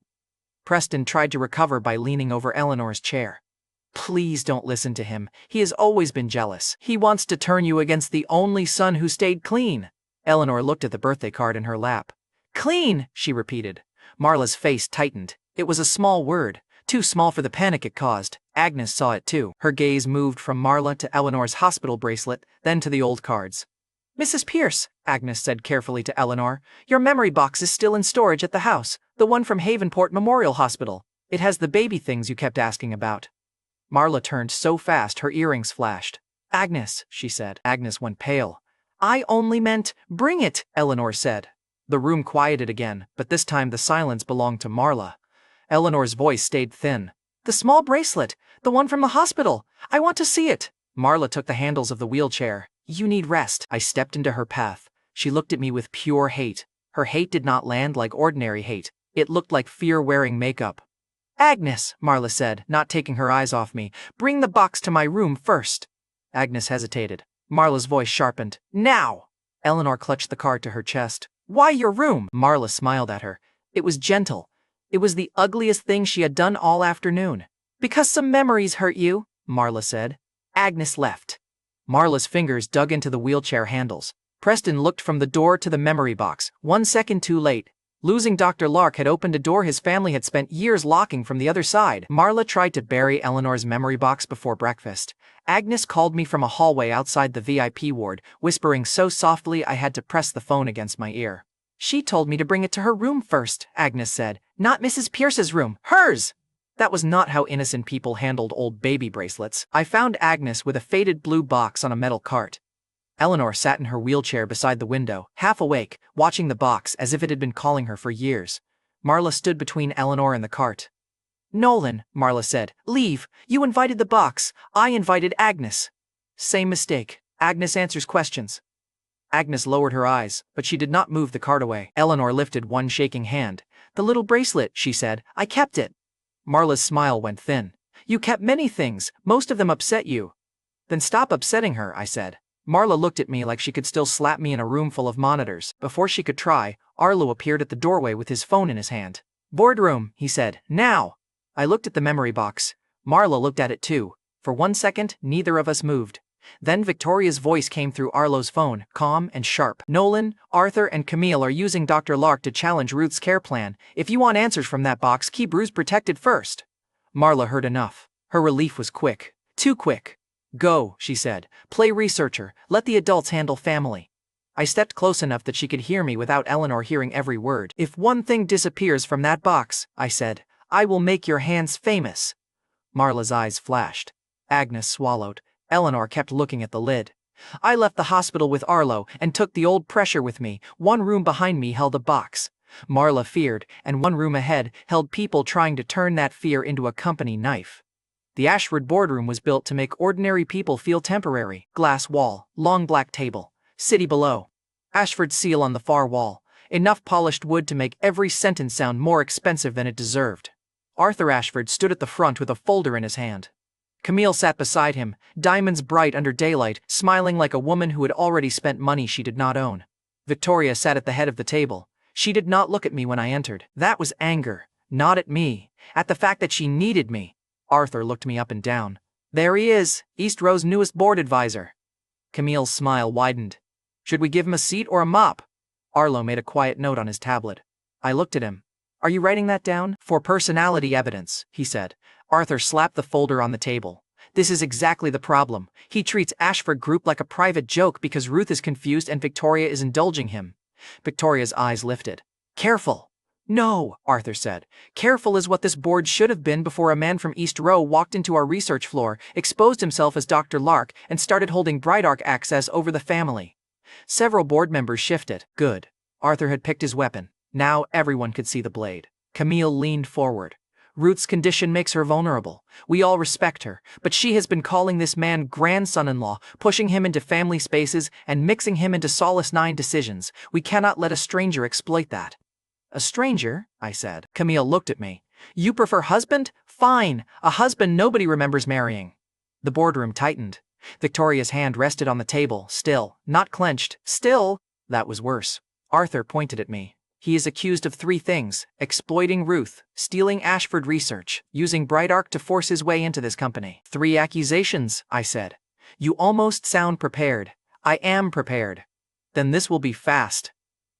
Preston tried to recover by leaning over Eleanor's chair. Please don't listen to him. He has always been jealous. He wants to turn you against the only son who stayed clean. Eleanor looked at the birthday card in her lap. Clean, she repeated. Marla's face tightened. It was a small word, too small for the panic it caused. Agnes saw it too. Her gaze moved from Marla to Eleanor's hospital bracelet, then to the old cards. Mrs. Pierce, Agnes said carefully to Eleanor, your memory box is still in storage at the house, the one from Havenport Memorial Hospital. It has the baby things you kept asking about. Marla turned so fast her earrings flashed. Agnes, she said. Agnes went pale. I only meant, bring it, Eleanor said. The room quieted again, but this time the silence belonged to Marla. Eleanor's voice stayed thin. The small bracelet, the one from the hospital. I want to see it. Marla took the handles of the wheelchair. You need rest. I stepped into her path. She looked at me with pure hate. Her hate did not land like ordinary hate. It looked like fear wearing makeup. Agnes, Marla said, not taking her eyes off me, bring the box to my room first. Agnes hesitated. Marla's voice sharpened. Now! Eleanor clutched the card to her chest. Why your room? Marla smiled at her. It was gentle. It was the ugliest thing she had done all afternoon. Because some memories hurt you, Marla said. Agnes left. Marla's fingers dug into the wheelchair handles. Preston looked from the door to the memory box, 1 second too late. Losing Dr. Lark had opened a door his family had spent years locking from the other side. Marla tried to bury Eleanor's memory box before breakfast. Agnes called me from a hallway outside the VIP ward, whispering so softly I had to press the phone against my ear. She told me to bring it to her room first, Agnes said. Not Mrs. Pierce's room, hers! That was not how innocent people handled old baby bracelets. I found Agnes with a faded blue box on a metal cart. Eleanor sat in her wheelchair beside the window, half awake, watching the box as if it had been calling her for years. Marla stood between Eleanor and the cart. Nolan, Marla said, leave. You invited the box. I invited Agnes. Same mistake. Agnes answers questions. Agnes lowered her eyes, but she did not move the cart away. Eleanor lifted one shaking hand. The little bracelet, she said. I kept it. Marla's smile went thin. You kept many things. Most of them upset you. Then stop upsetting her, I said. Marla looked at me like she could still slap me in a room full of monitors. Before she could try, Arlo appeared at the doorway with his phone in his hand. Boardroom, he said. Now! I looked at the memory box. Marla looked at it too. For 1 second, neither of us moved. Then Victoria's voice came through Arlo's phone, calm and sharp. Nolan, Arthur and Camille are using Dr. Lark to challenge Ruth's care plan. If you want answers from that box, keep Ruth protected first. Marla heard enough. Her relief was quick. Too quick. Go, she said. Play researcher. Let the adults handle family. I stepped close enough that she could hear me without Eleanor hearing every word. If one thing disappears from that box, I said, I will make your hands famous. Marla's eyes flashed. Agnes swallowed. Eleanor kept looking at the lid. I left the hospital with Arlo and took the old pressure with me. One room behind me held a box. Marla feared, and one room ahead held people trying to turn that fear into a company knife. The Ashford boardroom was built to make ordinary people feel temporary. Glass wall, long black table, city below. Ashford's seal on the far wall. Enough polished wood to make every sentence sound more expensive than it deserved. Arthur Ashford stood at the front with a folder in his hand. Camille sat beside him, diamonds bright under daylight, smiling like a woman who had already spent money she did not own. Victoria sat at the head of the table. She did not look at me when I entered. That was anger. Not at me. At the fact that she needed me. Arthur looked me up and down. There he is, East Row's newest board advisor. Camille's smile widened. Should we give him a seat or a mop? Arlo made a quiet note on his tablet. I looked at him. Are you writing that down? For personality evidence, he said. Arthur slapped the folder on the table. This is exactly the problem. He treats Ashford Group like a private joke because Ruth is confused and Victoria is indulging him. Victoria's eyes lifted. Careful. No, Arthur said. Careful is what this board should have been before a man from East Row walked into our research floor, exposed himself as Dr. Lark, and started holding Brightark access over the family. Several board members shifted. Good. Arthur had picked his weapon. Now everyone could see the blade. Camille leaned forward. Ruth's condition makes her vulnerable. We all respect her, but she has been calling this man grandson-in-law, pushing him into family spaces and mixing him into Solace 9 decisions. We cannot let a stranger exploit that. A stranger? I said. Camille looked at me. You prefer husband? Fine. A husband nobody remembers marrying. The boardroom tightened. Victoria's hand rested on the table, still, not clenched, still. That was worse. Arthur pointed at me. He is accused of 3 things: exploiting Ruth, stealing Ashford research, using Brightark to force his way into this company. 3 accusations, I said. You almost sound prepared. I am prepared. Then this will be fast.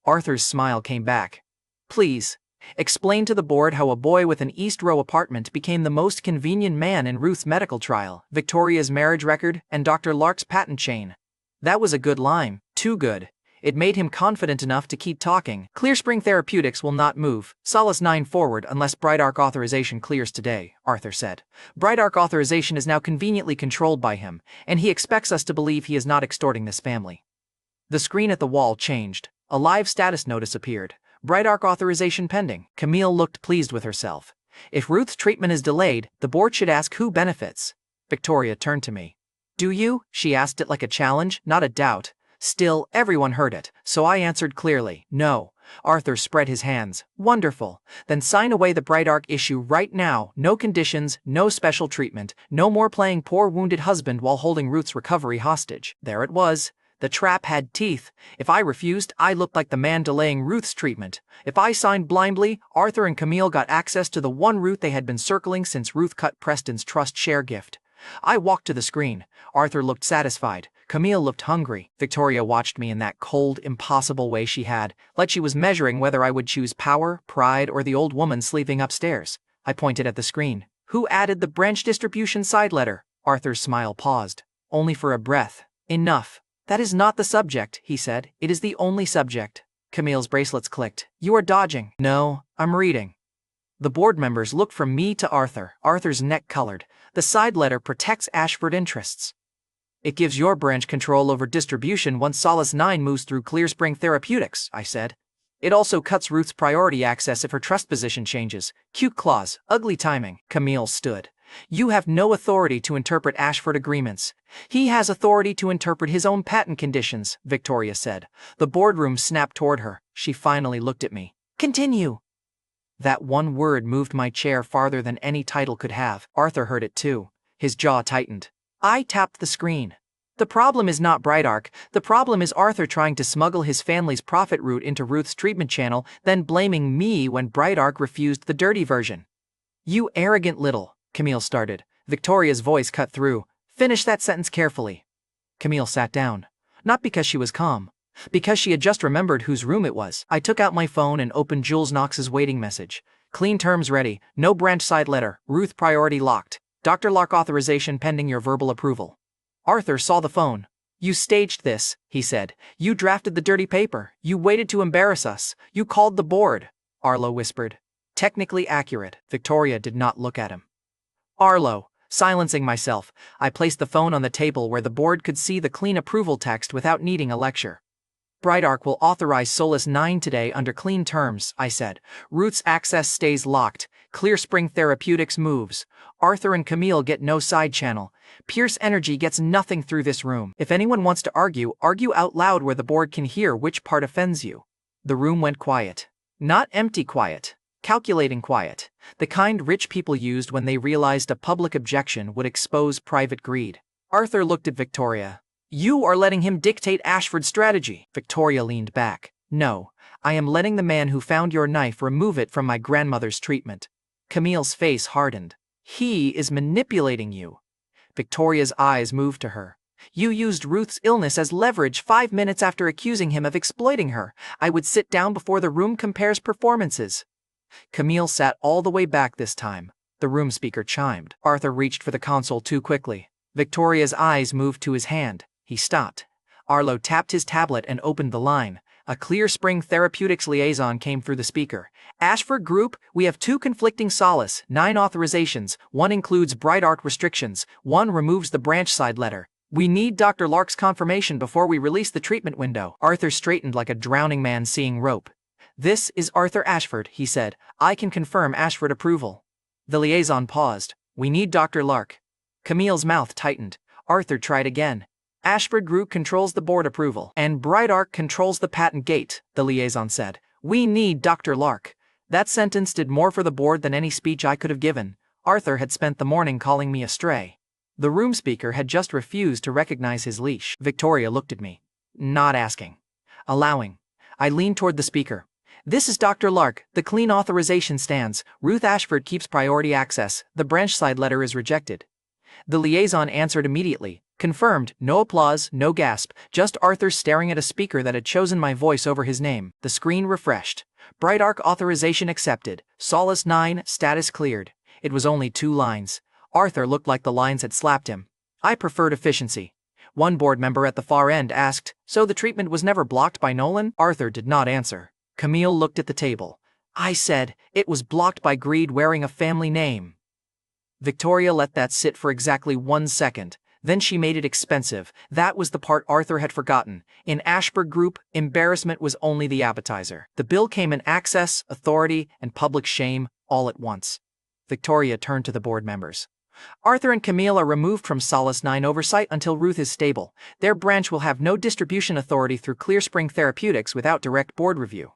Arthur's smile came back. Please, explain to the board how a boy with an East Row apartment became the most convenient man in Ruth's medical trial, Victoria's marriage record, and Dr. Lark's patent chain. That was a good line, too good. It made him confident enough to keep talking. Clearspring Therapeutics will not move Solace 9 forward unless Brightark authorization clears today, Arthur said. Brightark authorization is now conveniently controlled by him, and he expects us to believe he is not extorting this family. The screen at the wall changed. A live status notice appeared. Brightark authorization pending. Camille looked pleased with herself. If Ruth's treatment is delayed, the board should ask who benefits. Victoria turned to me. Do you? She asked it like a challenge, not a doubt. Still, everyone heard it, so I answered clearly, no. Arthur spread his hands. Wonderful. Then sign away the Brightark issue right now. No conditions, no special treatment, no more playing poor wounded husband while holding Ruth's recovery hostage. There it was. The trap had teeth. If I refused, I looked like the man delaying Ruth's treatment. If I signed blindly, Arthur and Camille got access to the one Ruth they had been circling since Ruth cut Preston's trust share gift. I walked to the screen. Arthur looked satisfied. Camille looked hungry. Victoria watched me in that cold, impossible way she had, like she was measuring whether I would choose power, pride, or the old woman sleeping upstairs. I pointed at the screen. Who added the branch distribution side letter? Arthur's smile paused. Only for a breath. Enough. That is not the subject, he said. It is the only subject. Camille's bracelets clicked. You are dodging. No, I'm reading. The board members looked from me to Arthur. Arthur's neck colored. The side letter protects Ashford interests. It gives your branch control over distribution once Solace 9 moves through Clearspring Therapeutics, I said. It also cuts Ruth's priority access if her trust position changes. Cute clause, ugly timing. Camille stood. You have no authority to interpret Ashford agreements. He has authority to interpret his own patent conditions, Victoria said. The boardroom snapped toward her. She finally looked at me. Continue. That one word moved my chair farther than any title could have. Arthur heard it too. His jaw tightened. I tapped the screen. The problem is not Brightark. The problem is Arthur trying to smuggle his family's profit route into Ruth's treatment channel, then blaming me when Brightark refused the dirty version. You arrogant little, Camille started. Victoria's voice cut through. Finish that sentence carefully. Camille sat down. Not because she was calm. Because she had just remembered whose room it was. I took out my phone and opened Jules Knox's waiting message. Clean terms ready, no branch side letter, Ruth priority locked. Dr. Lark authorization pending your verbal approval. Arthur saw the phone. You staged this, he said. You drafted the dirty paper. You waited to embarrass us. You called the board. Arlo whispered. Technically accurate. Victoria did not look at him. Arlo. Silencing myself, I placed the phone on the table where the board could see the clean approval text without needing a lecture. Brightarc will authorize Solace 9 today under clean terms, I said. Ruth's access stays locked. Clear Spring Therapeutics moves. Arthur and Camille get no side channel. Pierce Energy gets nothing through this room. If anyone wants to argue, argue out loud where the board can hear which part offends you. The room went quiet. Not empty quiet. Calculating quiet. The kind rich people used when they realized a public objection would expose private greed. Arthur looked at Victoria. You are letting him dictate Ashford's strategy. Victoria leaned back. No, I am letting the man who found your knife remove it from my grandmother's treatment. Camille's face hardened. He is manipulating you. Victoria's eyes moved to her. You used Ruth's illness as leverage 5 minutes after accusing him of exploiting her. I would sit down before the room compares performances. Camille sat all the way back this time. The room speaker chimed. Arthur reached for the console too quickly. Victoria's eyes moved to his hand. He stopped. Arlo tapped his tablet and opened the line. A Clear Spring Therapeutics liaison came through the speaker. Ashford Group, we have 2 conflicting Solace 9 authorizations. 1 includes Brightarc restrictions. 1 removes the branch side letter. We need Dr. Lark's confirmation before we release the treatment window. Arthur straightened like a drowning man seeing rope. This is Arthur Ashford, he said. I can confirm Ashford approval. The liaison paused. We need Dr. Lark. Camille's mouth tightened. Arthur tried again. Ashford Group controls the board approval, and Brightarc controls the patent gate, the liaison said. We need Dr. Lark. That sentence did more for the board than any speech I could have given. Arthur had spent the morning calling me a stray. The room speaker had just refused to recognize his leash. Victoria looked at me. Not asking. Allowing. I leaned toward the speaker. This is Dr. Lark. The clean authorization stands. Ruth Ashford keeps priority access. The branch side letter is rejected. The liaison answered immediately. Confirmed. No applause, no gasp. Just Arthur staring at a speaker that had chosen my voice over his name. The screen refreshed. Brightarc authorization accepted. Solace 9, status cleared. It was only 2 lines. Arthur looked like the lines had slapped him. I preferred efficiency. One board member at the far end asked, so the treatment was never blocked by Nolan? Arthur did not answer. Camille looked at the table. I said, it was blocked by greed wearing a family name. Victoria let that sit for exactly 1 second. Then she made it expensive. That was the part Arthur had forgotten. In Ashford Group, embarrassment was only the appetizer. The bill came in access, authority, and public shame, all at once. Victoria turned to the board members. Arthur and Camille are removed from Solace 9 oversight until Ruth is stable. Their branch will have no distribution authority through Clear Spring Therapeutics without direct board review.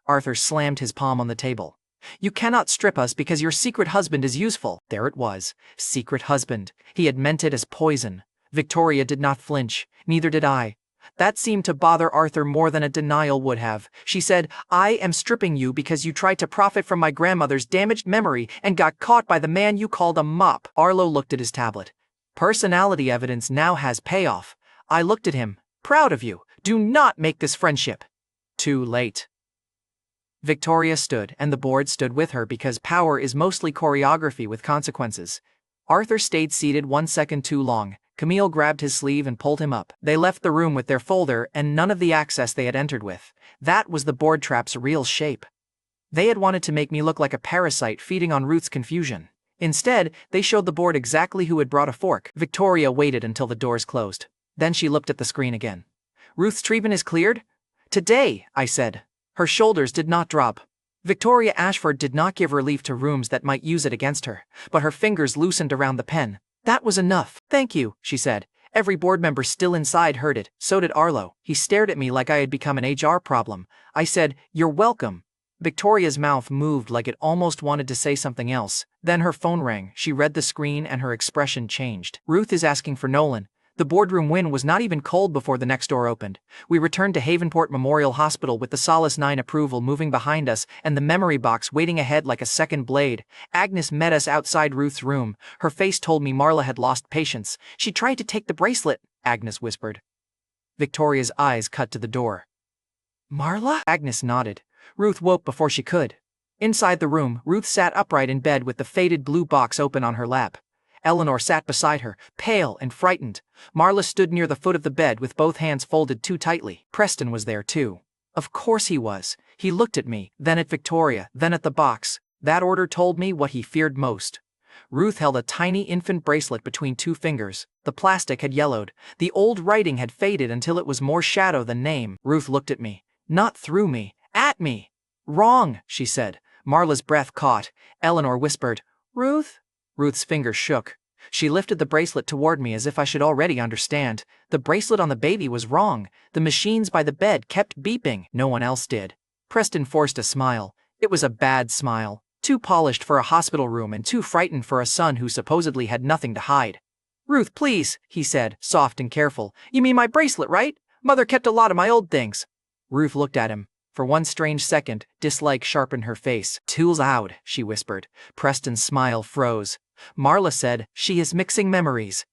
Arthur slammed his palm on the table. You cannot strip us because your secret husband is useful. There it was. Secret husband. He had meant it as poison. Victoria did not flinch. Neither did I. That seemed to bother Arthur more than a denial would have. She said, I am stripping you because you tried to profit from my grandmother's damaged memory and got caught by the man you called a mop. Arlo looked at his tablet. Personality evidence now has payoff. I looked at him. Proud of you. Do not make this friendship. Too late. Victoria stood, and the board stood with her because power is mostly choreography with consequences. Arthur stayed seated 1 second too long. Camille grabbed his sleeve and pulled him up. They left the room with their folder and none of the access they had entered with. That was the board trap's real shape. They had wanted to make me look like a parasite feeding on Ruth's confusion. Instead, they showed the board exactly who had brought a fork. Victoria waited until the doors closed. Then she looked at the screen again. Ruth's treatment is cleared? Today, I said. Her shoulders did not drop. Victoria Ashford did not give relief to rooms that might use it against her, but her fingers loosened around the pen. That was enough. Thank you, she said. Every board member still inside heard it. So did Arlo. He stared at me like I had become an HR problem. I said, you're welcome. Victoria's mouth moved like it almost wanted to say something else. Then her phone rang. She read the screen and her expression changed. Ruth is asking for Nolan. The boardroom wind was not even cold before the next door opened. We returned to Havenport Memorial Hospital with the Solace 9 approval moving behind us and the memory box waiting ahead like a second blade. Agnes met us outside Ruth's room. Her face told me Marla had lost patience. She tried to take the bracelet. Agnes whispered. Victoria's eyes cut to the door. Marla? Agnes nodded. Ruth woke before she could. Inside the room, Ruth sat upright in bed with the faded blue box open on her lap. Eleanor sat beside her, pale and frightened. Marla stood near the foot of the bed with both hands folded too tightly. Preston was there too. Of course he was. He looked at me, then at Victoria, then at the box. That order told me what he feared most. Ruth held a tiny infant bracelet between two fingers. The plastic had yellowed. The old writing had faded until it was more shadow than name. Ruth looked at me. Not through me. At me. Wrong, she said. Marla's breath caught. Eleanor whispered, Ruth? Ruth's fingers shook. She lifted the bracelet toward me as if I should already understand. The bracelet on the baby was wrong. The machines by the bed kept beeping. No one else did. Preston forced a smile. It was a bad smile. Too polished for a hospital room and too frightened for a son who supposedly had nothing to hide. Ruth, please, he said, soft and careful. You mean my bracelet, right? Mother kept a lot of my old things. Ruth looked at him. For one strange second, dislike sharpened her face. Tools out, she whispered. Preston's smile froze. Marla said, she is mixing memories.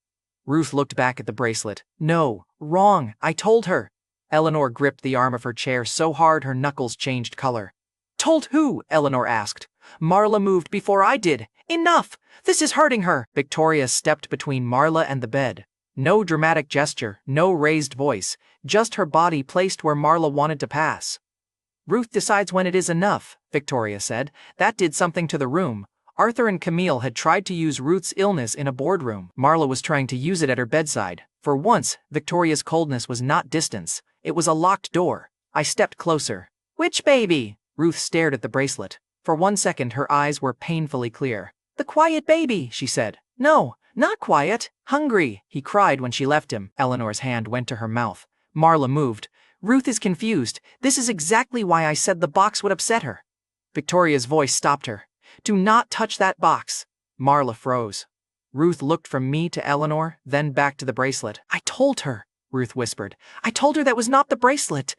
Ruth looked back at the bracelet. No, wrong, I told her. Eleanor gripped the arm of her chair so hard her knuckles changed color. Told who? Eleanor asked. Marla moved before I did. Enough! This is hurting her. Victoria stepped between Marla and the bed. No dramatic gesture, no raised voice, just her body placed where Marla wanted to pass. Ruth decides when it is enough, Victoria said. That did something to the room. Arthur and Camille had tried to use Ruth's illness in a boardroom. Marla was trying to use it at her bedside. For once, Victoria's coldness was not distance. It was a locked door. I stepped closer. Which baby? Ruth stared at the bracelet. For 1 second her eyes were painfully clear. The quiet baby, she said. No, not quiet. Hungry, he cried when she left him. Eleanor's hand went to her mouth. Marla moved. Ruth is confused. This is exactly why I said the box would upset her. Victoria's voice stopped her. Do not touch that box. Marla froze. Ruth looked from me to Eleanor, then back to the bracelet. I told her, Ruth whispered. I told her that was not the bracelet.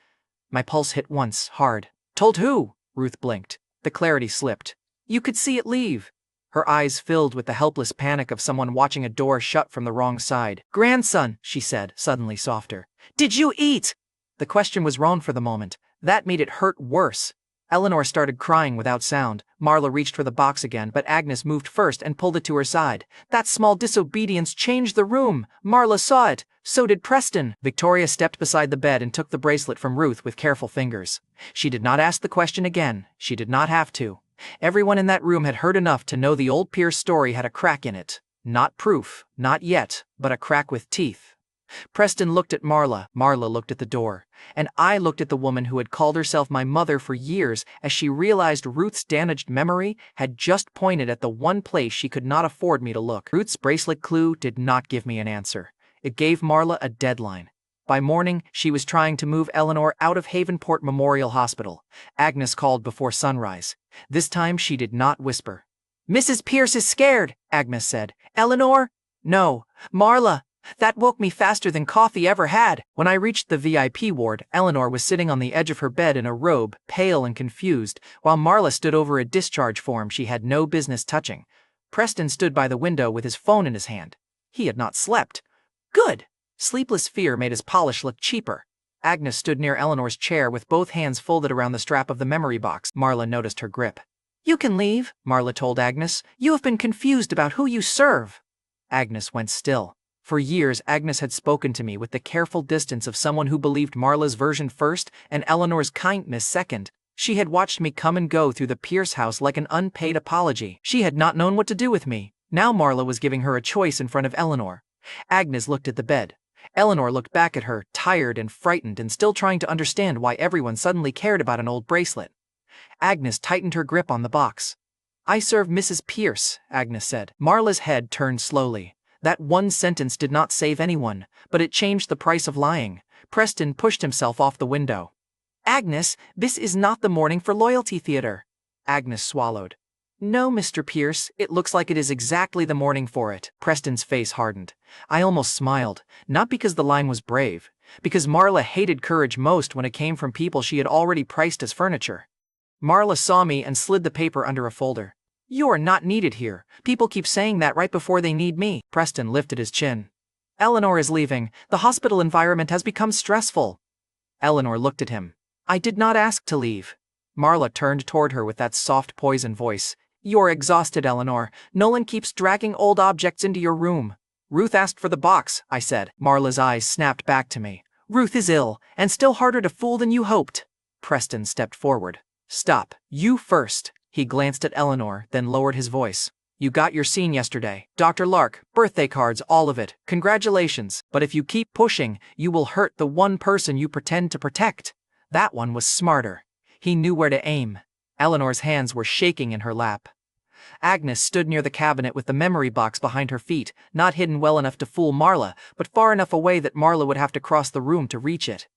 My pulse hit once, hard. Told who? Ruth blinked. The clarity slipped. You could see it leave. Her eyes filled with the helpless panic of someone watching a door shut from the wrong side. Grandson, she said, suddenly softer. Did you eat? The question was wrong for the moment. That made it hurt worse. Eleanor started crying without sound. Marla reached for the box again, but Agnes moved first and pulled it to her side. That small disobedience changed the room. Marla saw it. So did Preston. Victoria stepped beside the bed and took the bracelet from Ruth with careful fingers. She did not ask the question again. She did not have to. Everyone in that room had heard enough to know the old Pierce story had a crack in it. Not proof, not yet, but a crack with teeth. Preston looked at Marla. Marla looked at the door. And I looked at the woman who had called herself my mother for years as she realized Ruth's damaged memory had just pointed at the one place she could not afford me to look. Ruth's bracelet clue did not give me an answer. It gave Marla a deadline. By morning, she was trying to move Eleanor out of Havenport Memorial Hospital. Agnes called before sunrise. This time she did not whisper. Mrs. Pierce is scared, Agnes said. Eleanor? No. Marla. That woke me faster than coffee ever had. When I reached the VIP ward, Eleanor was sitting on the edge of her bed in a robe, pale and confused, while Marla stood over a discharge form she had no business touching. Preston stood by the window with his phone in his hand. He had not slept. Good. Sleepless fear made his polish look cheaper. Agnes stood near Eleanor's chair with both hands folded around the strap of the memory box. Marla noticed her grip. You can leave, Marla told Agnes. You have been confused about who you serve. Agnes went still. For years, Agnes had spoken to me with the careful distance of someone who believed Marla's version first and Eleanor's kindness second. She had watched me come and go through the Pierce house like an unpaid apology. She had not known what to do with me. Now Marla was giving her a choice in front of Eleanor. Agnes looked at the bed. Eleanor looked back at her, tired and frightened and still trying to understand why everyone suddenly cared about an old bracelet. Agnes tightened her grip on the box. I serve Mrs. Pierce, Agnes said. Marla's head turned slowly. That one sentence did not save anyone, but it changed the price of lying. Preston pushed himself off the window. Agnes, this is not the morning for loyalty theater. Agnes swallowed. No, Mr. Pierce, it looks like it is exactly the morning for it. Preston's face hardened. I almost smiled, not because the line was brave, because Marla hated courage most when it came from people she had already priced as furniture. Marla saw me and slid the paper under a folder. You are not needed here. People keep saying that right before they need me. Preston lifted his chin. Eleanor is leaving. The hospital environment has become stressful. Eleanor looked at him. I did not ask to leave. Marla turned toward her with that soft poison voice. You're exhausted, Eleanor. Nolan keeps dragging old objects into your room. Ruth asked for the box, I said. Marla's eyes snapped back to me. Ruth is ill, and still harder to fool than you hoped. Preston stepped forward. Stop. You first. He glanced at Eleanor, then lowered his voice. You got your scene yesterday. Dr. Lark, birthday cards, all of it. Congratulations. But if you keep pushing, you will hurt the one person you pretend to protect. That one was smarter. He knew where to aim. Eleanor's hands were shaking in her lap. Agnes stood near the cabinet with the memory box behind her feet, not hidden well enough to fool Marla, but far enough away that Marla would have to cross the room to reach it.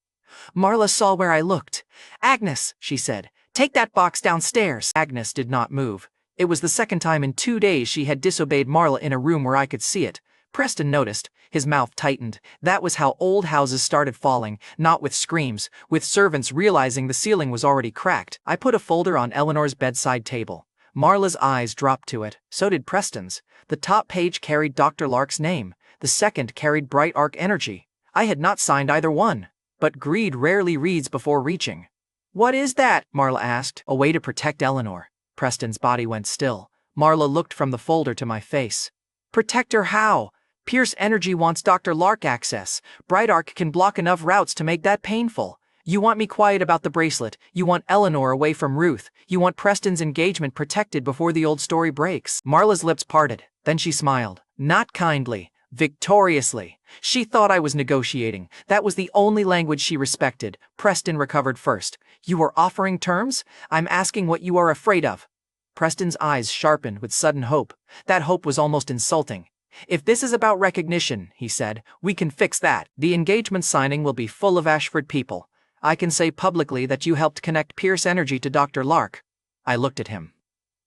Marla saw where I looked. Agnes, she said, take that box downstairs. Agnes did not move. It was the second time in 2 days she had disobeyed Marla in a room where I could see it. Preston noticed. His mouth tightened. That was how old houses started falling, not with screams, with servants realizing the ceiling was already cracked. I put a folder on Eleanor's bedside table. Marla's eyes dropped to it. So did Preston's. The top page carried Dr. Lark's name. The second carried Bright Arc Energy. I had not signed either one. But greed rarely reads before reaching. What is that? Marla asked. A way to protect Eleanor. Preston's body went still. Marla looked from the folder to my face. Protect her how? Pierce Energy wants Dr. Lark access. Bright Arc can block enough routes to make that painful. You want me quiet about the bracelet. You want Eleanor away from Ruth. You want Preston's engagement protected before the old story breaks. Marla's lips parted. Then she smiled. Not kindly. Victoriously. She thought I was negotiating. That was the only language she respected. Preston recovered first. You are offering terms? I'm asking what you are afraid of. Preston's eyes sharpened with sudden hope. That hope was almost insulting. If this is about recognition, he said, we can fix that. The engagement signing will be full of Ashford people. I can say publicly that you helped connect Pierce Energy to Dr. Lark. I looked at him.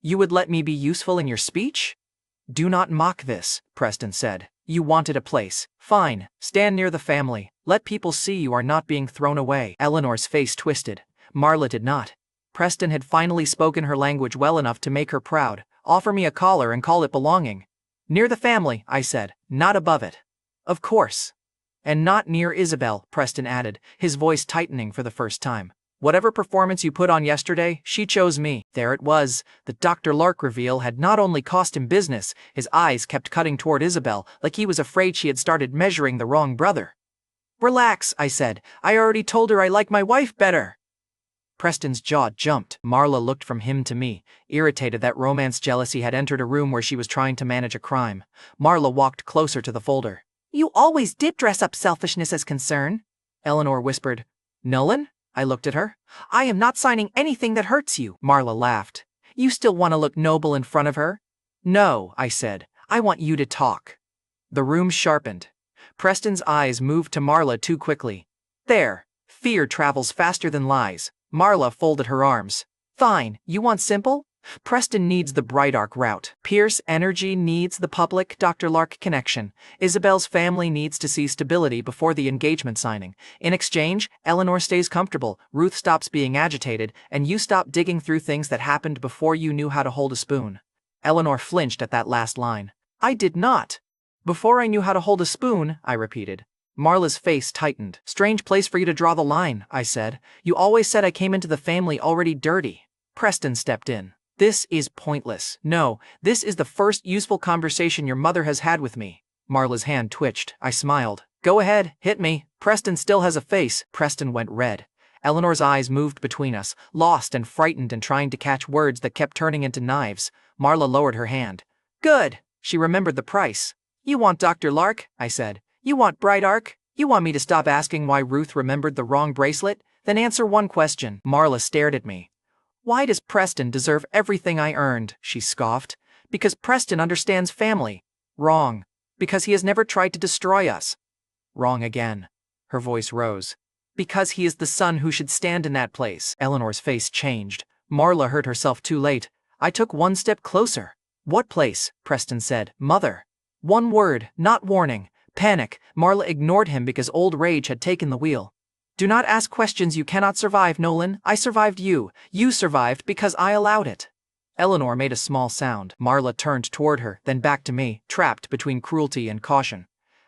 You would let me be useful in your speech? Do not mock this, Preston said. You wanted a place. Fine. Stand near the family. Let people see you are not being thrown away. Eleanor's face twisted. Marla did not. Preston had finally spoken her language well enough to make her proud. Offer me a collar and call it belonging. Near the family, I said, not above it. Of course. And not near Isabel, Preston added, his voice tightening for the first time. Whatever performance you put on yesterday, she chose me. There it was. The Dr. Lark reveal had not only cost him business, his eyes kept cutting toward Isabel, like he was afraid she had started measuring the wrong brother. Relax, I said. I already told her I like my wife better. Preston's jaw jumped. Marla looked from him to me, irritated that romance jealousy had entered a room where she was trying to manage a crime. Marla walked closer to the folder. You always did dress up selfishness as concern, Eleanor whispered. Nolan? I looked at her. I am not signing anything that hurts you. Marla laughed. You still want to look noble in front of her? No, I said. I want you to talk. The room sharpened. Preston's eyes moved to Marla too quickly. There. Fear travels faster than lies. Marla folded her arms. Fine, you want simple? Preston needs the Bright Arc route. Pierce Energy needs the public Dr. Lark connection. Isabel's family needs to see stability before the engagement signing. In exchange, Eleanor stays comfortable, Ruth stops being agitated, and you stop digging through things that happened before you knew how to hold a spoon. Eleanor flinched at that last line. I did not. Before I knew how to hold a spoon, I repeated. Marla's face tightened. Strange place for you to draw the line, I said. You always said I came into the family already dirty. Preston stepped in. This is pointless. No, this is the first useful conversation your mother has had with me. Marla's hand twitched. I smiled. Go ahead, hit me. Preston still has a face. Preston went red. Eleanor's eyes moved between us, lost and frightened and trying to catch words that kept turning into knives. Marla lowered her hand. Good. She remembered the price. You want Dr. Lark? I said. You want Bright Arc? You want me to stop asking why Ruth remembered the wrong bracelet? Then answer one question. Marla stared at me. Why does Preston deserve everything I earned? She scoffed. Because Preston understands family. Wrong. Because he has never tried to destroy us. Wrong again. Her voice rose. Because he is the son who should stand in that place. Eleanor's face changed. Marla heard herself too late. I took one step closer. What place? Preston said. Mother. One word, not warning. Panic. Marla ignored him because old rage had taken the wheel. Do not ask questions you cannot survive, Nolan. I survived you. You survived because I allowed it. Eleanor made a small sound. Marla turned toward her, then back to me, trapped between cruelty and caution.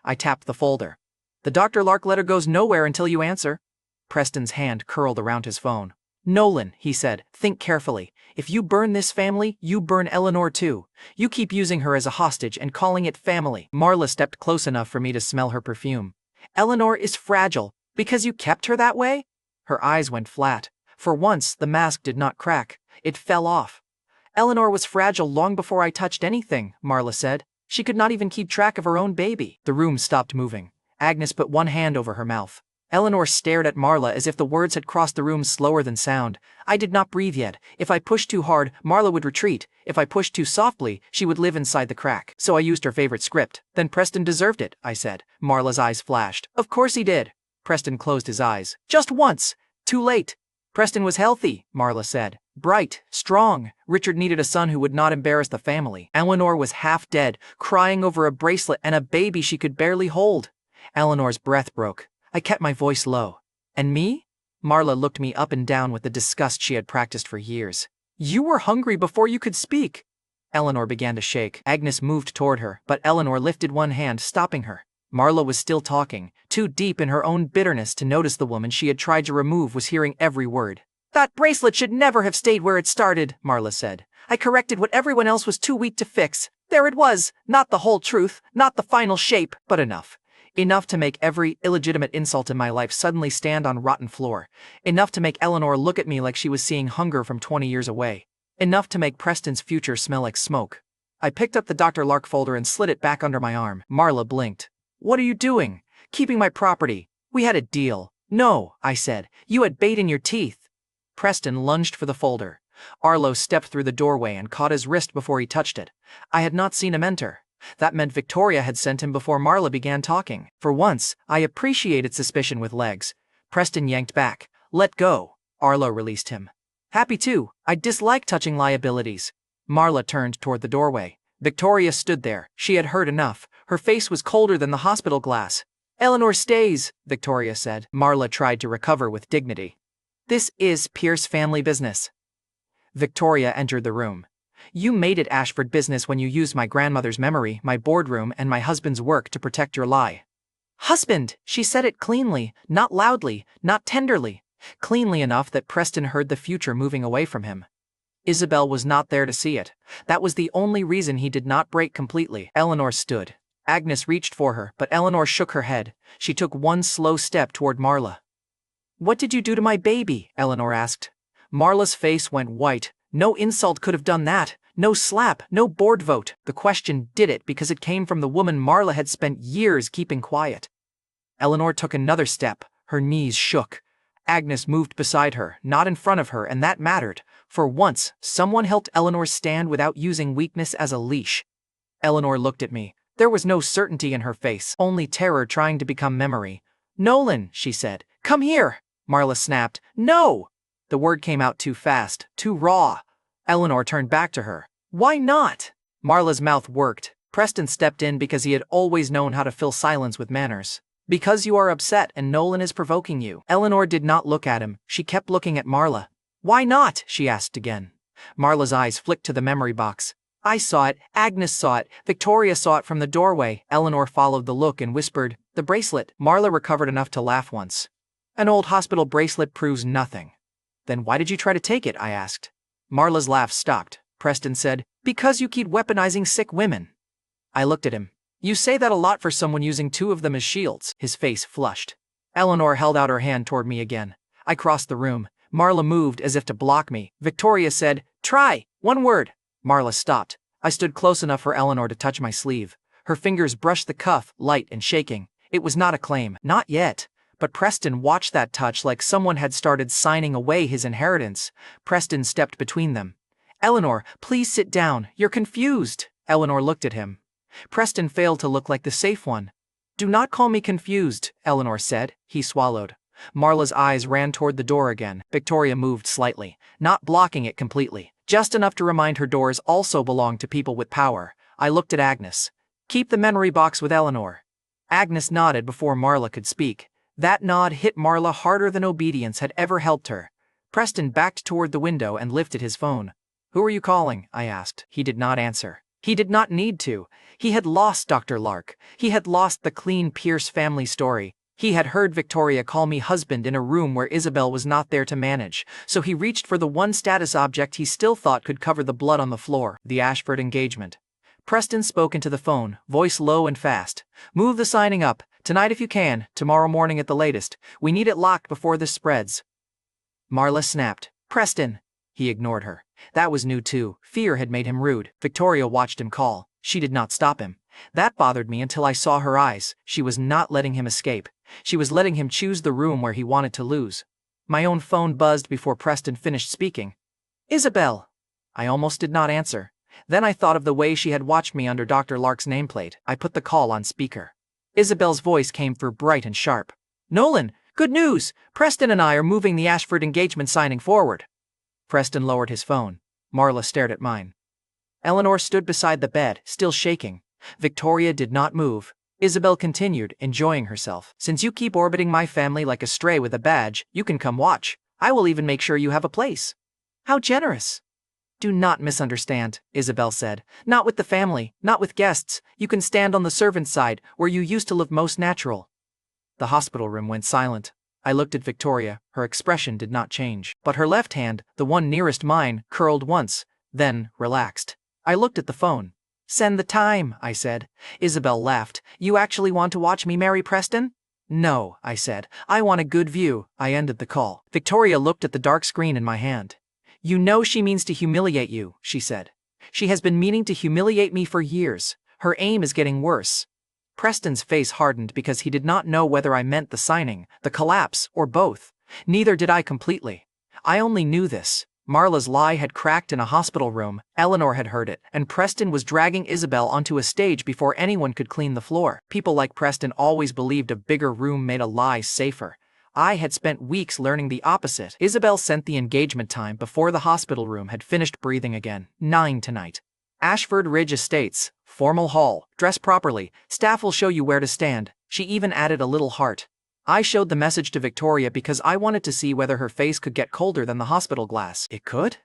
I tapped the folder. The Dr. Lark letter goes nowhere until you answer. Preston's hand curled around his phone. Nolan, he said, think carefully. If you burn this family, you burn Eleanor too. You keep using her as a hostage and calling it family. Marla stepped close enough for me to smell her perfume. Eleanor is fragile, because you kept her that way? Her eyes went flat. For once, the mask did not crack. It fell off. Eleanor was fragile long before I touched anything, Marla said. She could not even keep track of her own baby. The room stopped moving. Agnes put one hand over her mouth. Eleanor stared at Marla as if the words had crossed the room slower than sound. I did not breathe yet. If I pushed too hard, Marla would retreat. If I pushed too softly, she would live inside the crack. So I used her favorite script. Then Preston deserved it, I said. Marla's eyes flashed. Of course he did. Preston closed his eyes. Just once. Too late. Preston was healthy, Marla said. Bright, strong. Richard needed a son who would not embarrass the family. Eleanor was half dead, crying over a bracelet and a baby she could barely hold. Eleanor's breath broke. I kept my voice low. And me? Marla looked me up and down with the disgust she had practiced for years. You were hungry before you could speak. Eleanor began to shake. Agnes moved toward her, but Eleanor lifted one hand, stopping her. Marla was still talking, too deep in her own bitterness to notice the woman she had tried to remove was hearing every word. That bracelet should never have stayed where it started, Marla said. I corrected what everyone else was too weak to fix. There it was, not the whole truth, not the final shape, but enough. Enough to make every illegitimate insult in my life suddenly stand on rotten floor. Enough to make Eleanor look at me like she was seeing hunger from 20 years away. Enough to make Preston's future smell like smoke. I picked up the Dr. Lark folder and slid it back under my arm. Marla blinked. What are you doing? Keeping my property. We had a deal. No, I said. You had bait in your teeth. Preston lunged for the folder. Arlo stepped through the doorway and caught his wrist before he touched it. I had not seen him enter. That meant Victoria had sent him before Marla began talking. For once, I appreciated suspicion with legs. Preston yanked back. Let go. Arlo released him. Happy too. I dislike touching liabilities. Marla turned toward the doorway. Victoria stood there. She had heard enough. Her face was colder than the hospital glass. Eleanor stays, Victoria said. Marla tried to recover with dignity. This is Pierce family business. Victoria entered the room. You made it Ashford business when you used my grandmother's memory, my boardroom, and my husband's work to protect your lie. Husband, she said it cleanly, not loudly, not tenderly. Cleanly enough that Preston heard the future moving away from him. Isabel was not there to see it. That was the only reason he did not break completely. Eleanor stood. Agnes reached for her, but Eleanor shook her head. She took one slow step toward Marla. What did you do to my baby? Eleanor asked. Marla's face went white. No insult could have done that. No slap, no board vote. The question did it because it came from the woman Marla had spent years keeping quiet. Eleanor took another step. Her knees shook. Agnes moved beside her, not in front of her, and that mattered. For once, someone helped Eleanor stand without using weakness as a leash. Eleanor looked at me. There was no certainty in her face, only terror trying to become memory. Nolan, she said. Come here. Marla snapped. No! The word came out too fast, too raw. Eleanor turned back to her. Why not? Marla's mouth worked. Preston stepped in because he had always known how to fill silence with manners. Because you are upset and Nolan is provoking you. Eleanor did not look at him. She kept looking at Marla. Why not? She asked again. Marla's eyes flicked to the memory box. I saw it. Agnes saw it. Victoria saw it from the doorway. Eleanor followed the look and whispered, the bracelet. Marla recovered enough to laugh once. An old hospital bracelet proves nothing. Then why did you try to take it? I asked. Marla's laugh stopped. Preston said, because you keep weaponizing sick women. I looked at him. You say that a lot for someone using two of them as shields. His face flushed. Eleanor held out her hand toward me again. I crossed the room. Marla moved as if to block me. Victoria said, try. One word. Marla stopped. I stood close enough for Eleanor to touch my sleeve. Her fingers brushed the cuff, light and shaking. It was not a claim. Not yet. But Preston watched that touch like someone had started signing away his inheritance. Preston stepped between them. Eleanor, please sit down. You're confused. Eleanor looked at him. Preston failed to look like the safe one. Do not call me confused, Eleanor said. He swallowed. Marla's eyes ran toward the door again. Victoria moved slightly, not blocking it completely, just enough to remind her doors also belong to people with power. I looked at Agnes. Keep the memory box with Eleanor. Agnes nodded before Marla could speak. That nod hit Marla harder than obedience had ever helped her. Preston backed toward the window and lifted his phone. Who are you calling? I asked. He did not answer. He did not need to. He had lost Dr. Lark. He had lost the clean Pierce family story. He had heard Victoria call me husband in a room where Isabel was not there to manage, so he reached for the one status object he still thought could cover the blood on the floor, the Ashford engagement. Preston spoke into the phone, voice low and fast. "Move the signing up. Tonight if you can, tomorrow morning at the latest. We need it locked before this spreads." Marla snapped. "Preston." He ignored her. That was new too. Fear had made him rude. Victoria watched him call. She did not stop him. That bothered me until I saw her eyes. She was not letting him escape. She was letting him choose the room where he wanted to lose. My own phone buzzed before Preston finished speaking. "Isabel." I almost did not answer. Then I thought of the way she had watched me under Dr. Lark's nameplate. I put the call on speaker. Isabel's voice came through bright and sharp. "Nolan, good news! Preston and I are moving the Ashford engagement signing forward." Preston lowered his phone. Marla stared at mine. Eleanor stood beside the bed, still shaking. Victoria did not move. Isabel continued, enjoying herself. "Since you keep orbiting my family like a stray with a badge, you can come watch. I will even make sure you have a place." "How generous." "Do not misunderstand," Isabel said. "Not with the family, not with guests. You can stand on the servant's side, where you used to look most natural." The hospital room went silent. I looked at Victoria. Her expression did not change. But her left hand, the one nearest mine, curled once, then relaxed. I looked at the phone. "Send the time," I said. Isabel laughed. "You actually want to watch me marry Preston?" "No," I said. "I want a good view." I ended the call. Victoria looked at the dark screen in my hand. "You know she means to humiliate you," she said. "She has been meaning to humiliate me for years. Her aim is getting worse." Preston's face hardened because he did not know whether I meant the signing, the collapse, or both. Neither did I completely. I only knew this. Marla's lie had cracked in a hospital room, Eleanor had heard it, and Preston was dragging Isabel onto a stage before anyone could clean the floor. People like Preston always believed a bigger room made a lie safer. I had spent weeks learning the opposite. Isabel sent the engagement time before the hospital room had finished breathing again. 9 tonight. Ashford Ridge Estates, formal hall, dress properly, staff will show you where to stand. She even added a little heart. I showed the message to Victoria because I wanted to see whether her face could get colder than the hospital glass. It could?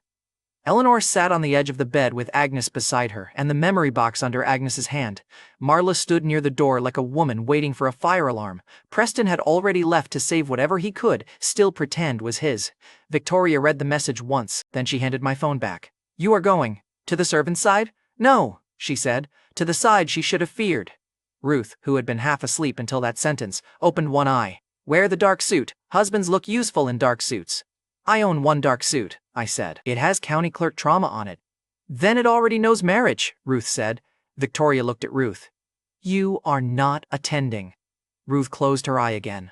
Eleanor sat on the edge of the bed with Agnes beside her and the memory box under Agnes's hand. Marla stood near the door like a woman waiting for a fire alarm. Preston had already left to save whatever he could, still pretend was his. Victoria read the message once, then she handed my phone back. "You are going to the servant's side?" "No," she said, to the side she should have feared. Ruth, who had been half asleep until that sentence, opened one eye. "Wear the dark suit. Husbands look useful in dark suits." "I own one dark suit," I said. "It has county clerk trauma on it." "Then it already knows marriage," Ruth said. Victoria looked at Ruth. "You are not attending." Ruth closed her eye again.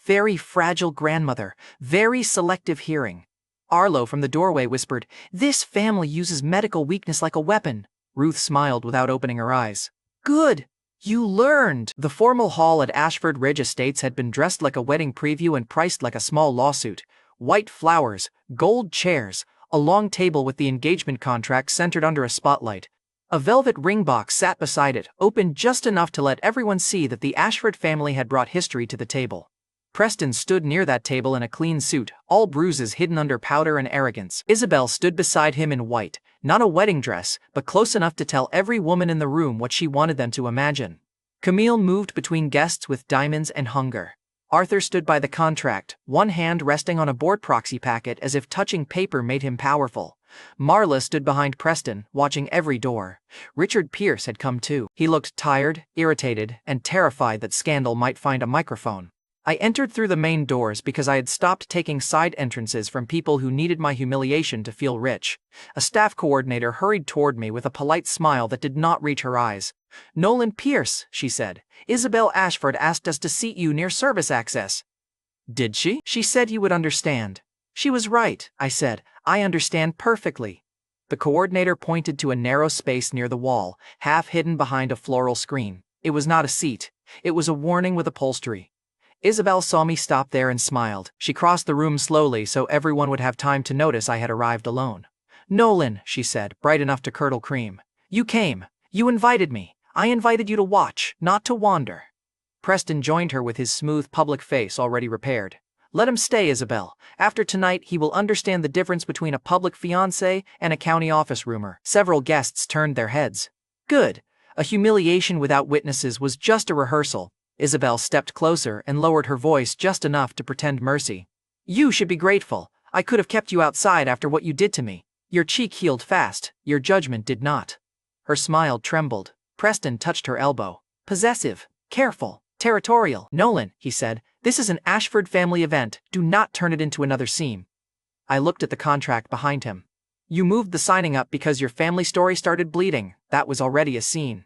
Very fragile grandmother, very selective hearing. Arlo from the doorway whispered, "This family uses medical weakness like a weapon." Ruth smiled without opening her eyes. "Good. You learned." The formal hall at Ashford Ridge Estates had been dressed like a wedding preview and priced like a small lawsuit. White flowers, gold chairs, a long table with the engagement contract centered under a spotlight. A velvet ring box sat beside it, open just enough to let everyone see that the Ashford family had brought history to the table. Preston stood near that table in a clean suit, all bruises hidden under powder and arrogance. Isabel stood beside him in white, not a wedding dress, but close enough to tell every woman in the room what she wanted them to imagine. Camille moved between guests with diamonds and hunger. Arthur stood by the contract, one hand resting on a board proxy packet as if touching paper made him powerful. Marla stood behind Preston, watching every door. Richard Pierce had come too. He looked tired, irritated, and terrified that scandal might find a microphone. I entered through the main doors because I had stopped taking side entrances from people who needed my humiliation to feel rich. A staff coordinator hurried toward me with a polite smile that did not reach her eyes. "Nolan Pierce," she said. "Isabel Ashford asked us to seat you near service access." "Did she?" "She said you would understand." "She was right," I said. "I understand perfectly." The coordinator pointed to a narrow space near the wall, half hidden behind a floral screen. It was not a seat. It was a warning with upholstery. Isabel saw me stop there and smiled. She crossed the room slowly so everyone would have time to notice I had arrived alone. "Nolan," she said, bright enough to curdle cream. "You came. You invited me. I invited you to watch, not to wander." Preston joined her with his smooth public face already repaired. Let him stay, Isabel. After tonight, he will understand the difference between a public fiancé and a county office rumor. Several guests turned their heads. Good. A humiliation without witnesses was just a rehearsal. Isabel stepped closer and lowered her voice just enough to pretend mercy. You should be grateful. I could have kept you outside after what you did to me. Your cheek healed fast, your judgment did not. Her smile trembled. Preston touched her elbow. Possessive, careful, territorial. Nolan, he said, this is an Ashford family event. Do not turn it into another scene. I looked at the contract behind him. You moved the signing up because your family story started bleeding. That was already a scene.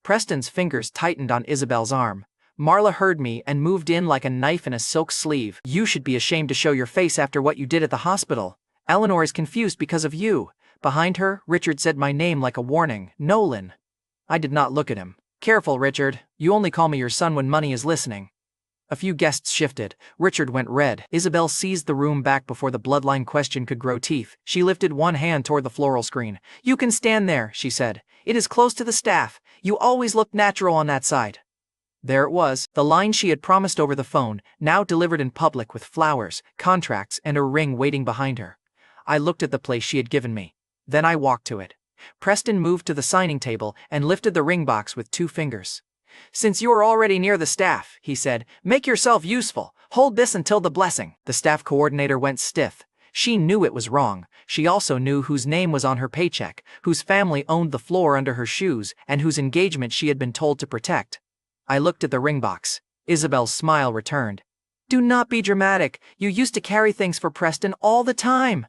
Preston's fingers tightened on Isabel's arm. Marla heard me and moved in like a knife in a silk sleeve. You should be ashamed to show your face after what you did at the hospital. Eleanor is confused because of you. Behind her, Richard said my name like a warning. Nolan. I did not look at him. Careful, Richard. You only call me your son when money is listening. A few guests shifted. Richard went red. Isabel seized the room back before the bloodline question could grow teeth. She lifted one hand toward the floral screen. You can stand there, she said. It is close to the staff. You always looked natural on that side. There it was, the line she had promised over the phone, now delivered in public with flowers, contracts, and a ring waiting behind her. I looked at the place she had given me. Then I walked to it. Preston moved to the signing table and lifted the ring box with 2 fingers. Since you are already near the staff, he said, make yourself useful. Hold this until the blessing. The staff coordinator went stiff. She knew it was wrong. She also knew whose name was on her paycheck, whose family owned the floor under her shoes, and whose engagement she had been told to protect. I looked at the ring box. Isabel's smile returned. Do not be dramatic. You used to carry things for Preston all the time.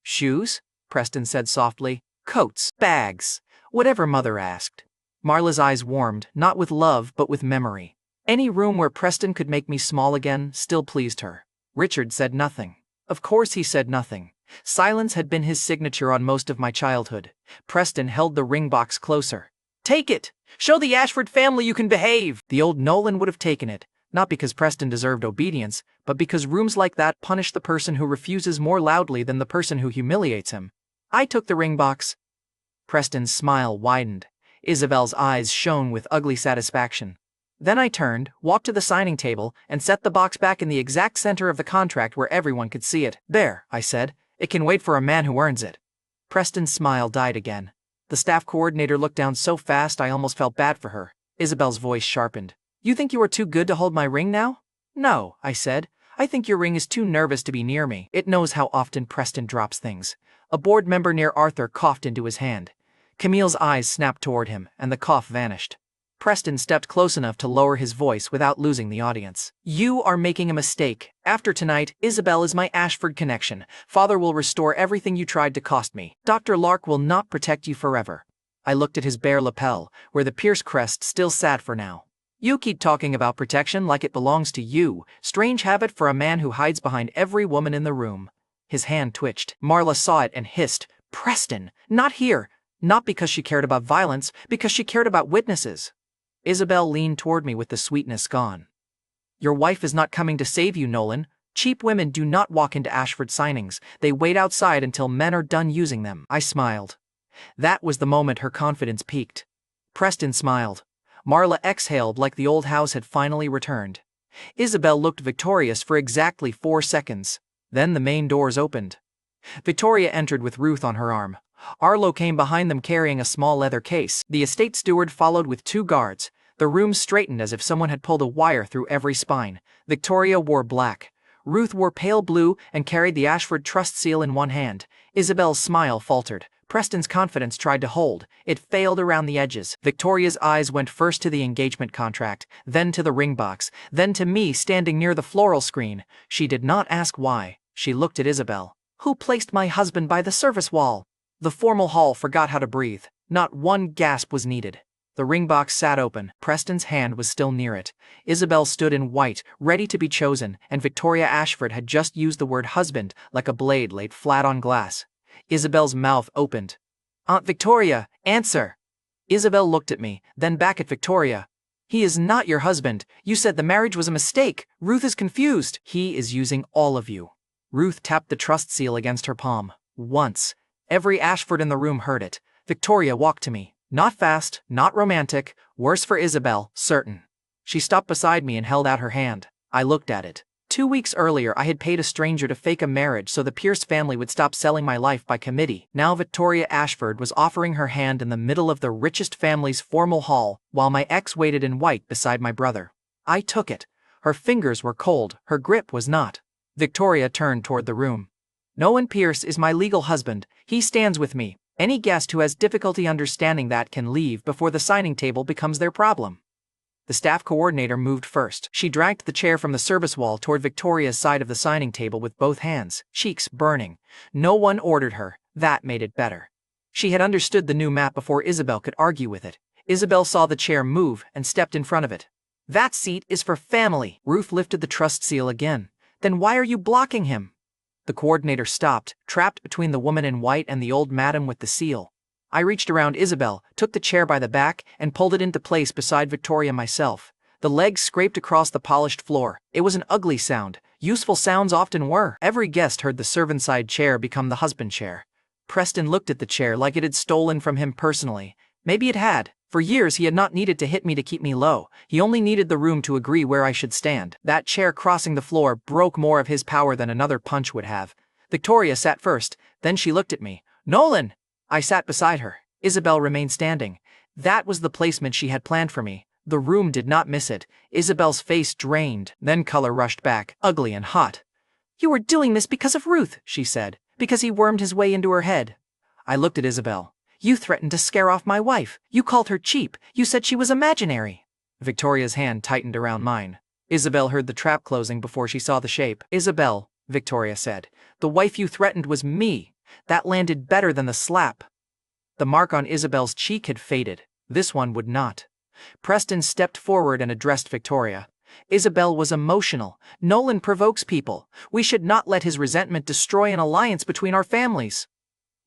Shoes? Preston said softly. Coats, bags, whatever Mother asked. Marla's eyes warmed, not with love but with memory. Any room where Preston could make me small again still pleased her. Richard said nothing. Of course he said nothing. Silence had been his signature on most of my childhood. Preston held the ring box closer. Take it! Show the Ashford family you can behave! The old Nolan would have taken it, not because Preston deserved obedience, but because rooms like that punish the person who refuses more loudly than the person who humiliates him. I took the ring box. Preston's smile widened. Isabel's eyes shone with ugly satisfaction. Then I turned, walked to the signing table, and set the box back in the exact center of the contract where everyone could see it. There, I said. It can wait for a man who earns it. Preston's smile died again. The staff coordinator looked down so fast I almost felt bad for her. Isabel's voice sharpened. You think you are too good to hold my ring now? No, I said. I think your ring is too nervous to be near me. It knows how often Preston drops things. A board member near Arthur coughed into his hand. Camille's eyes snapped toward him, and the cough vanished. Preston stepped close enough to lower his voice without losing the audience. You are making a mistake. After tonight, Isabel is my Ashford connection. Father will restore everything you tried to cost me. Dr. Lark will not protect you forever. I looked at his bare lapel, where the Pierce crest still sat for now. You keep talking about protection like it belongs to you. Strange habit for a man who hides behind every woman in the room. His hand twitched. Marla saw it and hissed, Preston, not here. Not because she cared about violence, because she cared about witnesses. Isabel leaned toward me with the sweetness gone. Your wife is not coming to save you, Nolan. Cheap women do not walk into Ashford signings. They wait outside until men are done using them. I smiled. That was the moment her confidence peaked. Preston smiled. Marla exhaled like the old house had finally returned. Isabel looked victorious for exactly 4 seconds. Then the main doors opened. Victoria entered with Ruth on her arm. Arlo came behind them carrying a small leather case. The estate steward followed with 2 guards. The room straightened as if someone had pulled a wire through every spine. Victoria wore black. Ruth wore pale blue and carried the Ashford trust seal in one hand. Isabel's smile faltered. Preston's confidence tried to hold. It failed around the edges. Victoria's eyes went first to the engagement contract, then to the ring box, then to me standing near the floral screen. She did not ask why. She looked at Isabel. Who placed my husband by the service wall? The formal hall forgot how to breathe. Not one gasp was needed. The ring box sat open. Preston's hand was still near it. Isabel stood in white, ready to be chosen, and Victoria Ashford had just used the word husband like a blade laid flat on glass. Isabel's mouth opened. Aunt Victoria, answer! Isabel looked at me, then back at Victoria. He is not your husband. You said the marriage was a mistake. Ruth is confused. He is using all of you. Ruth tapped the trust seal against her palm. Once. Every Ashford in the room heard it. Victoria walked to me. Not fast, not romantic, worse for Isabel, certain. She stopped beside me and held out her hand. I looked at it. 2 weeks earlier, I had paid a stranger to fake a marriage so the Pierce family would stop selling my life by committee. Now Victoria Ashford was offering her hand in the middle of the richest family's formal hall, while my ex waited in white beside my brother. I took it. Her fingers were cold, her grip was not. Victoria turned toward the room. Nolan Pierce is my legal husband. He stands with me. Any guest who has difficulty understanding that can leave before the signing table becomes their problem. The staff coordinator moved first. She dragged the chair from the service wall toward Victoria's side of the signing table with both hands, cheeks burning. No one ordered her. That made it better. She had understood the new map before Isabel could argue with it. Isabel saw the chair move and stepped in front of it. That seat is for family. Ruth lifted the trust seal again. Then why are you blocking him? The coordinator stopped, trapped between the woman in white and the old madam with the seal. I reached around Isabel, took the chair by the back, and pulled it into place beside Victoria myself. The legs scraped across the polished floor. It was an ugly sound. Useful sounds often were. Every guest heard the servant-side chair become the husband chair. Preston looked at the chair like it had stolen from him personally. Maybe it had. For years he had not needed to hit me to keep me low. He only needed the room to agree where I should stand. That chair crossing the floor broke more of his power than another punch would have. Victoria sat first, then she looked at me. Nolan! I sat beside her. Isabel remained standing. That was the placement she had planned for me. The room did not miss it. Isabel's face drained, then color rushed back, ugly and hot. You were doing this because of Ruth, she said, because he wormed his way into her head. I looked at Isabel. You threatened to scare off my wife. You called her cheap. You said she was imaginary. Victoria's hand tightened around mine. Isabel heard the trap closing before she saw the shape. Isabel, Victoria said, the wife you threatened was me. That landed better than the slap. The mark on Isabel's cheek had faded. This one would not. Preston stepped forward and addressed Victoria. Isabel was emotional. Nolan provokes people. We should not let his resentment destroy an alliance between our families.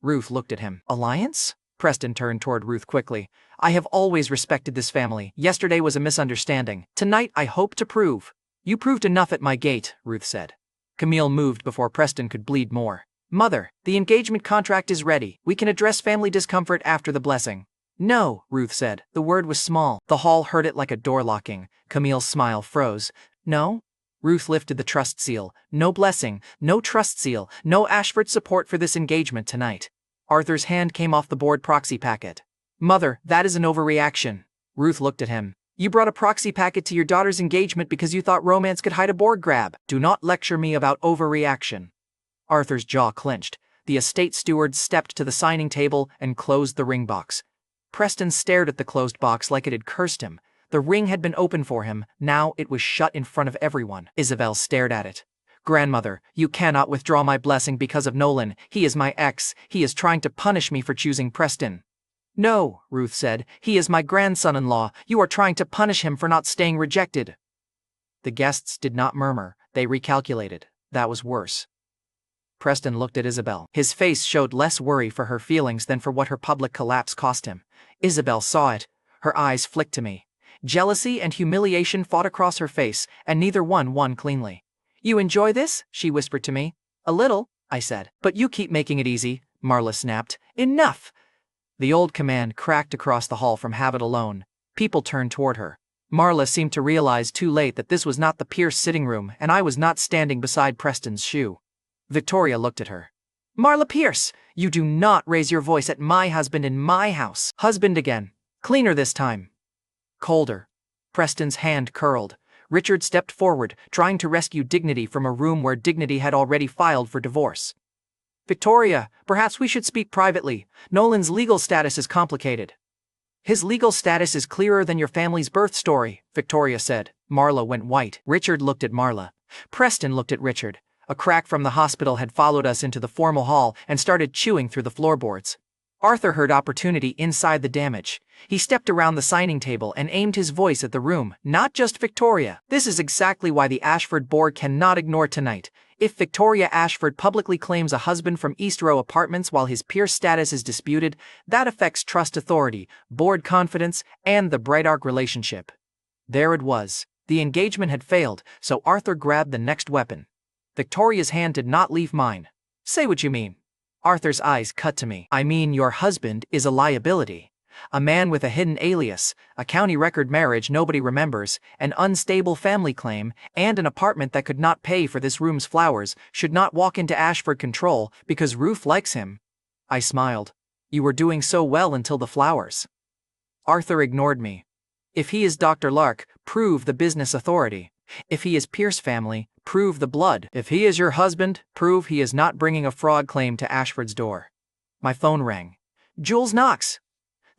Ruth looked at him. Alliance? Preston turned toward Ruth quickly. I have always respected this family. Yesterday was a misunderstanding. Tonight I hope to prove. You proved enough at my gate, Ruth said. Camille moved before Preston could bleed more. Mother, the engagement contract is ready. We can address family discomfort after the blessing. No, Ruth said. The word was small. The hall heard it like a door locking. Camille's smile froze. No? Ruth lifted the trust seal. No blessing, no trust seal, no Ashford support for this engagement tonight. Arthur's hand came off the board proxy packet. Mother, that is an overreaction. Ruth looked at him. You brought a proxy packet to your daughter's engagement because you thought romance could hide a board grab. Do not lecture me about overreaction. Arthur's jaw clenched. The estate steward stepped to the signing table and closed the ring box. Preston stared at the closed box like it had cursed him. The ring had been open for him. Now it was shut in front of everyone. Isabel stared at it. Grandmother, you cannot withdraw my blessing because of Nolan. He is my ex. He is trying to punish me for choosing Preston. No, Ruth said. He is my grandson-in-law. You are trying to punish him for not staying rejected. The guests did not murmur. They recalculated. That was worse. Preston looked at Isabel. His face showed less worry for her feelings than for what her public collapse cost him. Isabel saw it. Her eyes flicked to me. Jealousy and humiliation fought across her face, and neither one won cleanly. You enjoy this? She whispered to me. A little, I said. But you keep making it easy, Marla snapped. Enough! The old command cracked across the hall from habit alone. People turned toward her. Marla seemed to realize too late that this was not the Pierce sitting room, and I was not standing beside Preston's shoe. Victoria looked at her. Marla Pierce, you do not raise your voice at my husband in my house. Husband again. Cleaner this time. Colder. Preston's hand curled. Richard stepped forward, trying to rescue dignity from a room where dignity had already filed for divorce. Victoria, perhaps we should speak privately. Nolan's legal status is complicated. His legal status is clearer than your family's birth story, Victoria said. Marla went white. Richard looked at Marla. Preston looked at Richard. A crack from the hospital had followed us into the formal hall and started chewing through the floorboards. Arthur heard opportunity inside the damage. He stepped around the signing table and aimed his voice at the room, not just Victoria. This is exactly why the Ashford board cannot ignore tonight. If Victoria Ashford publicly claims a husband from East Row Apartments while his Pierce status is disputed, that affects trust authority, board confidence, and the Bright Arc relationship. There it was. The engagement had failed, so Arthur grabbed the next weapon. Victoria's hand did not leave mine. Say what you mean. Arthur's eyes cut to me. I mean your husband is a liability. A man with a hidden alias, a county record marriage nobody remembers, an unstable family claim, and an apartment that could not pay for this room's flowers should not walk into Ashford Control because Ruth likes him. I smiled. You were doing so well until the flowers. Arthur ignored me. If he is Dr. Lark, prove the business authority. If he is Pierce family, prove the blood. If he is your husband, prove he is not bringing a fraud claim to Ashford's door. My phone rang. Jules Knox.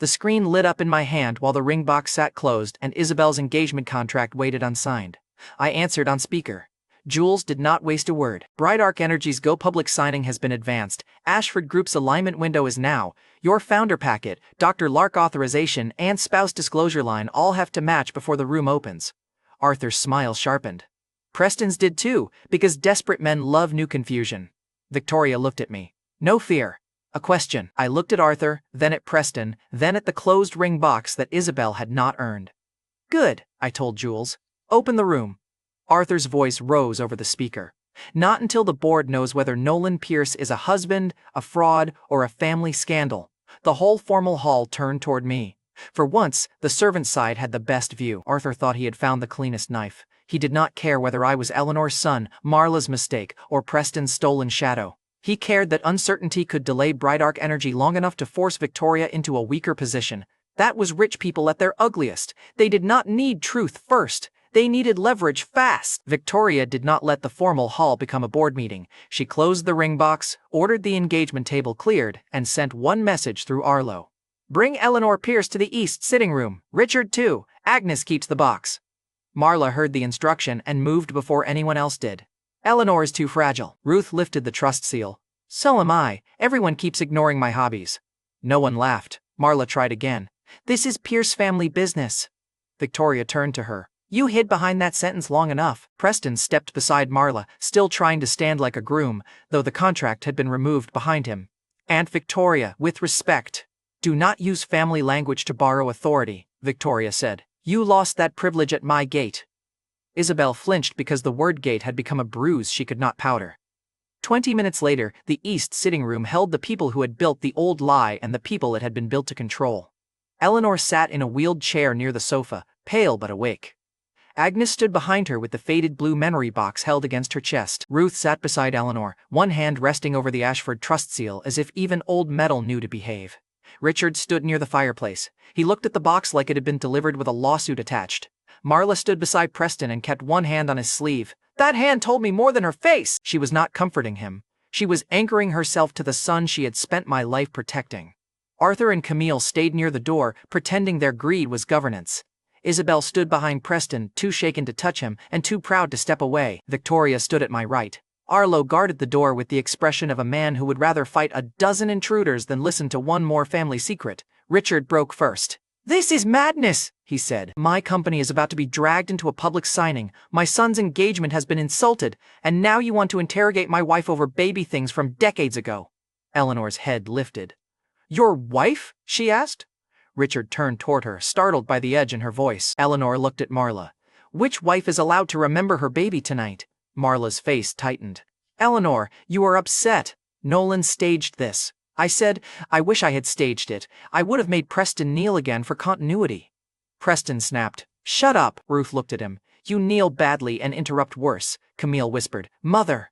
The screen lit up in my hand while the ring box sat closed and Isabel's engagement contract waited unsigned. I answered on speaker. Jules did not waste a word. Bright Arc Energy's Go Public signing has been advanced. Ashford Group's alignment window is now. Your founder packet, Dr. Lark authorization, and spouse disclosure line all have to match before the room opens. Arthur's smile sharpened. Preston's did too, because desperate men love new confusion. Victoria looked at me. No fear. A question. I looked at Arthur, then at Preston, then at the closed ring box that Isabel had not earned. Good, I told Jules. Open the room. Arthur's voice rose over the speaker. Not until the board knows whether Nolan Pierce is a husband, a fraud, or a family scandal. The whole formal hall turned toward me. For once, the servant side had the best view. Arthur thought he had found the cleanest knife. He did not care whether I was Eleanor's son, Marla's mistake, or Preston's stolen shadow. He cared that uncertainty could delay Bright Arc Energy long enough to force Victoria into a weaker position. That was rich people at their ugliest. They did not need truth first. They needed leverage fast. Victoria did not let the formal hall become a board meeting. She closed the ring box, ordered the engagement table cleared, and sent one message through Arlo. Bring Eleanor Pierce to the east sitting room. Richard too. Agnes keeps the box. Marla heard the instruction and moved before anyone else did. Eleanor is too fragile. Ruth lifted the trust seal. So am I. Everyone keeps ignoring my hobbies. No one laughed. Marla tried again. This is Pierce family business. Victoria turned to her. You hid behind that sentence long enough. Preston stepped beside Marla, still trying to stand like a groom, though the contract had been removed behind him. Aunt Victoria, with respect. Do not use family language to borrow authority, Victoria said. You lost that privilege at my gate. Isabel flinched because the word gate had become a bruise she could not powder. 20 minutes later, the east sitting room held the people who had built the old lie and the people it had been built to control. Eleanor sat in a wheeled chair near the sofa, pale but awake. Agnes stood behind her with the faded blue memory box held against her chest. Ruth sat beside Eleanor, one hand resting over the Ashford trust seal as if even old metal knew to behave. Richard stood near the fireplace. He looked at the box like it had been delivered with a lawsuit attached. Marla stood beside Preston and kept one hand on his sleeve. That hand told me more than her face! She was not comforting him. She was anchoring herself to the son she had spent my life protecting. Arthur and Camille stayed near the door, pretending their greed was governance. Isabel stood behind Preston, too shaken to touch him and too proud to step away. Victoria stood at my right. Arlo guarded the door with the expression of a man who would rather fight a dozen intruders than listen to one more family secret. Richard broke first. This is madness, he said. My company is about to be dragged into a public signing. My son's engagement has been insulted, and now you want to interrogate my wife over baby things from decades ago. Eleanor's head lifted. Your wife? She asked. Richard turned toward her, startled by the edge in her voice. Eleanor looked at Marla. Which wife is allowed to remember her baby tonight? Marla's face tightened. Eleanor, you are upset. Nolan staged this. I said, I wish I had staged it. I would have made Preston kneel again for continuity. Preston snapped. Shut up. Ruth looked at him. You kneel badly and interrupt worse, Camille whispered. Mother.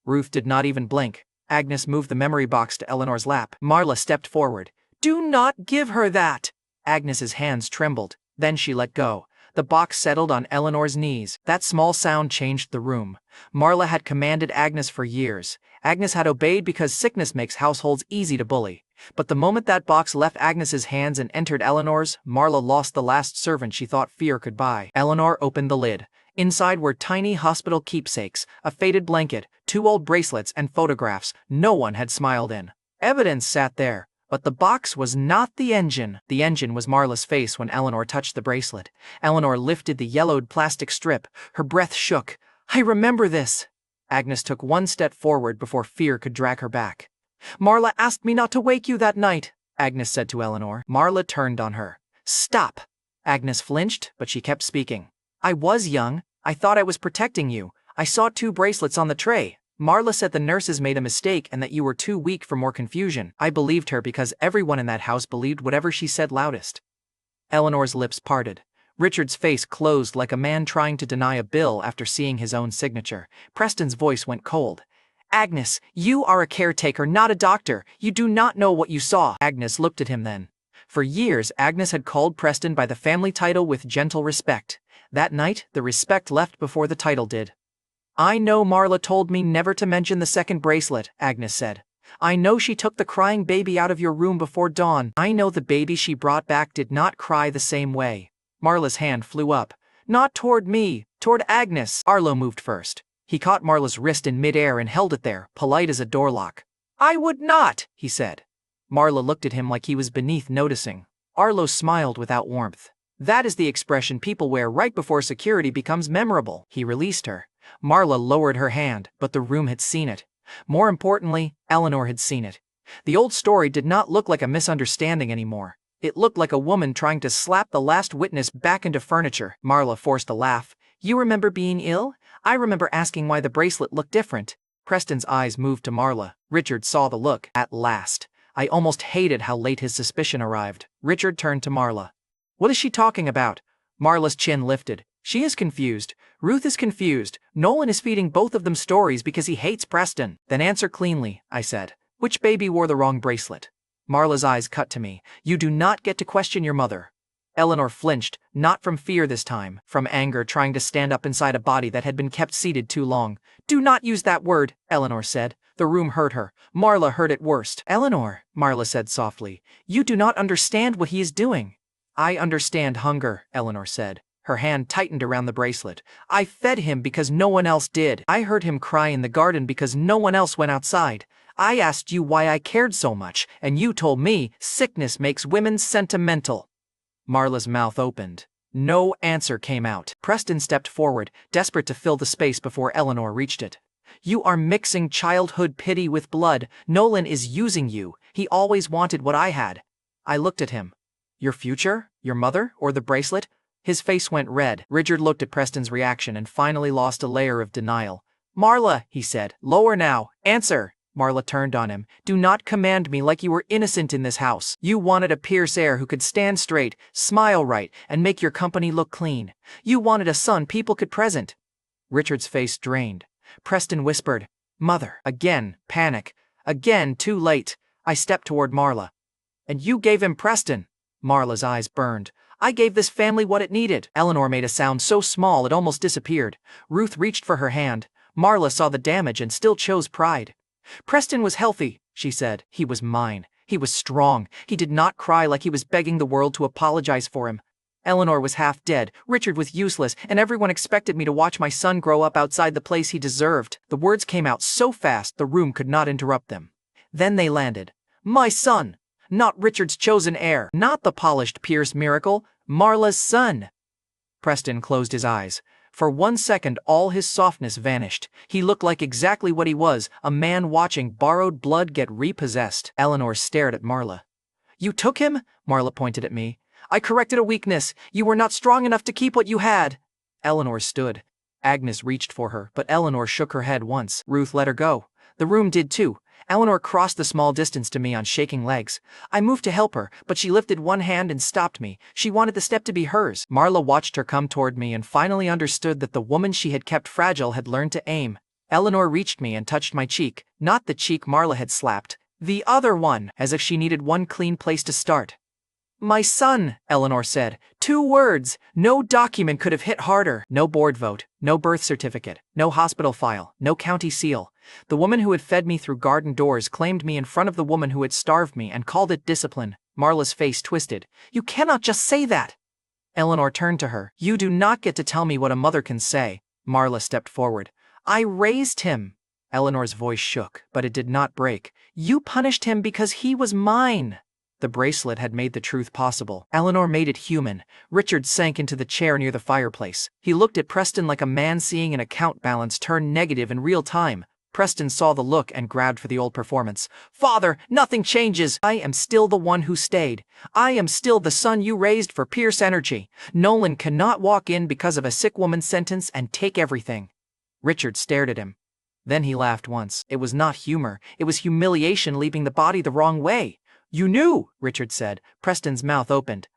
Ruth did not even blink. Agnes moved the memory box to Eleanor's lap. Marla stepped forward. Do not give her that! Agnes's hands trembled. Then she let go. The box settled on Eleanor's knees. That small sound changed the room. Marla had commanded Agnes for years. Agnes had obeyed because sickness makes households easy to bully. But the moment that box left Agnes's hands and entered Eleanor's, Marla lost the last servant she thought fear could buy. Eleanor opened the lid. Inside were tiny hospital keepsakes, a faded blanket, 2 old bracelets, and photographs no one had smiled in. Evidence sat there. But the box was not the engine. The engine was Marla's face when Eleanor touched the bracelet. Eleanor lifted the yellowed plastic strip. Her breath shook. I remember this. Agnes took one step forward before fear could drag her back. Marla asked me not to wake you that night, Agnes said to Eleanor. Marla turned on her. Stop. Agnes flinched, but she kept speaking. I was young. I thought I was protecting you. I saw 2 bracelets on the tray. Marla said the nurses made a mistake and that you were too weak for more confusion. I believed her because everyone in that house believed whatever she said loudest. Eleanor's lips parted. Richard's face closed like a man trying to deny a bill after seeing his own signature. Preston's voice went cold. Agnes, you are a caretaker, not a doctor. You do not know what you saw. Agnes looked at him then. For years, Agnes had called Preston by the family title with gentle respect. That night, the respect left before the title did. I know Marla told me never to mention the second bracelet, Agnes said. I know she took the crying baby out of your room before dawn. I know the baby she brought back did not cry the same way. Marla's hand flew up. Not toward me, toward Agnes. Arlo moved first. He caught Marla's wrist in midair and held it there, polite as a door lock. I would not, he said. Marla looked at him like he was beneath noticing. Arlo smiled without warmth. That is the expression people wear right before security becomes memorable. He released her. Marla lowered her hand, but the room had seen it. More importantly, Eleanor had seen it. The old story did not look like a misunderstanding anymore. It looked like a woman trying to slap the last witness back into furniture. Marla forced a laugh. You remember being ill? I remember asking why the bracelet looked different. Preston's eyes moved to Marla. Richard saw the look. At last. I almost hated how late his suspicion arrived. Richard turned to Marla. What is she talking about? Marla's chin lifted. She is confused. Ruth is confused. Nolan is feeding both of them stories because he hates Preston. Then answer cleanly, I said. Which baby wore the wrong bracelet? Marla's eyes cut to me. You do not get to question your mother. Eleanor flinched, not from fear this time, from anger trying to stand up inside a body that had been kept seated too long. Do not use that word, Eleanor said. The room hurt her. Marla heard it worst. Eleanor, Marla said softly, you do not understand what he is doing. I understand hunger, Eleanor said. Her hand tightened around the bracelet. I fed him because no one else did. I heard him cry in the garden because no one else went outside. I asked you why I cared so much, and you told me sickness makes women sentimental. Marla's mouth opened. No answer came out. Preston stepped forward, desperate to fill the space before Eleanor reached it. You are mixing childhood pity with blood. Nolan is using you. He always wanted what I had. I looked at him. Your future? Your mother? Or the bracelet? His face went red. Richard looked at Preston's reaction and finally lost a layer of denial. Marla, he said, lower now. Answer. Marla turned on him. Do not command me like you were innocent in this house. You wanted a Pierce heir who could stand straight, smile right, and make your company look clean. You wanted a son people could present. Richard's face drained. Preston whispered, Mother. Again, panic. Again, too late. I stepped toward Marla. And you gave him Preston. Marla's eyes burned. I gave this family what it needed. Eleanor made a sound so small it almost disappeared. Ruth reached for her hand. Marla saw the damage and still chose pride. Preston was healthy, she said. He was mine. He was strong. He did not cry like he was begging the world to apologize for him. Eleanor was half dead, Richard was useless, and everyone expected me to watch my son grow up outside the place he deserved. The words came out so fast the room could not interrupt them. Then they landed. My son! Not Richard's chosen heir. Not the polished Pierce miracle. Marla's son. Preston closed his eyes. For 1 second all his softness vanished. He looked like exactly what he was, a man watching borrowed blood get repossessed. Eleanor stared at Marla. You took him? Marla pointed at me. I corrected a weakness. You were not strong enough to keep what you had. Eleanor stood. Agnes reached for her, but Eleanor shook her head once. Ruth let her go. The room did too. Eleanor crossed the small distance to me on shaking legs. I moved to help her, but she lifted one hand and stopped me. She wanted the step to be hers. Marla watched her come toward me and finally understood that the woman she had kept fragile had learned to aim. Eleanor reached me and touched my cheek, not the cheek Marla had slapped, the other one, as if she needed one clean place to start. My son, Eleanor said. 2 words. No document could have hit harder. No board vote, no birth certificate, no hospital file, no county seal. The woman who had fed me through garden doors claimed me in front of the woman who had starved me and called it discipline. Marla's face twisted. You cannot just say that. Eleanor turned to her. You do not get to tell me what a mother can say. Marla stepped forward. I raised him. Eleanor's voice shook, but it did not break. You punished him because he was mine. The bracelet had made the truth possible. Eleanor made it human. Richard sank into the chair near the fireplace. He looked at Preston like a man seeing an account balance turn negative in real time. Preston saw the look and grabbed for the old performance. Father, nothing changes. I am still the one who stayed. I am still the son you raised for Pierce Energy. Nolan cannot walk in because of a sick woman's sentence and take everything. Richard stared at him. Then he laughed once. It was not humor, it was humiliation leaping the body the wrong way. You knew, Richard said. Preston's mouth opened.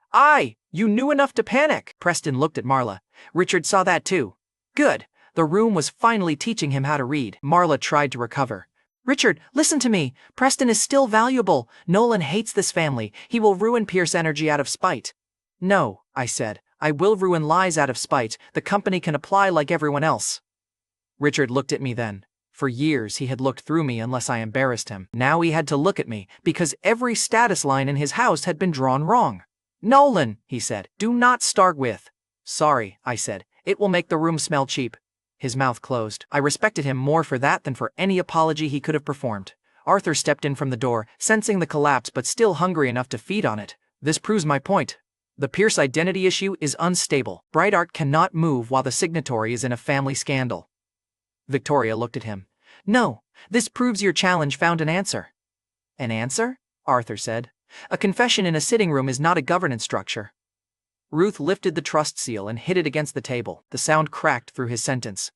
You knew enough to panic. Preston looked at Marla. Richard saw that too. Good. The room was finally teaching him how to read. Marla tried to recover. Richard, listen to me. Preston is still valuable. Nolan hates this family. He will ruin Pierce energy out of spite. No, I said. I will ruin lies out of spite. The company can apply like everyone else. Richard looked at me then. For years he had looked through me unless I embarrassed him. Now he had to look at me because every status line in his house had been drawn wrong. Nolan, he said, do not start with. Sorry, I said. It will make the room smell cheap. His mouth closed. I respected him more for that than for any apology he could have performed. Arthur stepped in from the door, sensing the collapse but still hungry enough to feed on it. This proves my point. The Pierce identity issue is unstable. Bright art cannot move while the signatory is in a family scandal. Victoria looked at him. No, this proves your challenge found an answer. An answer? Arthur said. A confession in a sitting room is not a governance structure. Ruth lifted the trust seal and hit it against the table. The sound cracked through his sentence.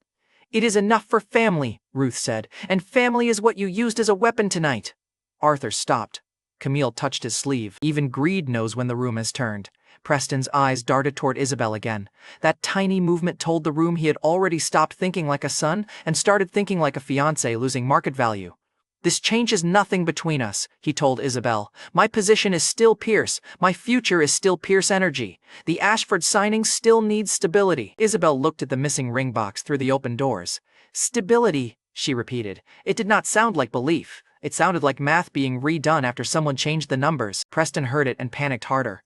It is enough for family, Ruth said, and family is what you used as a weapon tonight. Arthur stopped. Camille touched his sleeve. Even greed knows when the room has turned. Preston's eyes darted toward Isabel again. That tiny movement told the room he had already stopped thinking like a son and started thinking like a fiancé losing market value. This changes nothing between us, he told Isabel. My position is still Pierce. My future is still Pierce energy. The Ashford signing still needs stability. Isabel looked at the missing ring box through the open doors. Stability, she repeated. It did not sound like belief. It sounded like math being redone after someone changed the numbers. Preston heard it and panicked harder.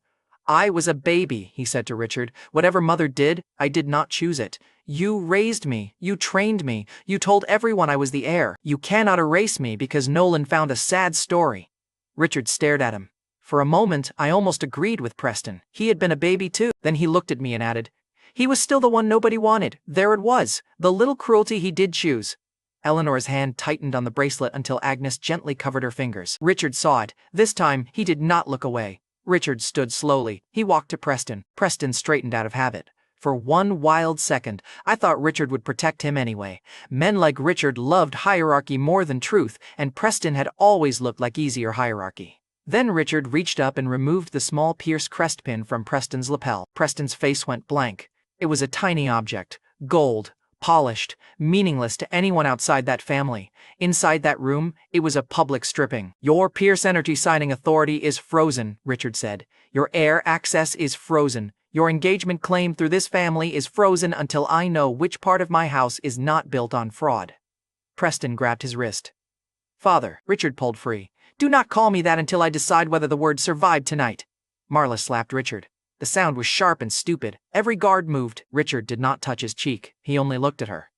I was a baby, he said to Richard. Whatever mother did, I did not choose it. You raised me, you trained me, you told everyone I was the heir. You cannot erase me because Nolan found a sad story. Richard stared at him. For a moment, I almost agreed with Preston. He had been a baby too. Then he looked at me and added, he was still the one nobody wanted. There it was, the little cruelty he did choose. Eleanor's hand tightened on the bracelet until Agnes gently covered her fingers. Richard saw it. This time, he did not look away. Richard stood slowly. He walked to Preston. Preston straightened out of habit. For one wild second, I thought Richard would protect him anyway. Men like Richard loved hierarchy more than truth, and Preston had always looked like easier hierarchy. Then Richard reached up and removed the small Pierce crest pin from Preston's lapel. Preston's face went blank. It was a tiny object. Gold. Polished. Meaningless to anyone outside that family. Inside that room, it was a public stripping. Your Pierce energy signing authority is frozen, Richard said. Your heir access is frozen. Your engagement claim through this family is frozen until I know which part of my house is not built on fraud. Preston grabbed his wrist. Father, Richard pulled free. Do not call me that until I decide whether the word survived tonight. Marla slapped Richard. The sound was sharp and stupid. Every guard moved. Richard did not touch his cheek. He only looked at her.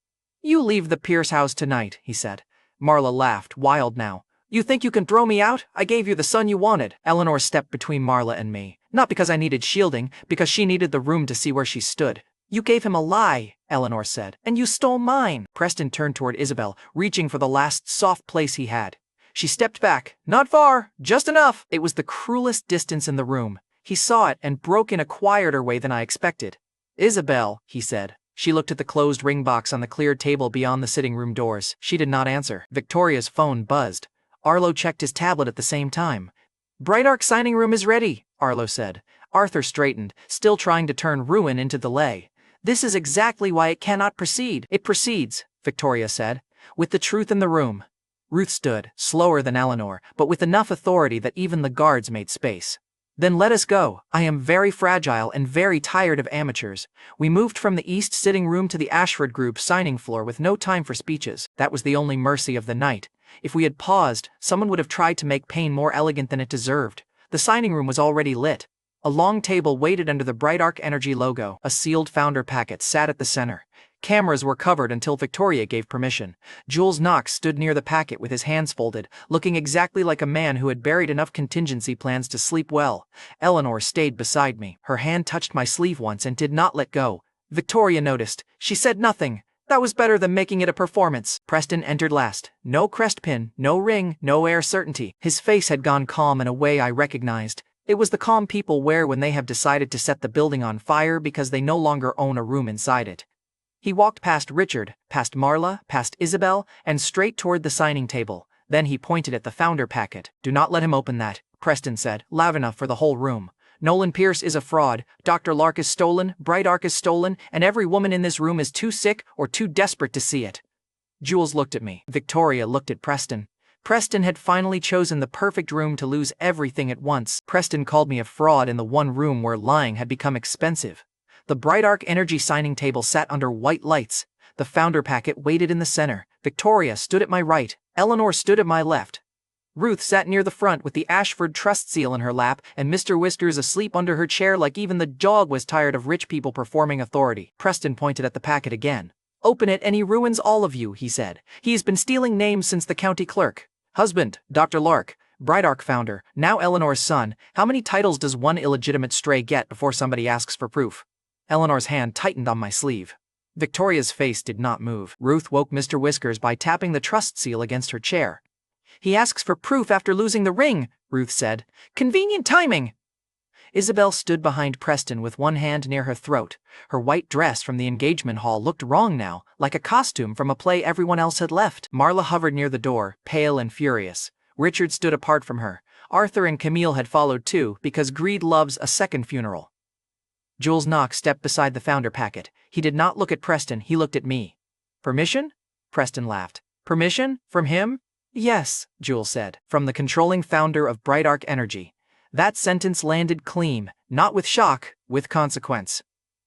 You leave the Pierce house tonight, he said. Marla laughed, wild now. You think you can throw me out? I gave you the son you wanted. Eleanor stepped between Marla and me. Not because I needed shielding, because she needed the room to see where she stood. You gave him a lie, Eleanor said, and you stole mine. Preston turned toward Isabel, reaching for the last soft place he had. She stepped back. Not far, just enough. It was the cruelest distance in the room. He saw it and broke in a quieter way than I expected. Isabel, he said. She looked at the closed ring box on the cleared table beyond the sitting room doors. She did not answer. Victoria's phone buzzed. Arlo checked his tablet at the same time. Bright Arc signing room is ready, Arlo said. Arthur straightened, still trying to turn ruin into delay. This is exactly why it cannot proceed. It proceeds, Victoria said, with the truth in the room. Ruth stood, slower than Eleanor, but with enough authority that even the guards made space. Then let us go. I am very fragile and very tired of amateurs. We moved from the East sitting room to the Ashford group signing floor with no time for speeches. That was the only mercy of the night. If we had paused, someone would have tried to make pain more elegant than it deserved. The signing room was already lit. A long table waited under the Bright Arc Energy logo. A sealed founder packet sat at the center. Cameras were covered until Victoria gave permission. Jules Knox stood near the packet with his hands folded, looking exactly like a man who had buried enough contingency plans to sleep well. Eleanor stayed beside me. Her hand touched my sleeve once and did not let go. Victoria noticed. She said nothing. That was better than making it a performance. Preston entered last. No crest pin, no ring, no heir certainty. His face had gone calm in a way I recognized. It was the calm people wear when they have decided to set the building on fire because they no longer own a room inside it. He walked past Richard, past Marla, past Isabel, and straight toward the signing table. Then he pointed at the founder packet. "Do not let him open that," Preston said, loud enough for the whole room. "Nolan Pierce is a fraud, Dr. Lark is stolen, Bright Ark is stolen, and every woman in this room is too sick or too desperate to see it." Jules looked at me. Victoria looked at Preston. Preston had finally chosen the perfect room to lose everything at once. Preston called me a fraud in the one room where lying had become expensive. The Bright Ark Energy signing table sat under white lights. The founder packet waited in the center. Victoria stood at my right. Eleanor stood at my left. Ruth sat near the front with the Ashford trust seal in her lap, and Mr. Whiskers asleep under her chair like even the dog was tired of rich people performing authority. Preston pointed at the packet again. "Open it and he ruins all of you," he said. "He's been stealing names since the county clerk. Husband, Dr. Lark, Bright Ark founder, now Eleanor's son. How many titles does one illegitimate stray get before somebody asks for proof?" Eleanor's hand tightened on my sleeve. Victoria's face did not move. Ruth woke Mr. Whiskers by tapping the trust seal against her chair. "He asks for proof after losing the ring," Ruth said. "Convenient timing." Isabel stood behind Preston with one hand near her throat. Her white dress from the engagement hall looked wrong now, like a costume from a play everyone else had left. Marla hovered near the door, pale and furious. Richard stood apart from her. Arthur and Camille had followed too, because greed loves a second funeral. Jules Knox stepped beside the founder packet. He did not look at Preston, he looked at me. "Permission?" Preston laughed. "Permission? From him?" "Yes," Jules said. "From the controlling founder of Bright Ark Energy." That sentence landed clean, not with shock, with consequence.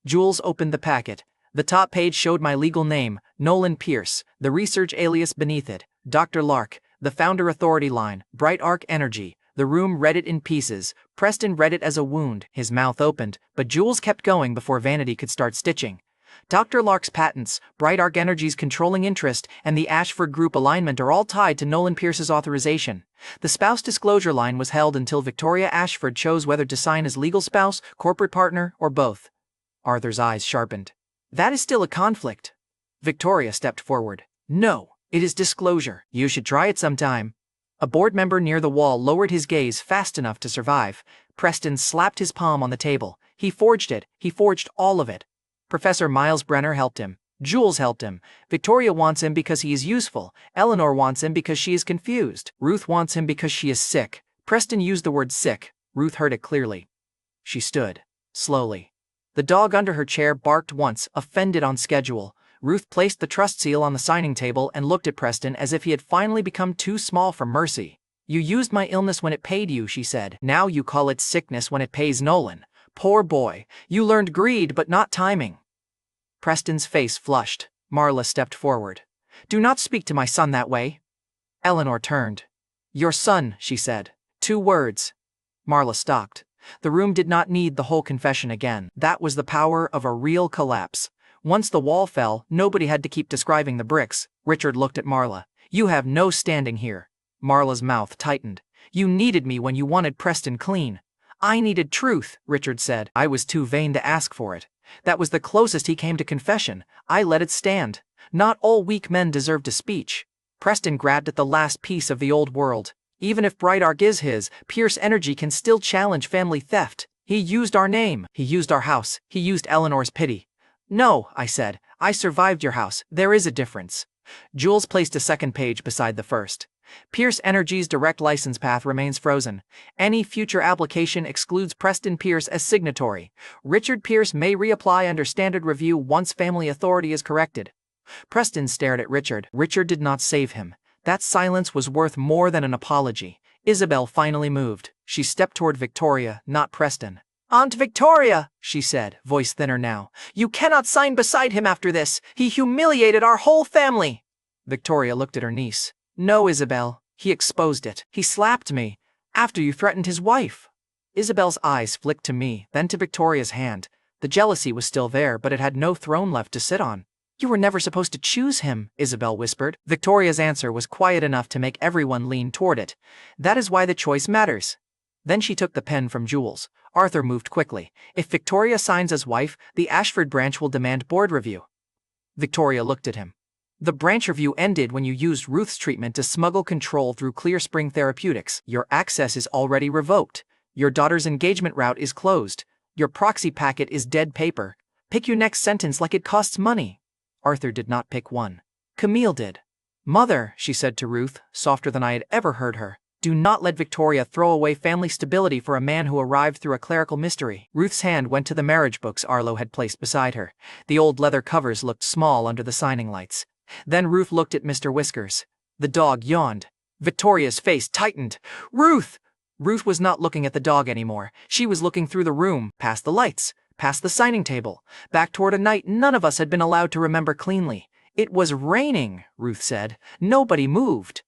Jules opened the packet. The top page showed my legal name, Nolan Pierce, the research alias beneath it, Dr. Lark, the founder authority line, Bright Ark Energy. The room read it in pieces. Preston read it as a wound. His mouth opened, but Jules kept going before vanity could start stitching. Dr. Lark's patents, Bright Ark Energy's controlling interest, and the Ashford Group alignment are all tied to Nolan Pierce's authorization. The spouse disclosure line was held until Victoria Ashford chose whether to sign as legal spouse, corporate partner, or both. Arthur's eyes sharpened. "That is still a conflict." Victoria stepped forward. "No, it is disclosure. You should try it sometime." A board member near the wall lowered his gaze fast enough to survive. Preston slapped his palm on the table. "He forged it. He forged all of it." Professor Miles Brenner helped him. Jules helped him. Victoria wants him because he is useful. Eleanor wants him because she is confused. Ruth wants him because she is sick. Preston used the word sick. Ruth heard it clearly. She stood, slowly. The dog under her chair barked once, offended on schedule. Ruth placed the trust seal on the signing table and looked at Preston as if he had finally become too small for mercy. "You used my illness when it paid you," she said. "Now you call it sickness when it pays Nolan. Poor boy, you learned greed but not timing." Preston's face flushed. Marla stepped forward. "Do not speak to my son that way." Eleanor turned. "Your son," she said. 2 words. Marla stopped. The room did not need the whole confession again. That was the power of a real collapse. Once the wall fell, nobody had to keep describing the bricks. Richard looked at Marla. "You have no standing here." Marla's mouth tightened. "You needed me when you wanted Preston clean." "I needed truth," Richard said. "I was too vain to ask for it. That was the closest he came to confession. I let it stand. Not all weak men deserved a speech." Preston grabbed at the last piece of the old world. "Even if Bright Ark is his, Pierce Energy can still challenge family theft. He used our name. He used our house. He used Eleanor's pity." "No," I said. "I survived your house. There is a difference." Jules placed a second page beside the first. "Pierce Energy's direct license path remains frozen. Any future application excludes Preston Pierce as signatory. Richard Pierce may reapply under standard review once family authority is corrected." Preston stared at Richard. Richard did not save him. That silence was worth more than an apology. Isabel finally moved. She stepped toward Victoria, not Preston. "Aunt Victoria," she said, voice thinner now. "You cannot sign beside him after this. He humiliated our whole family." Victoria looked at her niece. "No, Isabel. He exposed it. He slapped me. After you threatened his wife." Isabel's eyes flicked to me, then to Victoria's hand. The jealousy was still there, but it had no throne left to sit on. "You were never supposed to choose him," Isabel whispered. Victoria's answer was quiet enough to make everyone lean toward it. "That is why the choice matters." Then she took the pen from Jules. Arthur moved quickly. "If Victoria signs as wife, the Ashford branch will demand board review." Victoria looked at him. "The branch review ended when you used Ruth's treatment to smuggle control through Clear Spring Therapeutics. Your access is already revoked. Your daughter's engagement route is closed. Your proxy packet is dead paper. Pick your next sentence like it costs money." Arthur did not pick one. Camille did. Mother, she said to Ruth, softer than I had ever heard her, do not let Victoria throw away family stability for a man who arrived through a clerical mystery. Ruth's hand went to the marriage books Arlo had placed beside her. The old leather covers looked small under the signing lights. Then Ruth looked at Mr. Whiskers. The dog yawned. Victoria's face tightened. Ruth! Ruth was not looking at the dog anymore. She was looking through the room, past the lights, past the signing table, back toward a night none of us had been allowed to remember cleanly. It was raining, Ruth said. Nobody moved.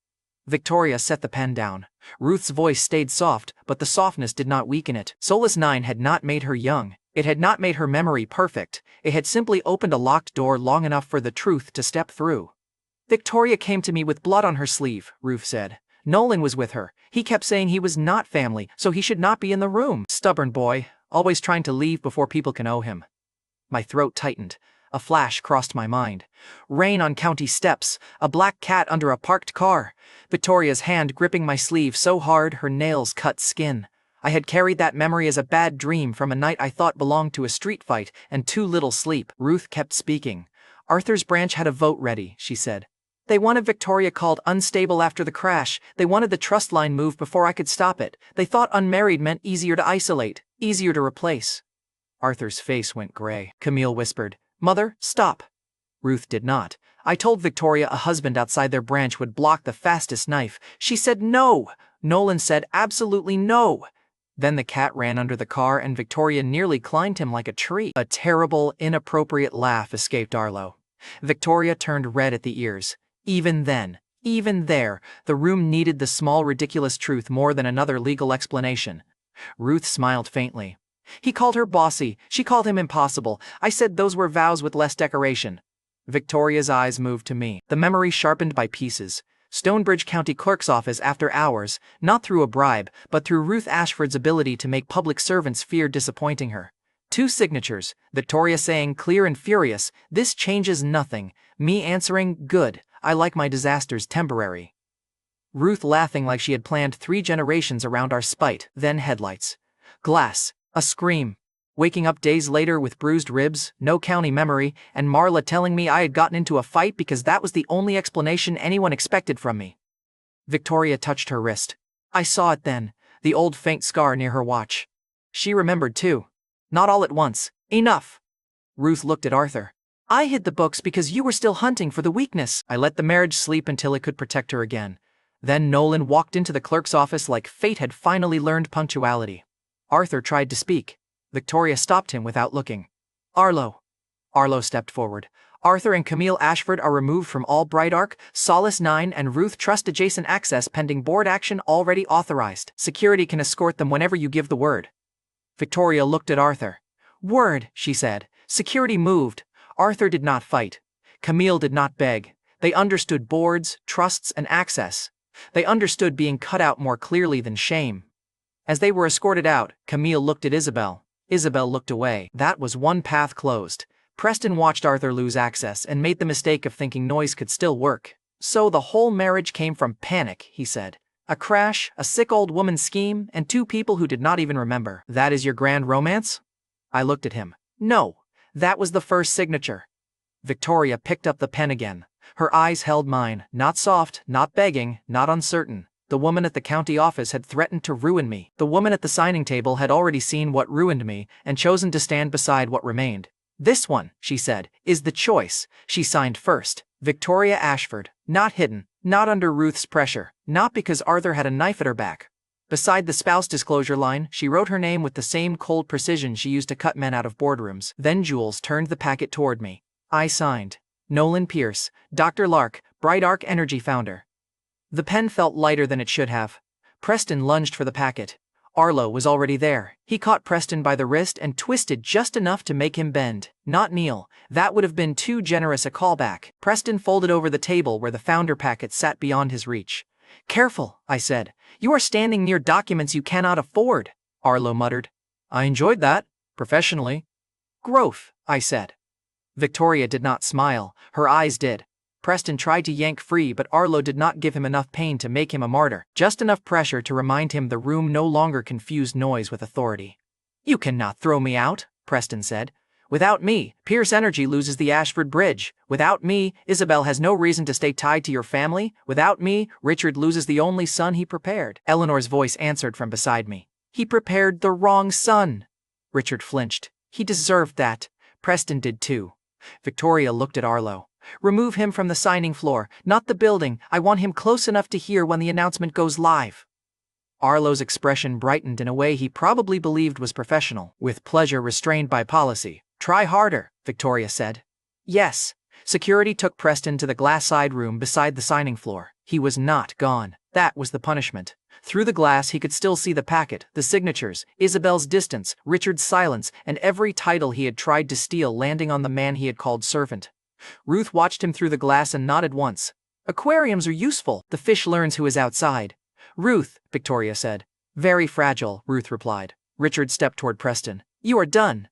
Victoria set the pen down. Ruth's voice stayed soft, but the softness did not weaken it. Solace 9 had not made her young. It had not made her memory perfect. It had simply opened a locked door long enough for the truth to step through. Victoria came to me with blood on her sleeve, Ruth said. Nolan was with her. He kept saying he was not family, so he should not be in the room. Stubborn boy, always trying to leave before people can owe him. My throat tightened. A flash crossed my mind. Rain on county steps, a black cat under a parked car. Victoria's hand gripping my sleeve so hard her nails cut skin. I had carried that memory as a bad dream from a night I thought belonged to a street fight and too little sleep. Ruth kept speaking. Arthur's branch had a vote ready, she said. They wanted Victoria called unstable after the crash. They wanted the trust line moved before I could stop it. They thought unmarried meant easier to isolate, easier to replace. Arthur's face went gray. Camille whispered, Mother, stop. Ruth did not. I told Victoria a husband outside their branch would block the fastest knife. She said no. Nolan said absolutely no. Then the cat ran under the car and Victoria nearly climbed him like a tree. A terrible, inappropriate laugh escaped Arlo. Victoria turned red at the ears. Even then, even there, the room needed the small ridiculous truth more than another legal explanation. Ruth smiled faintly. He called her bossy, she called him impossible. I said those were vows with less decoration. Victoria's eyes moved to me, the memory sharpened by pieces. Stonebridge County Clerk's office after hours, not through a bribe, but through Ruth Ashford's ability to make public servants fear disappointing her. 2 signatures, Victoria saying clear and furious, this changes nothing. Me answering, good, I like my disasters temporary. Ruth laughing like she had planned 3 generations around our spite, then headlights. Glass. A scream. Waking up days later with bruised ribs, no county memory, and Marla telling me I had gotten into a fight because that was the only explanation anyone expected from me. Victoria touched her wrist. I saw it then, the old faint scar near her watch. She remembered too. Not all at once. Enough. Ruth looked at Arthur. I hid the books because you were still hunting for the weakness. I let the marriage sleep until it could protect her again. Then Nolan walked into the clerk's office like fate had finally learned punctuality. Arthur tried to speak. Victoria stopped him without looking. Arlo. Arlo stepped forward. Arthur and Camille Ashford are removed from all Bright Arc, Solace 9 and Ruth Trust adjacent access pending board action already authorized. Security can escort them whenever you give the word. Victoria looked at Arthur. Word, she said. Security moved. Arthur did not fight. Camille did not beg. They understood boards, trusts, and access. They understood being cut out more clearly than shame. As they were escorted out, Camille looked at Isabel. Isabel looked away. That was one path closed. Preston watched Arthur lose access and made the mistake of thinking noise could still work. So the whole marriage came from panic, he said. A crash, a sick old woman's scheme, and 2 people who did not even remember. That is your grand romance? I looked at him. No, that was the first signature. Victoria picked up the pen again. Her eyes held mine, not soft, not begging, not uncertain. The woman at the county office had threatened to ruin me. The woman at the signing table had already seen what ruined me and chosen to stand beside what remained. This one, she said, is the choice. She signed first. Victoria Ashford. Not hidden, not under Ruth's pressure, not because Arthur had a knife at her back. Beside the spouse disclosure line, she wrote her name with the same cold precision she used to cut men out of boardrooms. Then Jules turned the packet toward me. I signed. Nolan Pierce, Dr. Lark, Bright Arc Energy founder. The pen felt lighter than it should have. Preston lunged for the packet. Arlo was already there. He caught Preston by the wrist and twisted just enough to make him bend, not kneel. That would have been too generous a callback. Preston folded over the table where the founder packet sat beyond his reach. Careful, I said. You are standing near documents you cannot afford, Arlo muttered. I enjoyed that, professionally. Growth, I said. Victoria did not smile. Her eyes did. Preston tried to yank free, but Arlo did not give him enough pain to make him a martyr, just enough pressure to remind him the room no longer confused noise with authority. You cannot throw me out, Preston said. Without me, Pierce Energy loses the Ashford Bridge. Without me, Isabel has no reason to stay tied to your family. Without me, Richard loses the only son he prepared. Eleanor's voice answered from beside me. He prepared the wrong son. Richard flinched. He deserved that. Preston did too. Victoria looked at Arlo. Remove him from the signing floor, not the building. I want him close enough to hear when the announcement goes live. Arlo's expression brightened in a way he probably believed was professional, with pleasure restrained by policy. Try harder, Victoria said. Yes. Security took Preston to the glass-side room beside the signing floor. He was not gone. That was the punishment. Through the glass he could still see the packet, the signatures, Isabel's distance, Richard's silence, and every title he had tried to steal landing on the man he had called servant. Ruth watched him through the glass and nodded once. Aquariums are useful. The fish learns who is outside. Ruth, Victoria said. Very fragile, Ruth replied. Richard stepped toward Preston. You are done.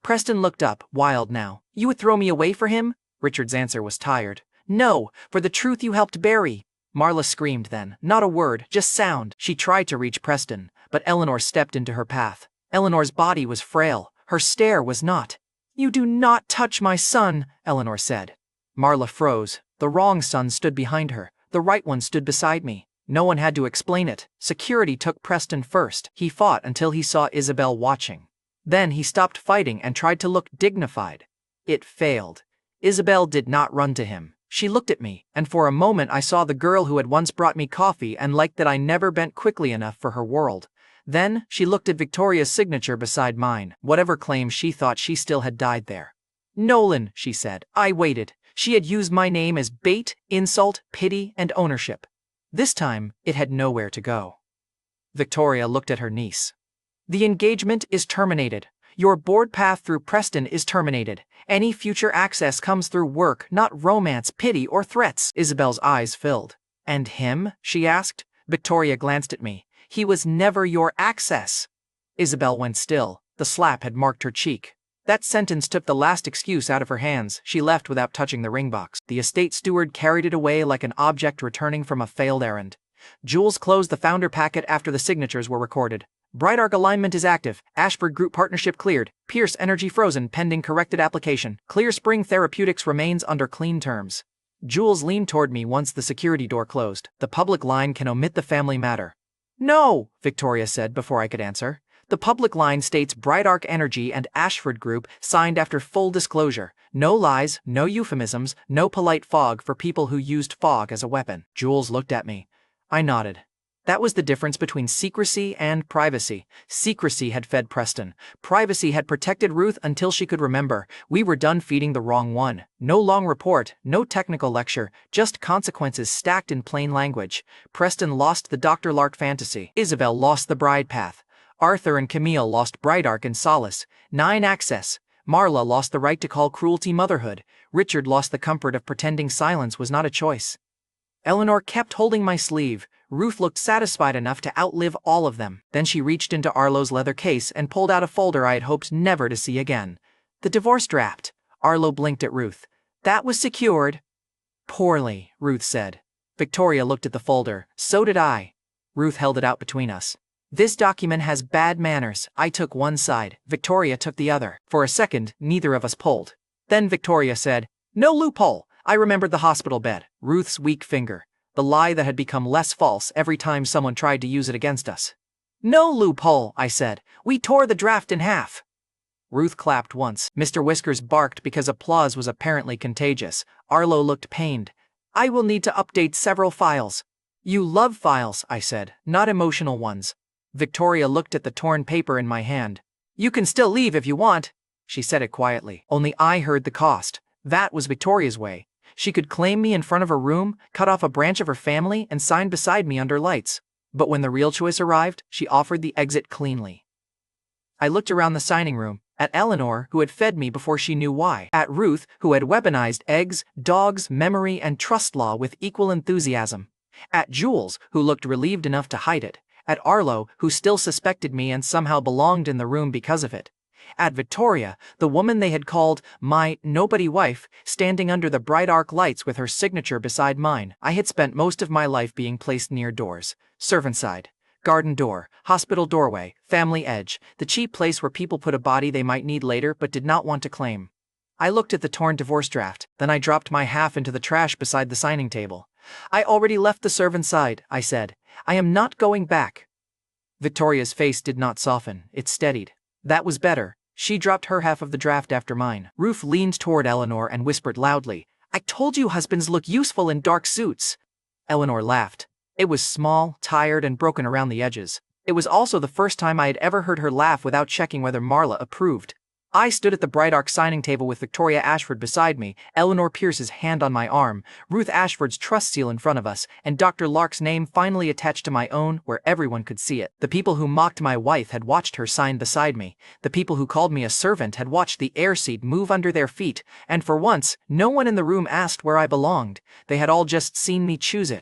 Preston looked up, wild now. You would throw me away for him? Richard's answer was tired. No, for the truth you helped bury. Marla screamed then. Not a word, just sound. She tried to reach Preston, but Eleanor stepped into her path. Eleanor's body was frail. Her stare was not. You do not touch my son, Eleanor said. Marla froze. The wrong son stood behind her. The right one stood beside me. No one had to explain it. Security took Preston first. He fought until he saw Isabel watching. Then he stopped fighting and tried to look dignified. It failed. Isabel did not run to him. She looked at me, and for a moment I saw the girl who had once brought me coffee and liked that I never bent quickly enough for her world. Then, she looked at Victoria's signature beside mine, whatever claim she thought she still had died there. Nolan, she said. I waited. She had used my name as bait, insult, pity, and ownership. This time, it had nowhere to go. Victoria looked at her niece. The engagement is terminated. Your board path through Preston is terminated. Any future access comes through work, not romance, pity, or threats. Isabel's eyes filled. And him? She asked. Victoria glanced at me. He was never your access. Isabel went still. The slap had marked her cheek. That sentence took the last excuse out of her hands. She left without touching the ring box. The estate steward carried it away like an object returning from a failed errand. Jules closed the founder packet after the signatures were recorded. Bright Arc alignment is active. Ashford Group partnership cleared. Pierce Energy frozen pending corrected application. Clear Spring Therapeutics remains under clean terms. Jules leaned toward me once the security door closed. The public line can omit the family matter. No, Victoria said before I could answer. The public line states Bright Arc Energy and Ashford Group signed after full disclosure. No lies, no euphemisms, no polite fog for people who used fog as a weapon. Jules looked at me. I nodded. That was the difference between secrecy and privacy. Secrecy had fed Preston. Privacy had protected Ruth until she could remember. We were done feeding the wrong one. No long report, no technical lecture, just consequences stacked in plain language. Preston lost the Dr. Lark fantasy. Isabel lost the bride path. Arthur and Camille lost Bright Arc and Solace. 9 access. Marla lost the right to call cruelty motherhood. Richard lost the comfort of pretending silence was not a choice. Eleanor kept holding my sleeve. Ruth looked satisfied enough to outlive all of them. Then she reached into Arlo's leather case and pulled out a folder I had hoped never to see again. The divorce draft. Arlo blinked at Ruth. That was secured. Poorly, Ruth said. Victoria looked at the folder. So did I. Ruth held it out between us. This document has bad manners. I took one side. Victoria took the other. For a second, neither of us pulled. Then Victoria said, No loophole. I remembered the hospital bed. Ruth's weak finger. The lie that had become less false every time someone tried to use it against us. No loophole, I said. We tore the draft in half. Ruth clapped once. Mr. Whiskers barked because applause was apparently contagious. Arlo looked pained. I will need to update several files. You love files, I said, not emotional ones. Victoria looked at the torn paper in my hand. You can still leave if you want. She said it quietly. Only I heard the cost. That was Victoria's way. She could claim me in front of her room, cut off a branch of her family, and sign beside me under lights. But when the real choice arrived, she offered the exit cleanly. I looked around the signing room, at Eleanor, who had fed me before she knew why, at Ruth, who had weaponized eggs, dogs, memory, and trust law with equal enthusiasm, at Jules, who looked relieved enough to hide it, at Arlo, who still suspected me and somehow belonged in the room because of it, at Victoria, the woman they had called my nobody wife, standing under the bright arc lights with her signature beside mine. I had spent most of my life being placed near doors, servant side, Garden door, hospital doorway, family edge, the cheap place where people put a body they might need later but did not want to claim. I looked at the torn divorce draft, then I dropped my half into the trash beside the signing table. I already left the servant's side, I said. I am not going back. Victoria's face did not soften, it steadied. That was better. She dropped her half of the draft after mine. Ruth leaned toward Eleanor and whispered loudly, I told you husbands look useful in dark suits. Eleanor laughed. It was small, tired, and broken around the edges. It was also the first time I had ever heard her laugh without checking whether Marla approved. I stood at the Bright Arc signing table with Victoria Ashford beside me, Eleanor Pierce's hand on my arm, Ruth Ashford's trust seal in front of us, and Dr. Lark's name finally attached to my own where everyone could see it. The people who mocked my wife had watched her sign beside me. The people who called me a servant had watched the air seat move under their feet, and for once, no one in the room asked where I belonged. They had all just seen me choose it.